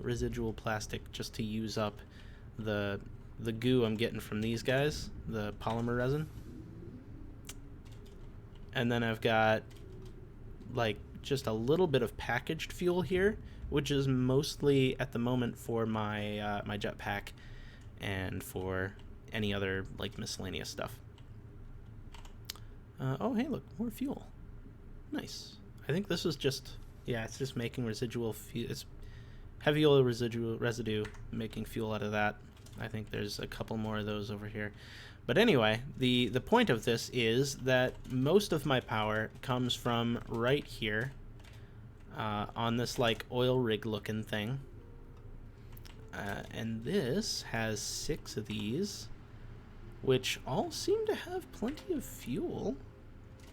residual plastic just to use up the goo I'm getting from these guys, the polymer resin. And then I've got like just a little bit of packaged fuel here, which is mostly at the moment for my my jetpack and for any other like miscellaneous stuff. Oh hey, look, more fuel. Nice. I think this is just, yeah, it's just making residual fuel. It's heavy oil residue, making fuel out of that. I think there's a couple more of those over here. But anyway, the point of this is that most of my power comes from right here on this like oil rig looking thing. And this has 6 of these, which all seem to have plenty of fuel.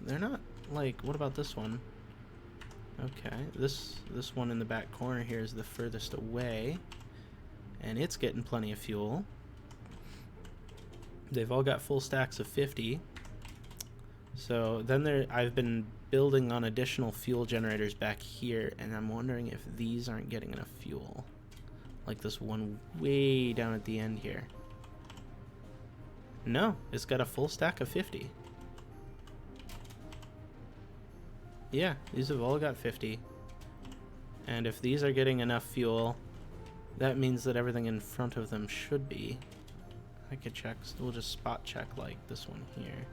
They're not like, what about this one? Okay, this one in the back corner here is the furthest away, and it's getting plenty of fuel. They've all got full stacks of 50. So then I've been building on additional fuel generators back here, and I'm wondering if these aren't getting enough fuel. Like this one way down at the end here. No, it's got a full stack of 50. Yeah, these have all got 50. And if these are getting enough fuel, that means that everything in front of them should be. I could check. We'll just spot check like this one here.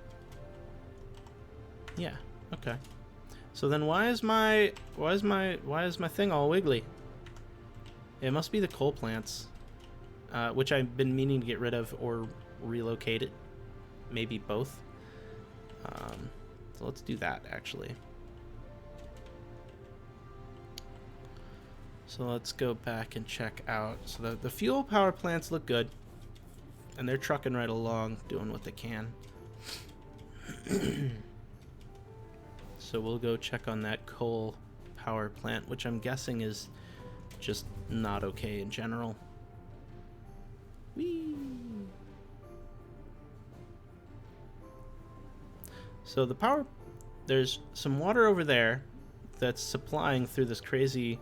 Yeah, okay. So then why is my thing all wiggly? It must be the coal plants, which I've been meaning to get rid of or relocate it. Maybe both. So let's do that actually. So let's go back and check out. So the fuel power plants look good. And they're trucking right along, doing what they can. So we'll go check on that coal power plant, which I'm guessing is just not okay in general. Whee! So the power... There's some water over there that's supplying through this crazy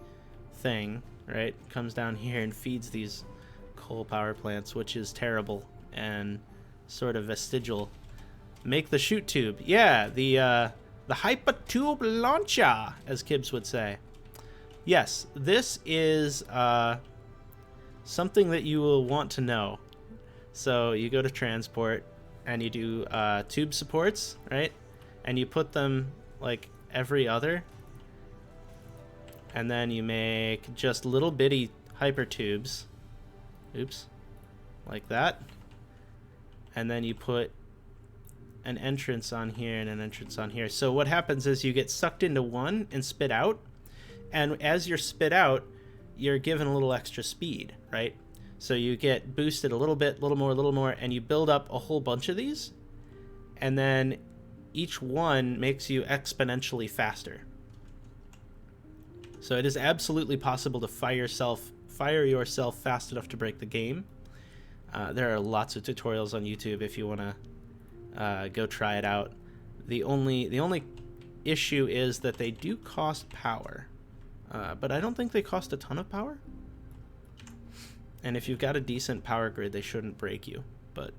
thing, right? Comes down here and feeds these coal power plants, which is terrible and sort of vestigial. Make the shoot tube. Yeah, the hyper tube launcher, as Kibbs would say. Yes, this is something that you will want to know. So you go to transport and you do tube supports, right? And you put them like every other. And then you make just little bitty hyper tubes. Oops. Like that. And then you put an entrance on here and an entrance on here. So what happens is you get sucked into one and spit out. And as you're spit out, you're given a little extra speed, right? So you get boosted a little bit, a little more, and you build up a whole bunch of these. And then each one makes you exponentially faster. So it is absolutely possible to fire yourself fast enough to break the game. There are lots of tutorials on YouTube if you want to go try it out. The only issue is that they do cost power, but I don't think they cost a ton of power. And if you've got a decent power grid, they shouldn't break you. But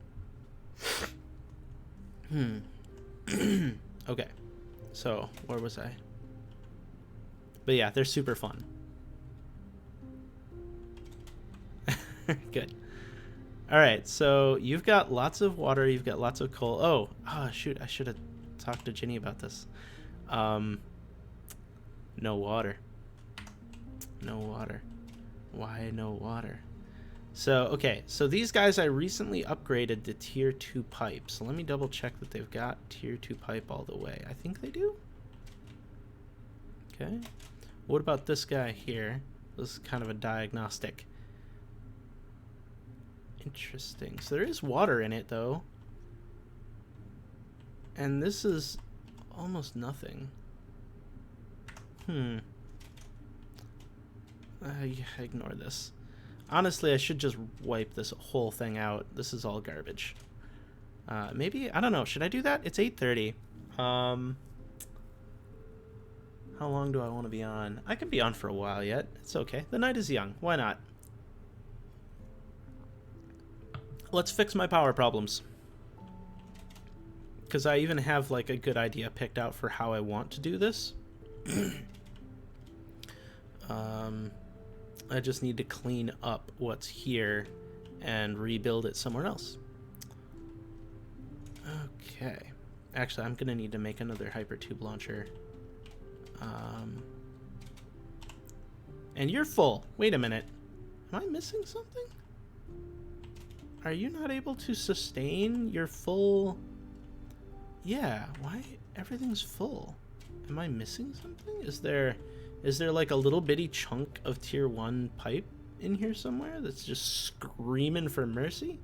okay, so where was I? But yeah, they're super fun. Good. All right, so you've got lots of water, you've got lots of coal. Oh, shoot, I should have talked to Ginny about this. No water. No water. Why no water? So, okay, so these guys I recently upgraded to tier 2 pipe. So let me double check that they've got tier 2 pipe all the way. I think they do. Okay. What about this guy here? This is kind of a diagnostic. Interesting. So there is water in it, though. And this is almost nothing. Yeah, ignore this. Honestly, I should just wipe this whole thing out. This is all garbage. Maybe, I don't know. Should I do that? It's 8:30. How long do I want to be on? I can be on for a while yet. It's okay. The night is young. Why not? Let's fix my power problems. Because I even have like a good idea picked out for how I want to do this. I just need to clean up what's here and rebuild it somewhere else. Okay. Actually, I'm going to need to make another hypertube launcher. And you're full. Wait a minute. Am I missing something? Are you not able to sustain your full... Yeah, why? Everything's full. Am I missing something? Is there like a little bitty chunk of tier 1 pipe in here somewhere that's just screaming for mercy?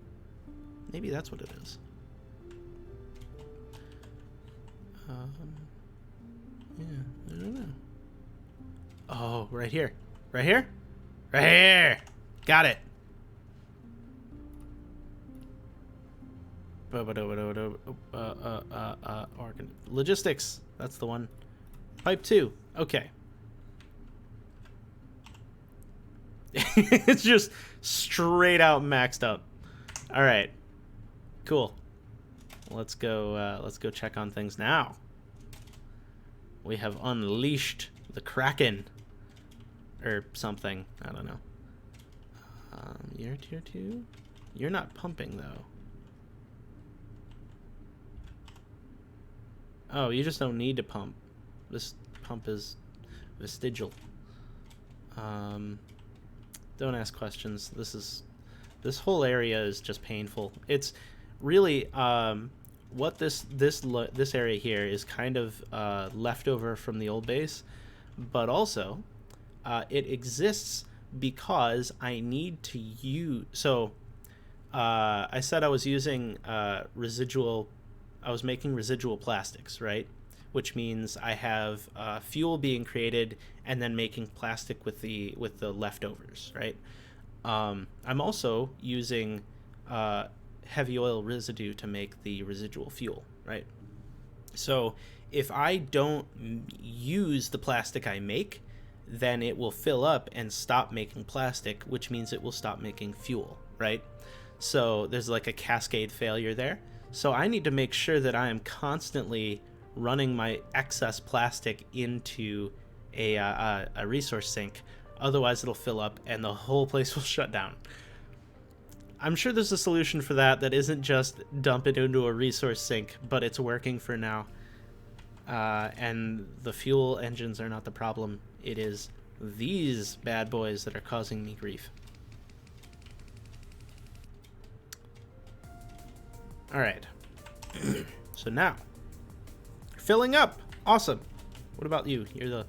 Maybe that's what it is. Yeah, I don't know. Oh, right here. Right here? Right here! Got it! Logistics. That's the one. Pipe 2. Okay. It's just straight out maxed up. Alright. Cool. let's go check on things now. We have unleashed the Kraken. Or something. I don't know. You're tier 2? You're not pumping, though. Oh, you just don't need to pump. This pump is vestigial. Don't ask questions. This whole area is just painful. It's really what this area here is kind of leftover from the old base, but also it exists because I need to use. So I said I was using residual. I was making residual plastics, right? Which means I have fuel being created and then making plastic with the leftovers, right? I'm also using heavy oil residue to make the residual fuel, right? So if I don't use the plastic I make, then it will fill up and stop making plastic, which means it will stop making fuel, right? So there's like a cascade failure there. So I need to make sure that I am constantly running my excess plastic into a resource sink. Otherwise it'll fill up and the whole place will shut down. I'm sure there's a solution for that isn't just dump it into a resource sink, but it's working for now. And the fuel engines are not the problem. It is these bad boys that are causing me grief. Alright. So now, filling up. Awesome. What about you? You're the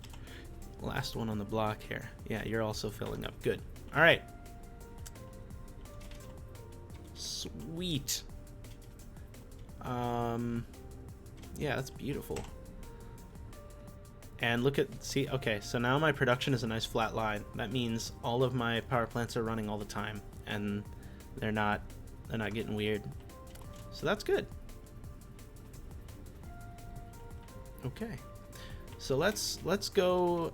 last one on the block here. Yeah, you're also filling up. Good. Alright. Sweet. Yeah, that's beautiful. And look at, see, okay, so now my production is a nice flat line. That means all of my power plants are running all the time, and they're not getting weird. So that's good. Okay, so let's go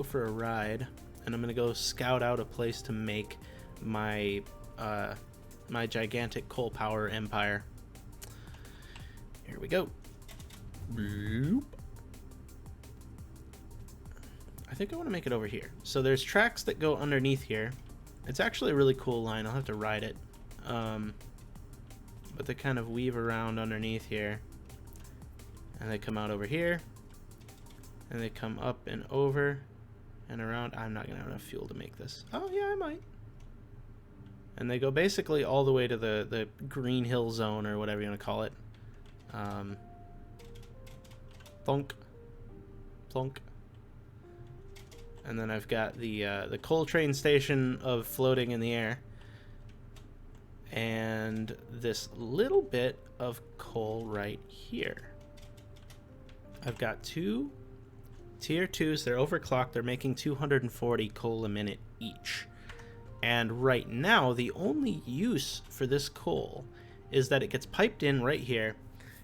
for a ride, and I'm gonna go scout out a place to make my my gigantic coal power empire. Here we go. Bloop. I think I want to make it over here. So there's tracks that go underneath here. It's actually a really cool line. I'll have to ride it. But they kind of weave around underneath here. And they come out over here. And they come up and over and around. I'm not going to have enough fuel to make this. Oh, yeah, I might. And they go basically all the way to the Green Hill Zone, or whatever you want to call it. Plonk. Plonk. And then I've got the coal train station of floating in the air. And this little bit of coal right here. I've got two tier 2s. They're overclocked. They're making 240 coal a minute each. And right now, the only use for this coal is that it gets piped in right here.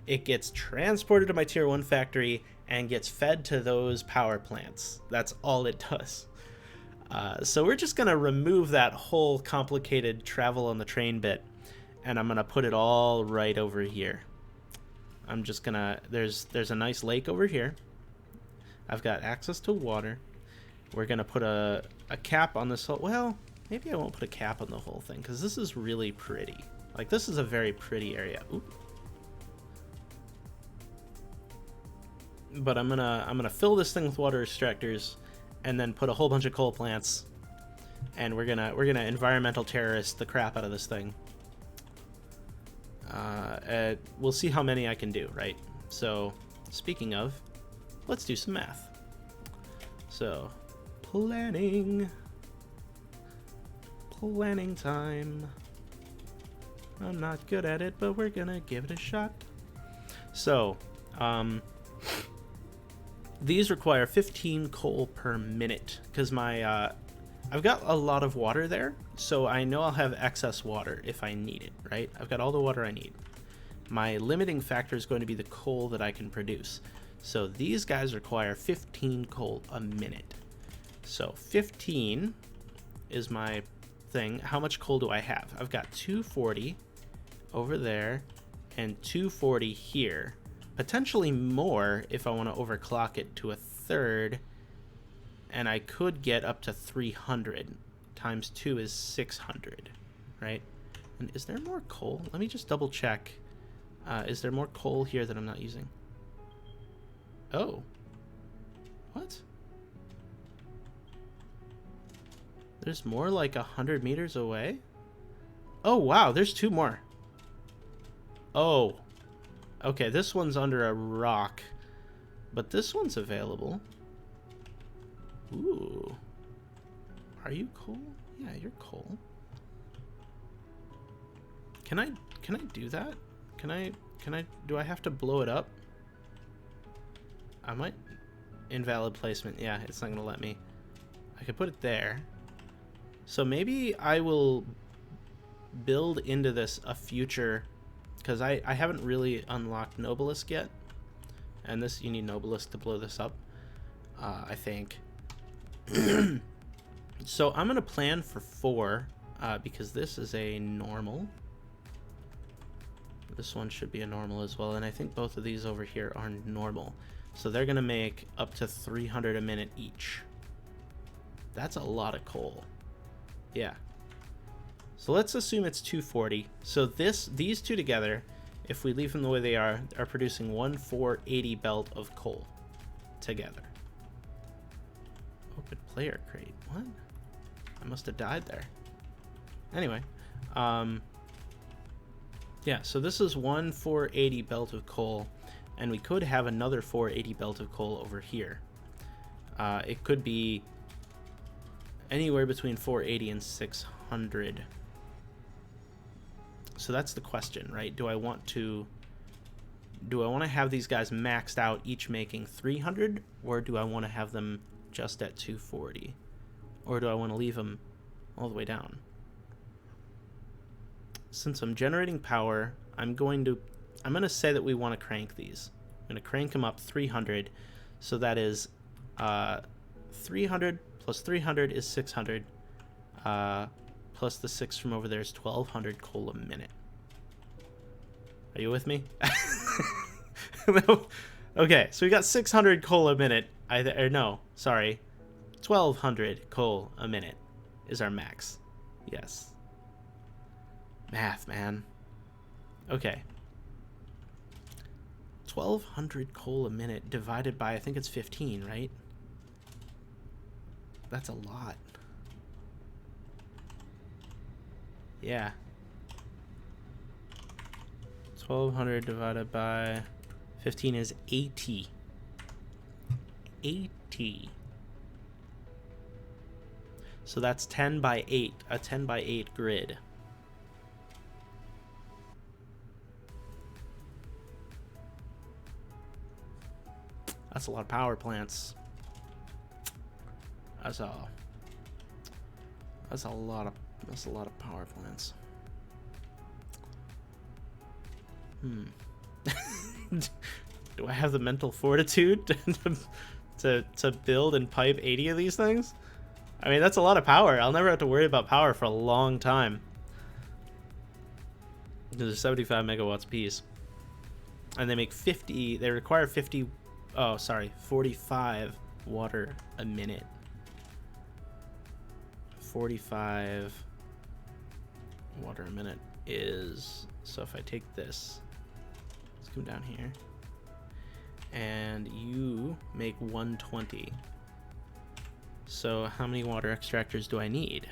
It gets transported to my tier 1 factory and gets fed to those power plants. That's all it does. So we're just going to remove that whole complicated travel on the train bit, and I'm going to put it all right over here. I'm just going to... There's a nice lake over here. I've got access to water. We're going to put a cap on this whole... Well, maybe I won't put a cap on the whole thing, because this is really pretty. Like, this is a very pretty area. Oop. But I'm gonna fill this thing with water extractors, and then put a whole bunch of coal plants, and we're gonna environmental terrorist the crap out of this thing. We'll see how many I can do, right? So, speaking of, let's do some math. So, planning time. I'm not good at it, but we're gonna give it a shot. So, these require 15 coal per minute, because my I've got a lot of water there, so I know I'll have excess water if I need it, right? I've got all the water I need. My limiting factor is going to be the coal that I can produce. So these guys require 15 coal a minute. So 15 is my thing. How much coal do I have? I've got 240 over there, and 240 here. Potentially more if I want to overclock it to a third. And I could get up to 300. Times 2 is 600, right? And is there more coal? Let me just double check. Is there more coal here that I'm not using? Oh. What? There's more like 100 meters away? Oh, wow, there's 2 more. Oh. Okay, this one's under a rock. But this one's available. Ooh. Are you coal? Yeah, you're coal. Can I do that? Do I have to blow it up? I might. Invalid placement. Yeah, it's not gonna let me. I could put it there. So maybe I will build into this a future, because I haven't really unlocked Nobelisk yet. And this, you need Nobelisk to blow this up, I think. So I'm gonna plan for 4, because this is a normal. This one should be a normal as well, and I think both of these over here are normal. So they're gonna make up to 300 a minute each. That's a lot of coal. Yeah. So let's assume it's 240. So these two together, if we leave them the way they are producing 1,480 belt of coal together. Open player crate. What? I must have died there. Anyway, yeah, so this is 1,480 belt of coal, and we could have another 480 belt of coal over here. It could be anywhere between 480 and 600. So that's the question, right? Do I want to have these guys maxed out, each making 300, or do I want to have them just at 240? Or do I want to leave them all the way down? Since I'm generating power, I'm going to say that we want to crank these. I'm going to crank them up 300. So that is 300 plus 300 is 600. Plus the 6 from over there is 1,200 coal a minute. Are you with me? No. Okay, so we got 600 coal a minute. No, sorry. 1,200 coal a minute is our max. Yes. Math, man. Okay. 1,200 coal a minute divided by, I think it's 15, right? That's a lot. Yeah. 1,200 divided by 15 is 80. 80. So that's 10 by 8, a 10 by 8 grid. That's a lot of power plants. That's a lot of power plants. Do I have the mental fortitude to build and pipe 80 of these things? I mean, that's a lot of power. I'll never have to worry about power for a long time. There's 75 megawatts piece. And they make 50, they require 50, oh, sorry, 45 water a minute. 45 water a minute is, so if I take this, let's come down here, and you make 120. So how many water extractors do I need?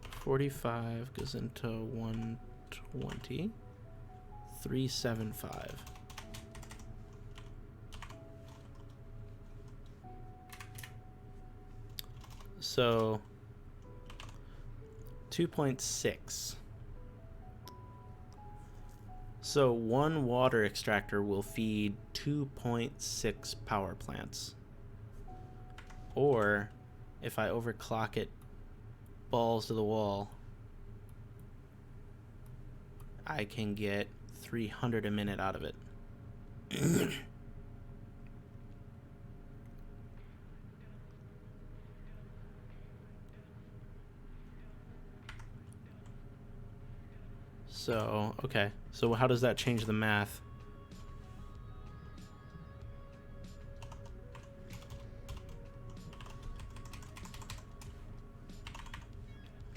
45 goes into 120. 375. So 2.6. So one water extractor will feed 2.6 power plants. Or if I overclock it balls to the wall, I can get 300 a minute out of it. So, okay. So how does that change the math?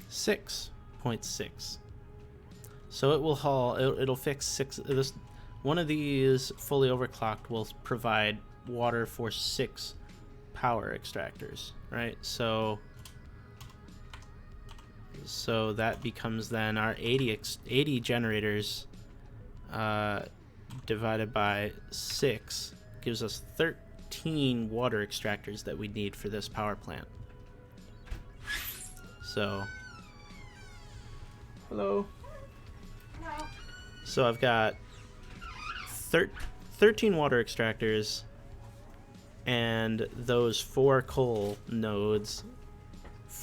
.6. So it will haul. It'll fix 6. This one of these fully overclocked will provide water for 6 power extractors, right? So that becomes then our 80 generators divided by 6 gives us 13 water extractors that we need for this power plant. So, hello. Hello. So I've got 13 water extractors and those 4 coal nodes,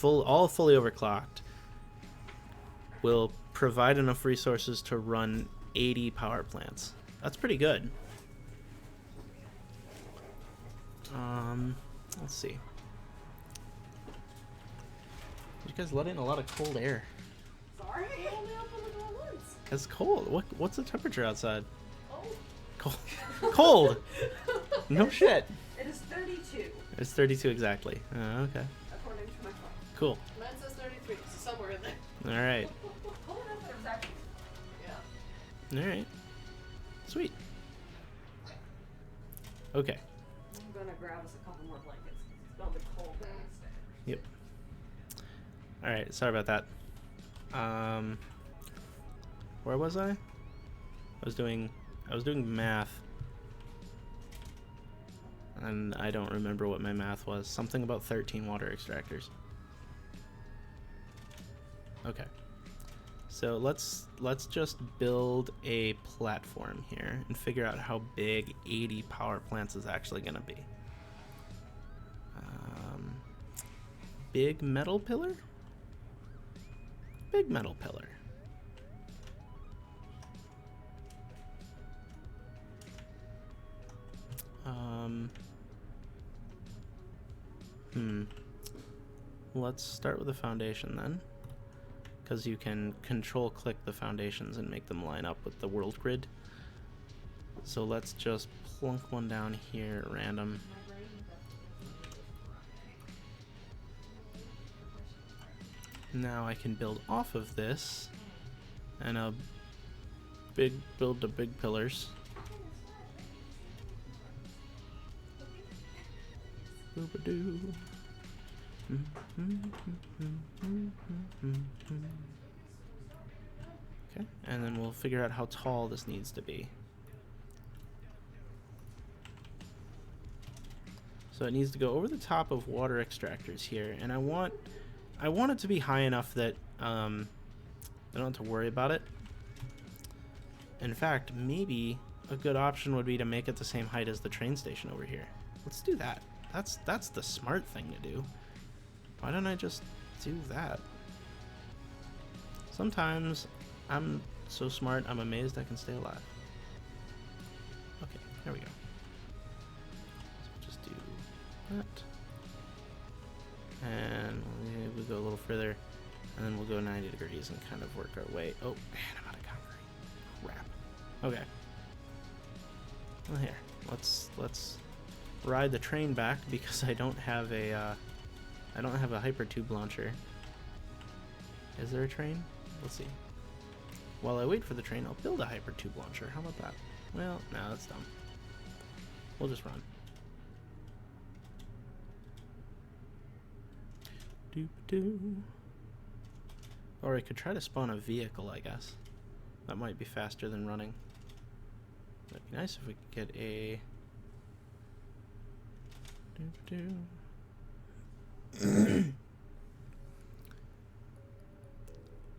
all fully overclocked, will provide enough resources to run 80 power plants. That's pretty good. Let's see. You guys let in a lot of cold air. Sorry, I only opened the door once. It's cold. What's the temperature outside? Oh. Cold. Cold. No shit. It is 32. It's 32 exactly. Okay. According to my phone. Cool. Mine says 33, so somewhere in there. All right. Cold enough that exactly. Yeah. All right. Sweet. Okay. I'm gonna grab us a couple more blankets. It's gonna be cold downstairs. Yep. All right. Sorry about that. Where was I? I was doing math. And I don't remember what my math was. Something about 13 water extractors. Okay. So let's just build a platform here and figure out how big 80 power plants is actually going to be. Big metal pillar? Big metal pillar. Let's start with the foundation then, because you can control-click the foundations and make them line up with the world grid. So let's just plunk one down here at random. Now I can build off of this and build the big pillars. Boop-a-doo. Okay, and then we'll figure out how tall this needs to be. So it needs to go over the top of water extractors here, and I want it to be high enough that I don't have to worry about it. In fact, maybe a good option would be to make it the same height as the train station over here. Let's do that. That's the smart thing to do. Why don't I just do that? Sometimes I'm so smart, I'm amazed I can stay alive. Okay, there we go. So just do that. And we'll go a little further, and then we'll go 90 degrees and kind of work our way. Oh, man, I'm out of concrete. Crap. Okay. Well, here, let's ride the train back because I don't have a hyper tube launcher. Is there a train? Let's see. While I wait for the train, I'll build a hyper tube launcher. How about that? Well, no, that's dumb. We'll just run. Doop-doo. Or I could try to spawn a vehicle, I guess. That might be faster than running. That'd be nice if we could get a... Doop-doo.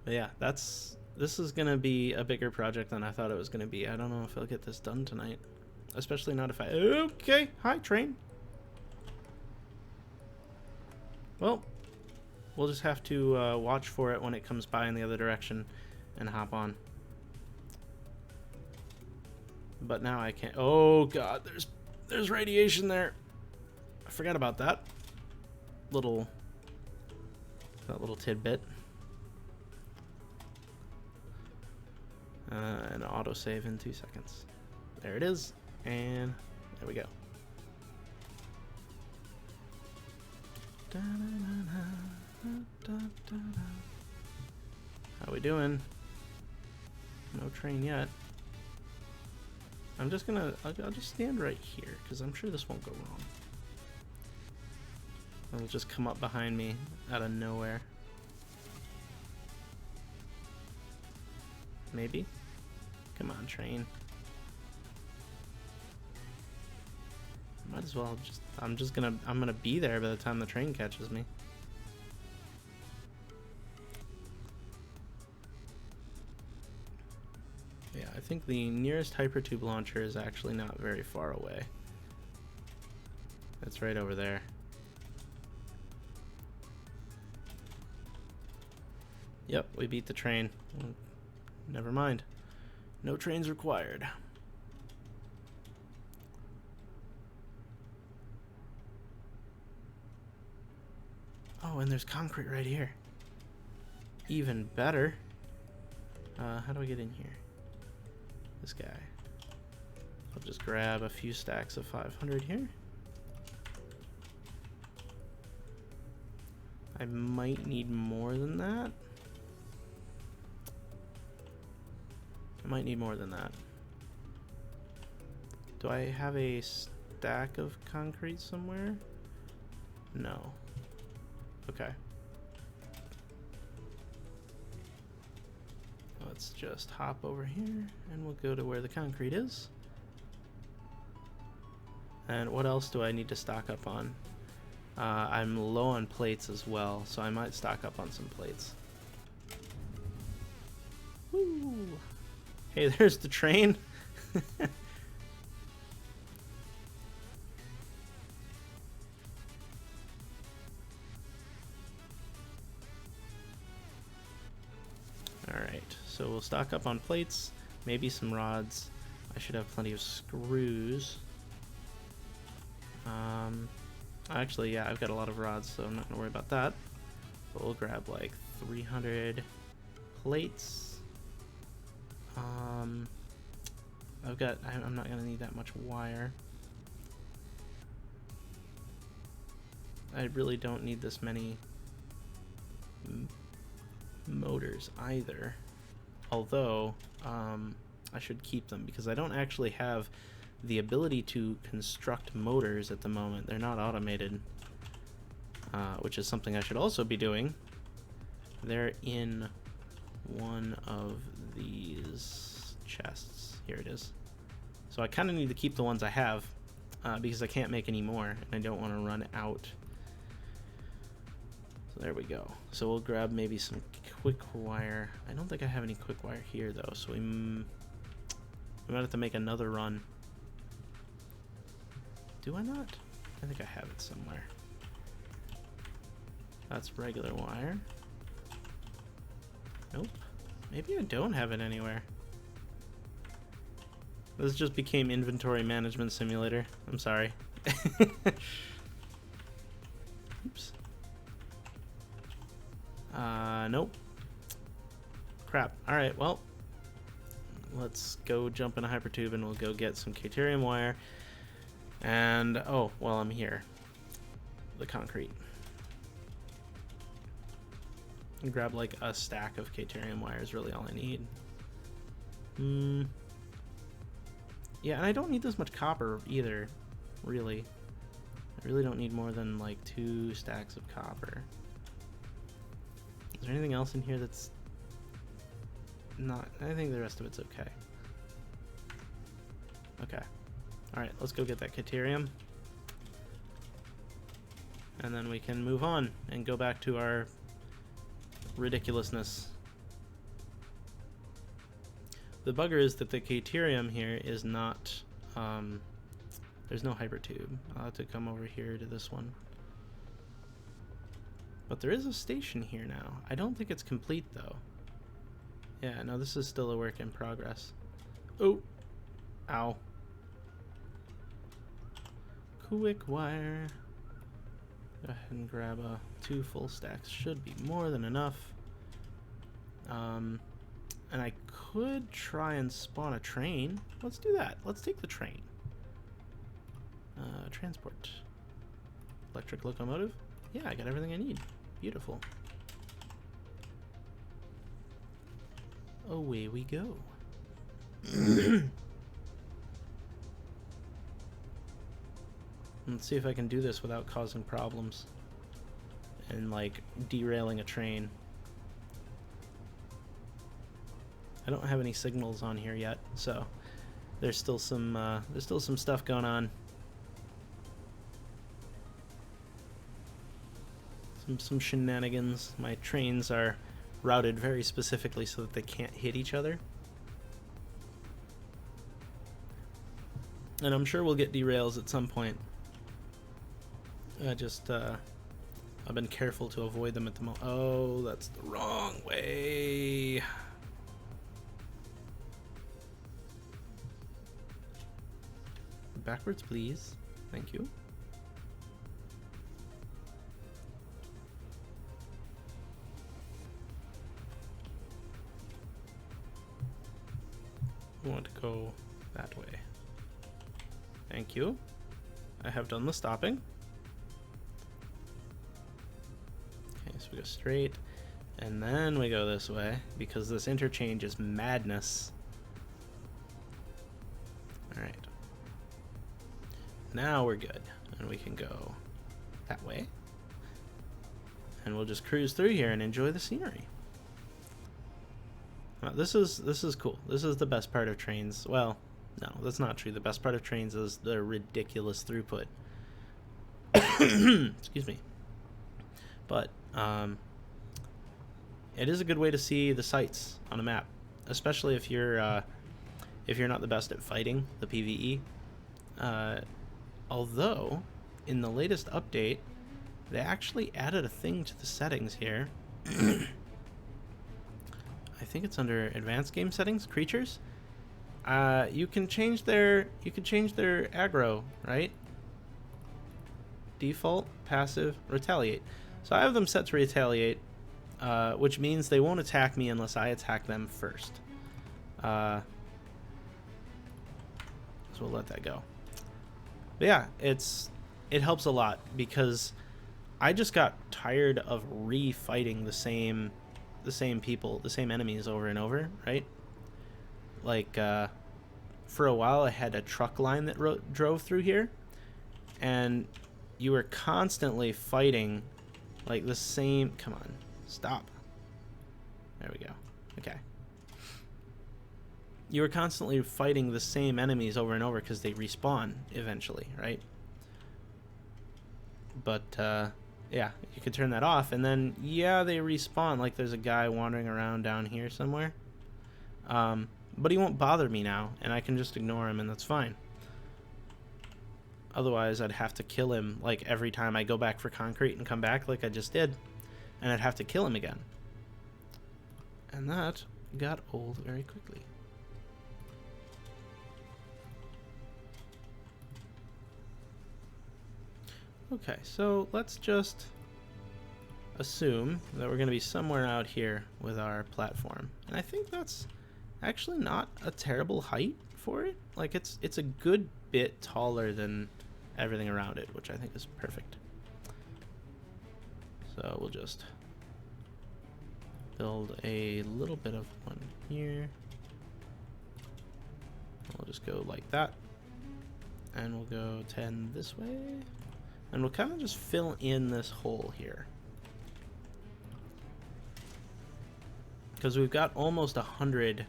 But yeah, this is gonna be a bigger project than I thought it was gonna be. I don't know if I'll get this done tonight. Especially not if I... Okay, hi, train. Well, we'll just have to watch for it when it comes by in the other direction and hop on. But now I can't... Oh god, there's radiation there. I forgot about that little tidbit. And autosave in 2 seconds. There it is, and there we go. How we doing? No train yet. I'm just gonna, I'll just stand right here, because I'm sure this won't go wrong. It'll just come up behind me out of nowhere. Maybe? Come on, train. Might as well just, I'm gonna be there by the time the train catches me. Yeah, I think the nearest hypertube launcher is actually not very far away. It's right over there. Yep, we beat the train. Never mind. No trains required. Oh, and there's concrete right here. Even better. How do I get in here? This guy. I'll just grab a few stacks of 500 here. I might need more than that. I might need more than that. Do I have a stack of concrete somewhere? No. Okay. Let's just hop over here and we'll go to where the concrete is. And what else do I need to stock up on? I'm low on plates as well, so I might stock up on some plates. Woo! Hey, there's the train. Alright, so we'll stock up on plates, maybe some rods. I should have plenty of screws. Actually, yeah, I've got a lot of rods, so I'm not going to worry about that. But we'll grab like 300 plates. I'm not going to need that much wire. I really don't need this many motors either, although I should keep them because I don't actually have the ability to construct motors at the moment. They're not automated, which is something I should also be doing. They're in one of these chests. Here it is. So I kind of need to keep the ones I have because I can't make any more and I don't want to run out. So there we go. So we'll grab maybe some quick wire. I don't think I have any quick wire here though, so we might have to make another run. Do I not? I think I have it somewhere. That's regular wire. Nope. Maybe I don't have it anywhere. This just became inventory management simulator. I'm sorry. Oops. Nope. Crap. Alright, well, let's go jump in a hypertube and we'll go get some Caterium wire. And, oh, well, I'm here. The concrete. And grab like a stack of Caterium wire is really all I need. Yeah, and I don't need this much copper either, really. I really don't need more than like 2 stacks of copper. Is there anything else in here that's not... I think the rest of it's okay. Okay. Alright, let's go get that Caterium. And then we can move on and go back to our ridiculousness. The bugger is that the Caterium here is not... there's no hypertube. I'll have to come over here to this one. But there is a station here now. I don't think it's complete though. Yeah, no, this is still a work in progress. Oh! Ow. Quick wire. Go ahead and grab 2 full stacks. Should be more than enough. And And I could try and spawn a train. Let's do that. Let's take the train. Transport. Electric locomotive. Yeah, I got everything I need. Beautiful. Away we go. Let's see if I can do this without causing problems and like derailing a train. I don't have any signals on here yet, so there's still some stuff going on. Some shenanigans. My trains are routed very specifically so that they can't hit each other. And I'm sure we'll get derails at some point. I've been careful to avoid them at the moment. Oh, that's the wrong way. Backwards, please. Thank you. I want to go that way. Thank you. I have done the stopping. Okay, so we go straight, and then we go this way, because this interchange is madness. Alright. Now we're good, and we can go that way. And we'll just cruise through here and enjoy the scenery. This is cool. This is the best part of trains. Well, no, that's not true. The best part of trains is the ridiculous throughput. Excuse me. But it is a good way to see the sights on a map, especially if you're not the best at fighting the PvE. Although in the latest update, they actually added a thing to the settings here. I think it's under advanced game settings, creatures. You can change their aggro, right? Default, passive, retaliate. So I have them set to retaliate, which means they won't attack me unless I attack them first. So we'll let that go. But yeah, it helps a lot because I just got tired of re-fighting the same people, the same enemies over and over, right? Like, for a while I had a truck line that drove through here, and you were constantly fighting, like, the same... Come on, stop. There we go. Okay. You were constantly fighting the same enemies over and over because they respawn eventually, right? But, yeah, you could turn that off, and then, yeah, they respawn. Like, there's a guy wandering around down here somewhere. But he won't bother me now, and I can just ignore him, and that's fine. Otherwise, I'd have to kill him, like, every time I go back for concrete and come back, like I just did. And I'd have to kill him again. And that got old very quickly. Okay, so let's just assume that we're going to be somewhere out here with our platform. And I think that's actually not a terrible height for it. Like, it's a good bit taller than everything around it, which I think is perfect. So we'll just build a little bit of one here. We'll just go like that. And we'll go 10 this way. And we'll kind of just fill in this hole here. Because we've got almost 100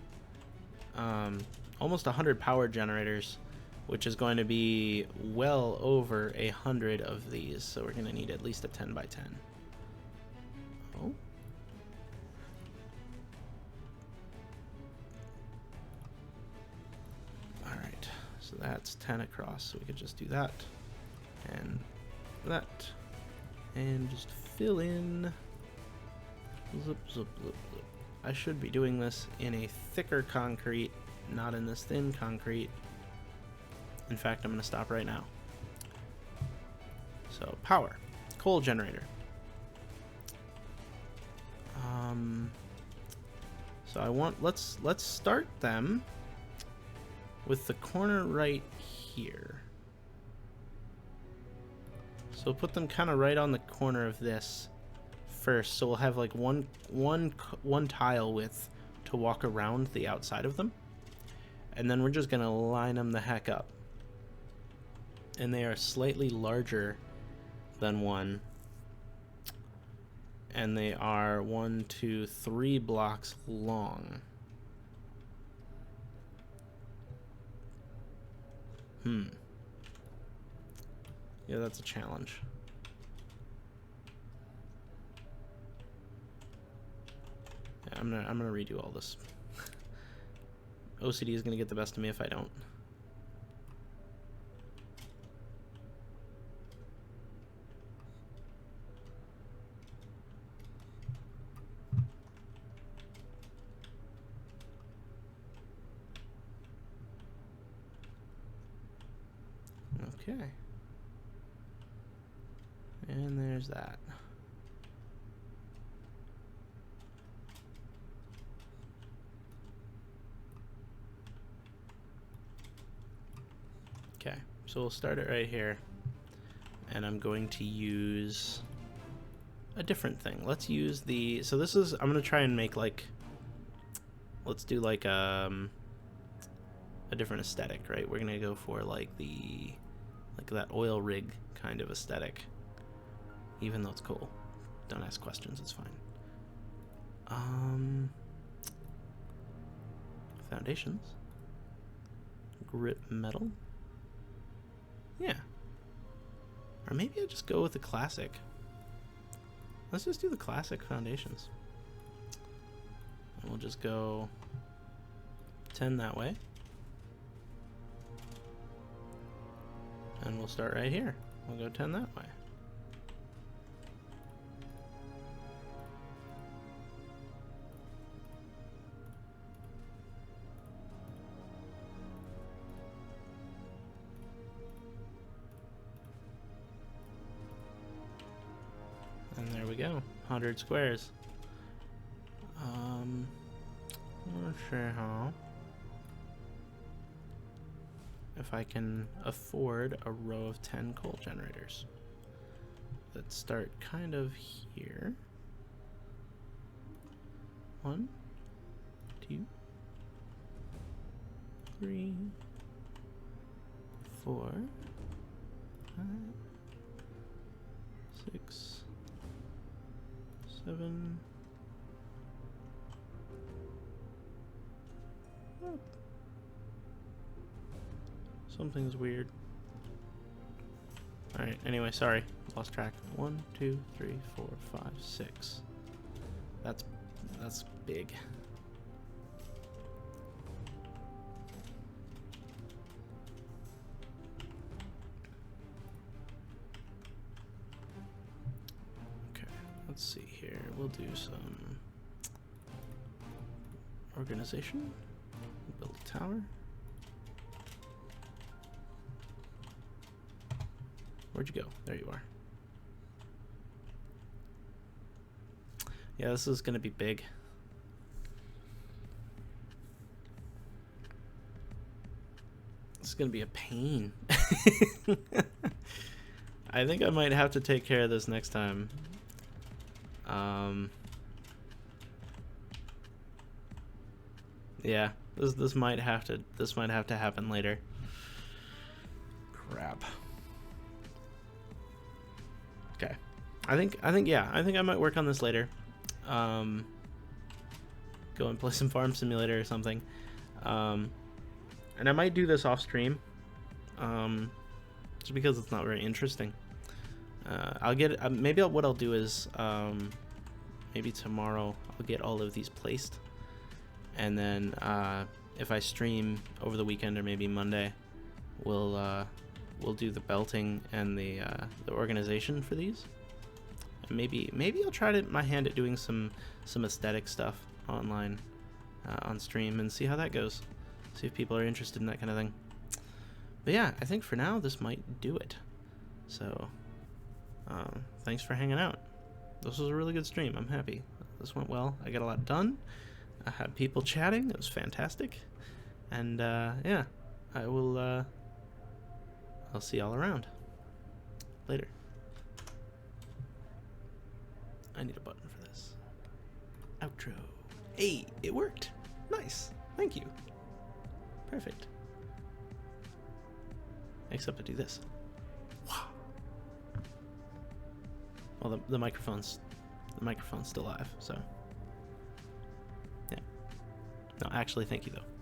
power generators, which is going to be well over 100 of these. So we're going to need at least a 10 by 10. Oh. Alright, so that's 10 across, so we could just do that. And that. And just fill in. Zip, zip, zip, zip. I should be doing this in a thicker concrete, not in this thin concrete. In fact, I'm going to stop right now. So, power. Coal generator. So I want, let's start them with the corner right here. So we'll put them kind of right on the corner of this first. So we'll have like one tile width to walk around the outside of them. And then we're just gonna line them the heck up. And they are slightly larger than one. And they are 1, 2, 3 blocks long. Yeah, that's a challenge. Yeah, I'm gonna redo all this. OCD is gonna get the best of me if I don't. Okay. And there's that. Okay, so we'll start it right here. And I'm going to use a different thing. Let's use the, so this is, I'm going to try and make like, let's do like a different aesthetic, right? We're going to go for like that oil rig kind of aesthetic. Even though it's cool. Don't ask questions, it's fine. Foundations. Grip metal. Yeah. Or maybe I'll just go with the classic. Let's just do the classic foundations. And we'll just go 10 that way. And we'll start right here. We'll go 10 that way. And there we go, 100 squares. Not sure how. If I can afford a row of 10 coal generators that start kind of here. 1, 2, 3, 4, 5, 6, 7. Oh. Something's weird. Alright, anyway, sorry. Lost track. 1, 2, 3, 4, 5, 6. That's big. Okay, let's see here. We'll do some organization. Build a tower. Where'd you go? There you are. Yeah, this is gonna be big. This is gonna be a pain. I think I might have to take care of this next time. Yeah, this might have to happen later. Crap. Okay, I think I might work on this later. Go and play some Farm Simulator or something. And I might do this off stream. Just because it's not very interesting. I'll get maybe what I'll do is maybe tomorrow I'll get all of these placed, and then if I stream over the weekend or maybe Monday, we'll do the belting and the organization for these. And maybe I'll try my hand at doing some aesthetic stuff online on stream and see how that goes. See if people are interested in that kind of thing. But yeah, I think for now this might do it. So thanks for hanging out. This was a really good stream. I'm happy. This went well. I got a lot done. I had people chatting. It was fantastic. And yeah, I will. I'll see y'all around later. I need a button for this. Outro. Hey, it worked. Nice. Thank you. Perfect. Except to do this. Wow. Well, the microphone's still live, so yeah. No, actually, thank you though.